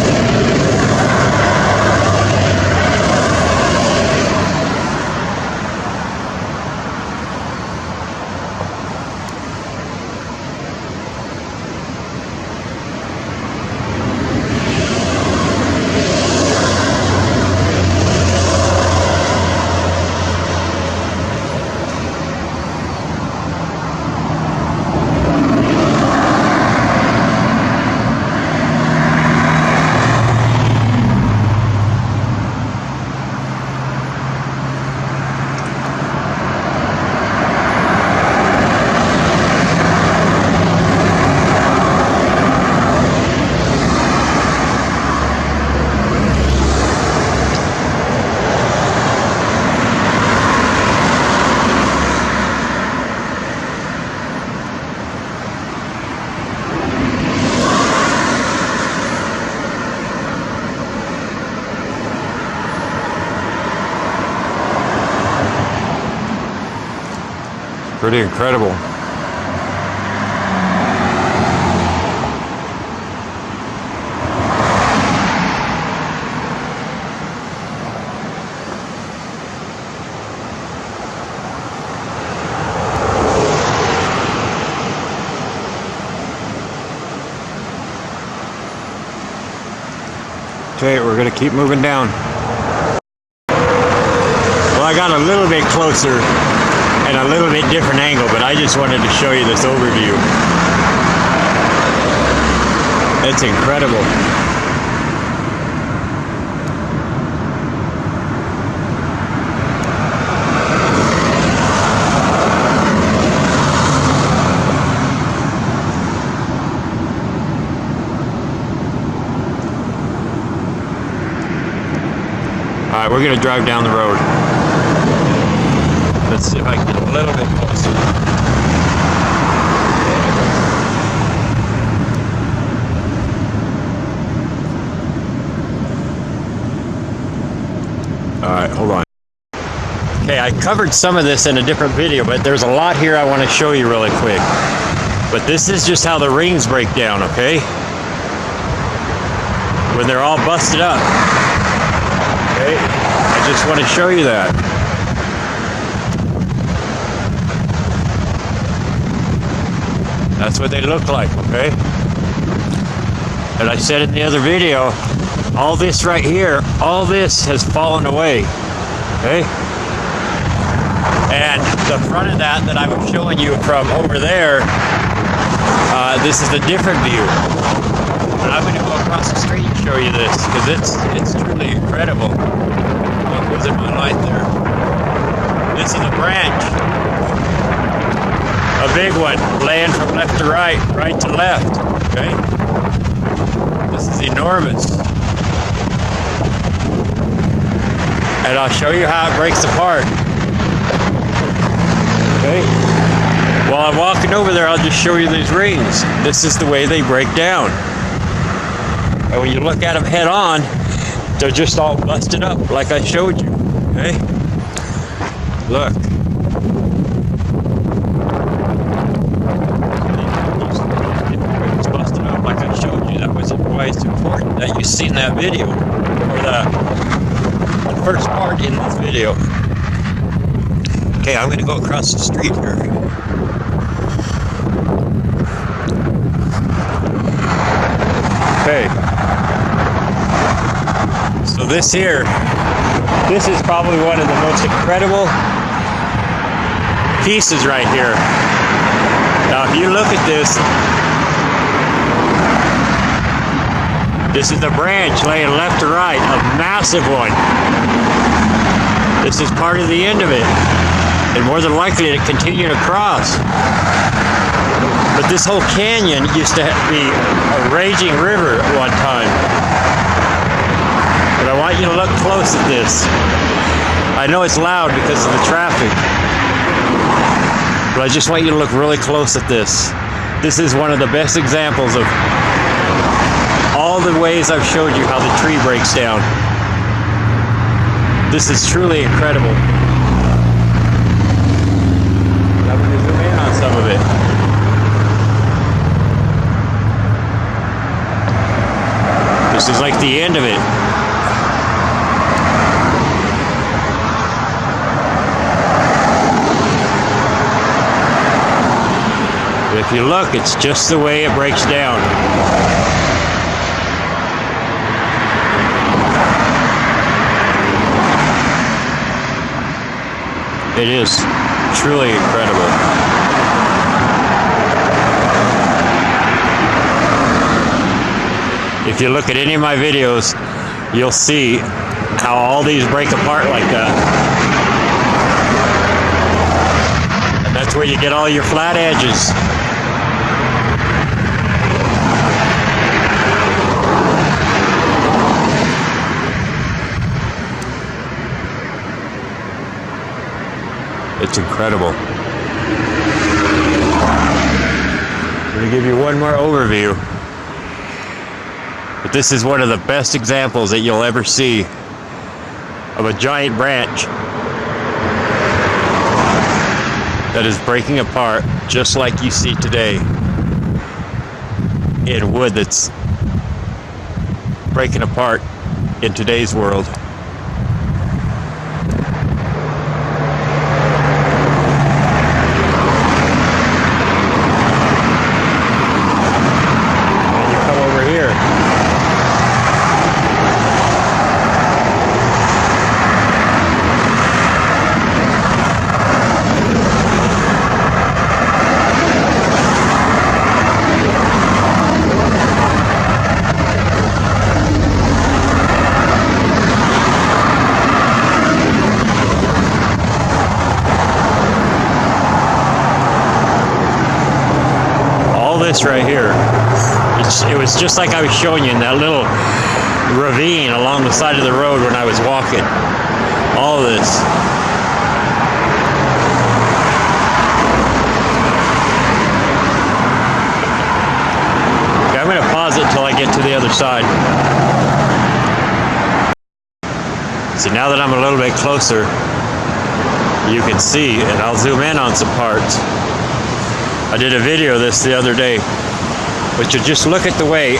S1: Pretty incredible. Okay, we're gonna keep moving down. Well, I got a little bit closer and a little bit different angle, but I just wanted to show you this overview. It's incredible. All right, we're gonna drive down the road. Let's see if I can get a little bit closer. All right, hold on. Okay, I covered some of this in a different video, but there's a lot here I want to show you really quick. But this is just how the rings break down, okay? When they're all busted up. Okay, I just want to show you that. That's what they look like, okay? And I said in the other video, all this right here, all this has fallen away, okay? And the front of that I was showing you from over there, this is a different view. And I'm gonna go across the street and show you this, because it's truly incredible. What was in my light there? This is a branch. A big one, laying from left to right, right to left, okay? This is enormous. And I'll show you how it breaks apart. Okay? While I'm walking over there, I'll just show you these rings. This is the way they break down. And when you look at them head on, They're just all busted up like I showed you. Okay? Look. It's busted up like I showed you. That was why it's important that you seen that video, or the first part in this video. Okay, I'm gonna go across the street here. Okay. So this is probably one of the most incredible pieces right here. Now if you look at this is a branch laying left to right, a massive one. This is part of the end of it, and more than likely to continue across. But this whole canyon used to be a raging river at one time. But I want you to look close at this. I know it's loud because of the traffic, but I just want you to look really close at this. This is one of the best examples of all the ways I've showed you how the tree breaks down. This is truly incredible. I'm going to zoom in on some of it. This is like the end of it. If you look, it's just the way it breaks down. It is truly incredible. If you look at any of my videos, you'll see how all these break apart like that. And that's where you get all your flat edges. It's incredible. I'm going to give you one more overview. But this is one of the best examples that you'll ever see of a giant branch that is breaking apart just like you see today in wood that's breaking apart in today's world. This right here, it was just like I was showing you in that little ravine along the side of the road when I was walking. All of this. Okay, I'm going to pause it until I get to the other side. See, now that I'm a little bit closer, you can see, and I'll zoom in on some parts. I did a video of this the other day, but you just look at the way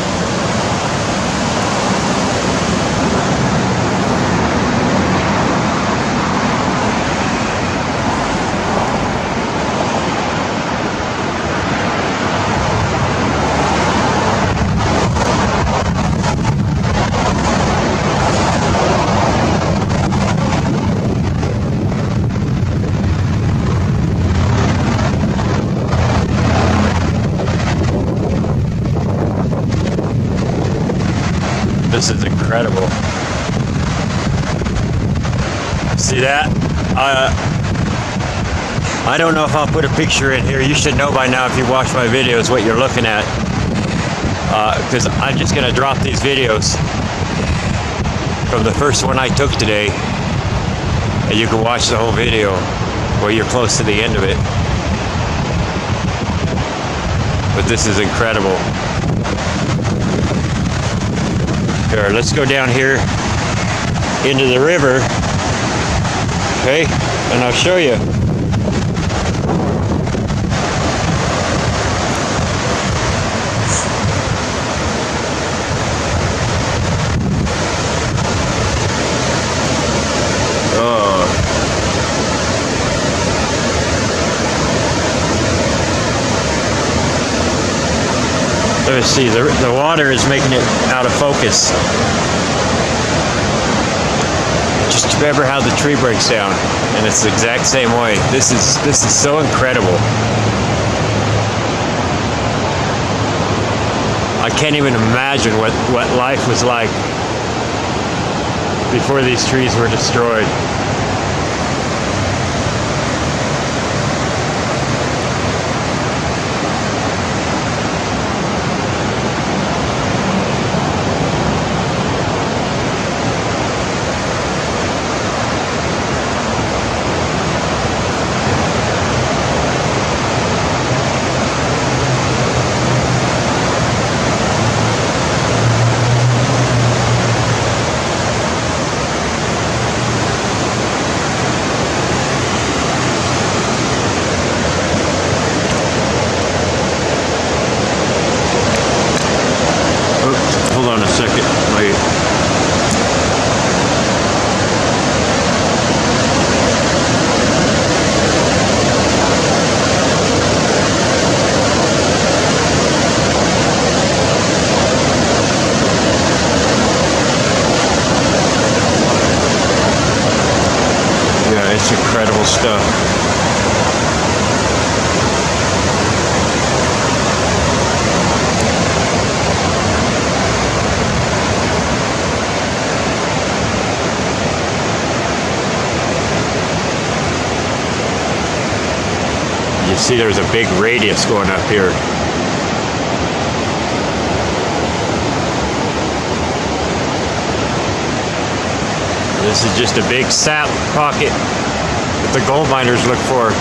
S1: this is incredible. See that? I don't know if I'll put a picture in here. You should know by now if you watch my videos what you're looking at. Because I'm just going to drop these videos from the first one I took today. And you can watch the whole video where you're close to the end of it. But this is incredible. Here, let's go down here into the river. Okay, and I'll show you. Let's see, the water is making it out of focus. Just remember how the tree breaks down, and it's the exact same way. This is so incredible. I can't even imagine what life was like before these trees were destroyed. It's incredible stuff. You see there's a big radius going up here. This is just a big sap pocket that the gold miners look for.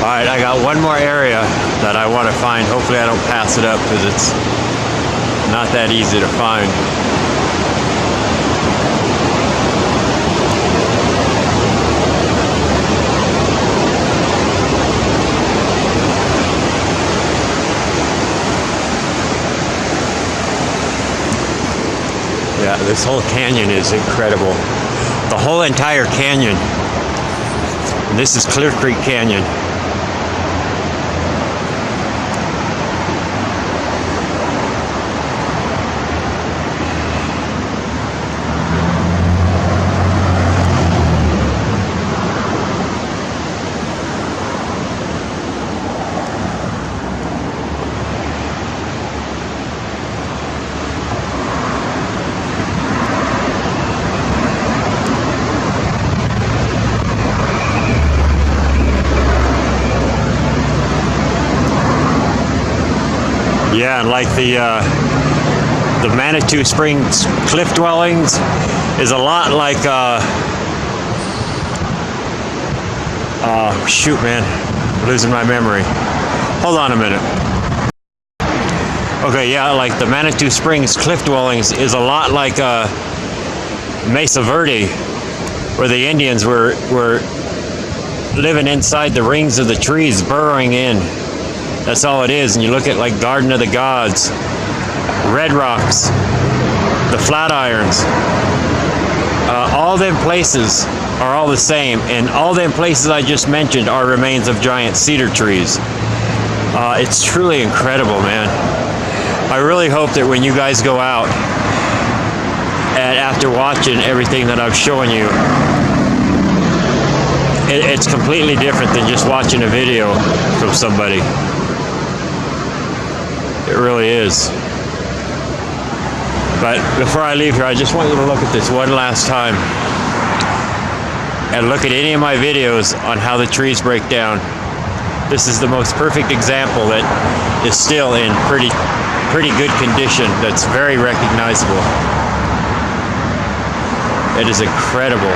S1: Alright, I got one more area that I want to find. Hopefully I don't pass it up because it's not that easy to find. Yeah, this whole canyon is incredible. The whole entire canyon. And this is Clear Creek Canyon. Yeah, and like the Manitou Springs cliff dwellings is a lot like shoot, man, I'm losing my memory. Hold on a minute. Okay, yeah, like the Manitou Springs cliff dwellings is a lot like Mesa Verde, where the Indians were living inside the rings of the trees, burrowing in. That's all it is. And you look at like Garden of the Gods, Red Rocks, the Flatirons, all them places are all the same, and all them places I just mentioned are remains of giant cedar trees. It's truly incredible, man. I really hope that when you guys go out and after watching everything that I've shown you, it's completely different than just watching a video from somebody. It really is. But before I leave here, I just want you to look at this one last time. and look at any of my videos on how the trees break down, this is the most perfect example that is still in pretty good condition. That's very recognizable. It is incredible.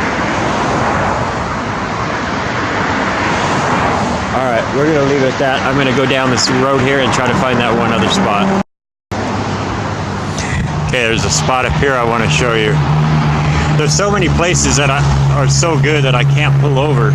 S1: All right, we're gonna leave it at that. I'm gonna go down this road here and try to find that one other spot. Okay, there's a spot up here I want to show you. There's so many places that are so good that I can't pull over.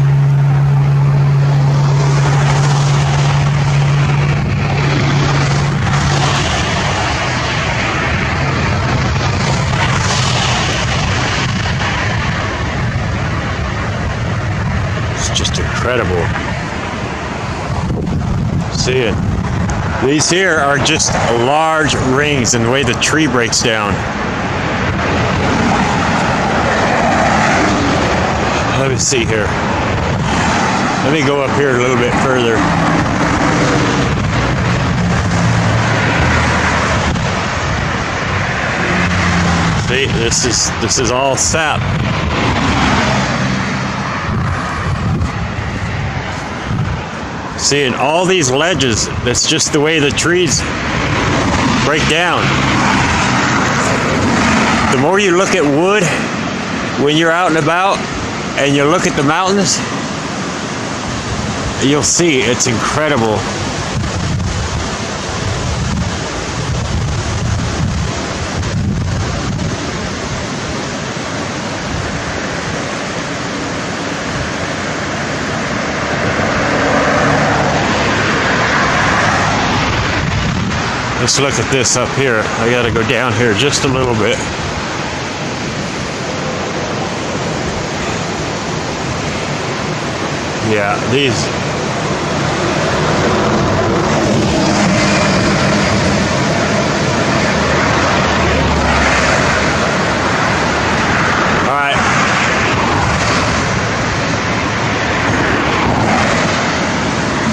S1: It's just incredible. See it? These here are just large rings in the way the tree breaks down. Let me see here. Let me go up here a little bit further. See, this is all sap. See, in all these ledges, that's just the way the trees break down. The more you look at wood when you're out and about and you look at the mountains, you'll see it's incredible. Let's look at this up here. I gotta go down here just a little bit. Yeah, these. All right.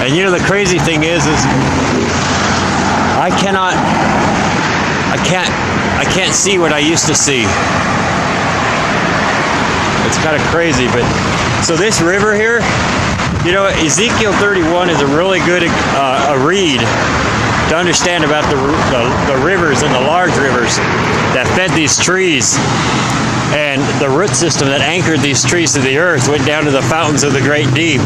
S1: And you know the crazy thing is I can't see what I used to see. It's kind of crazy, but so this river here, you know, Ezekiel 31 is a really good a read to understand about the rivers and the large rivers that fed these trees, and the root system that anchored these trees to the earth went down to the fountains of the great deep.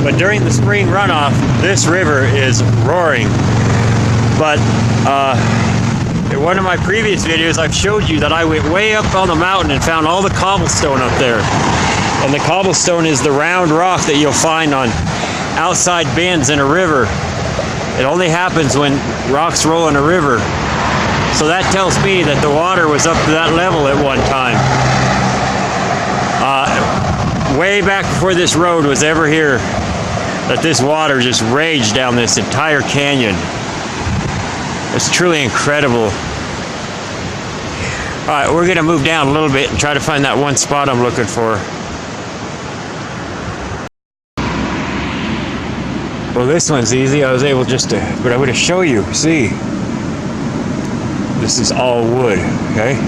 S1: But during the spring runoff, this river is roaring. But in one of my previous videos, I've showed you that I went way up on the mountain and found all the cobblestone up there. And the cobblestone is the round rock that you'll find on outside bends in a river. It only happens when rocks roll in a river. So that tells me that the water was up to that level at one time. Way back before this road was ever here, that this water just raged down this entire canyon. It's truly incredible. All right, we're gonna move down a little bit and try to find that one spot I'm looking for. Well, this one's easy. I was able just to, but I'm gonna show you, see. This is all wood, okay?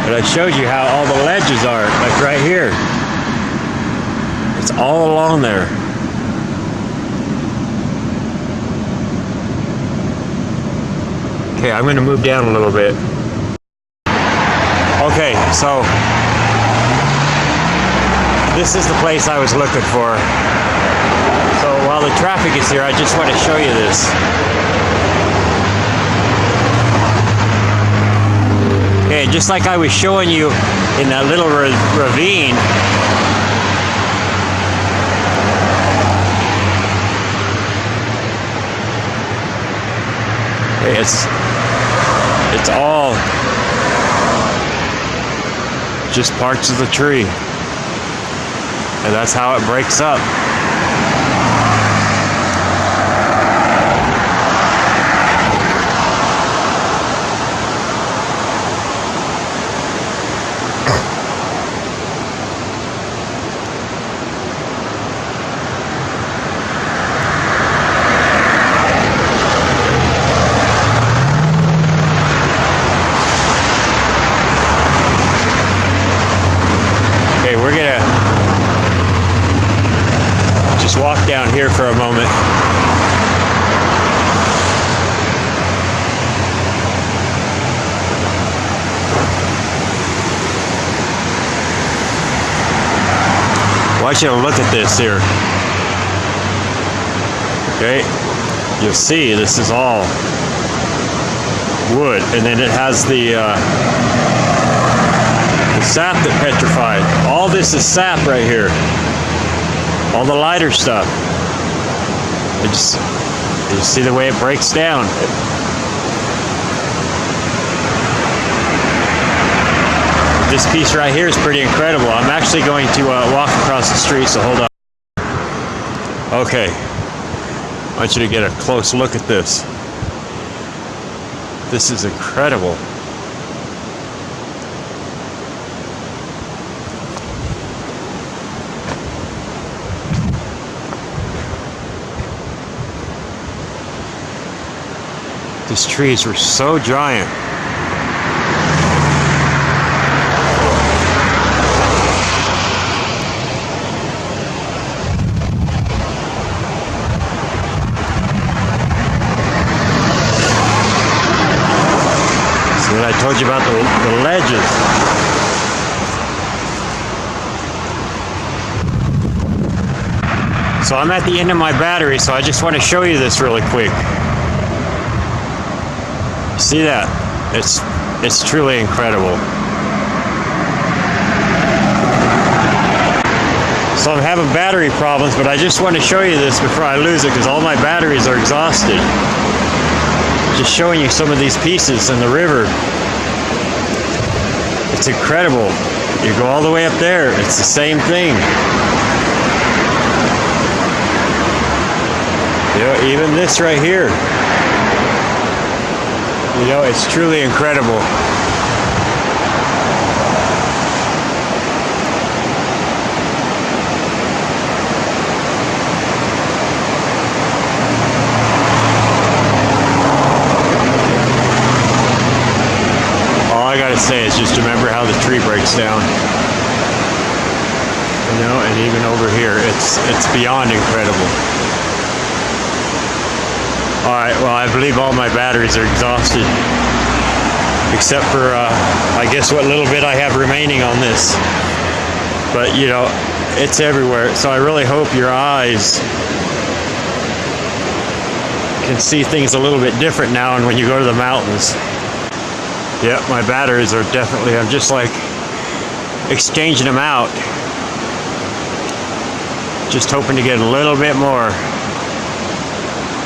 S1: But I showed you how all the ledges are, like right here. It's all along there. Okay, I'm going to move down a little bit. Okay, so this is the place I was looking for. So while the traffic is here, I just want to show you this. Okay, just like I was showing you in that little ravine, it's all just parts of the tree, and that's how it breaks up. Okay, we're gonna just walk down here for a moment. I want you to look at this here. Okay, you'll see this is all wood, and then it has the sap that petrified. All this is sap right here. All the lighter stuff. You see the way it breaks down. This piece right here is pretty incredible. I'm actually going to walk across the street, so hold on. Okay, I want you to get a close look at this. This is incredible. These trees were so giant. See what I told you about the ledges. So I'm at the end of my battery, so I just want to show you this really quick. See that? It's truly incredible. So I'm having battery problems, but I just want to show you this before I lose it because all my batteries are exhausted. Just showing you some of these pieces in the river. It's incredible. You go all the way up there, it's the same thing. You know, even this right here. You know, it's truly incredible. All I gotta say is just remember how the tree breaks down. You know, and even over here, it's beyond incredible. Alright, well, I believe all my batteries are exhausted. Except for, I guess, what little bit I have remaining on this. But, you know, it's everywhere. So I really hope your eyes can see things a little bit different now and when you go to the mountains. Yeah, my batteries are definitely, I'm just like exchanging them out. Just hoping to get a little bit more.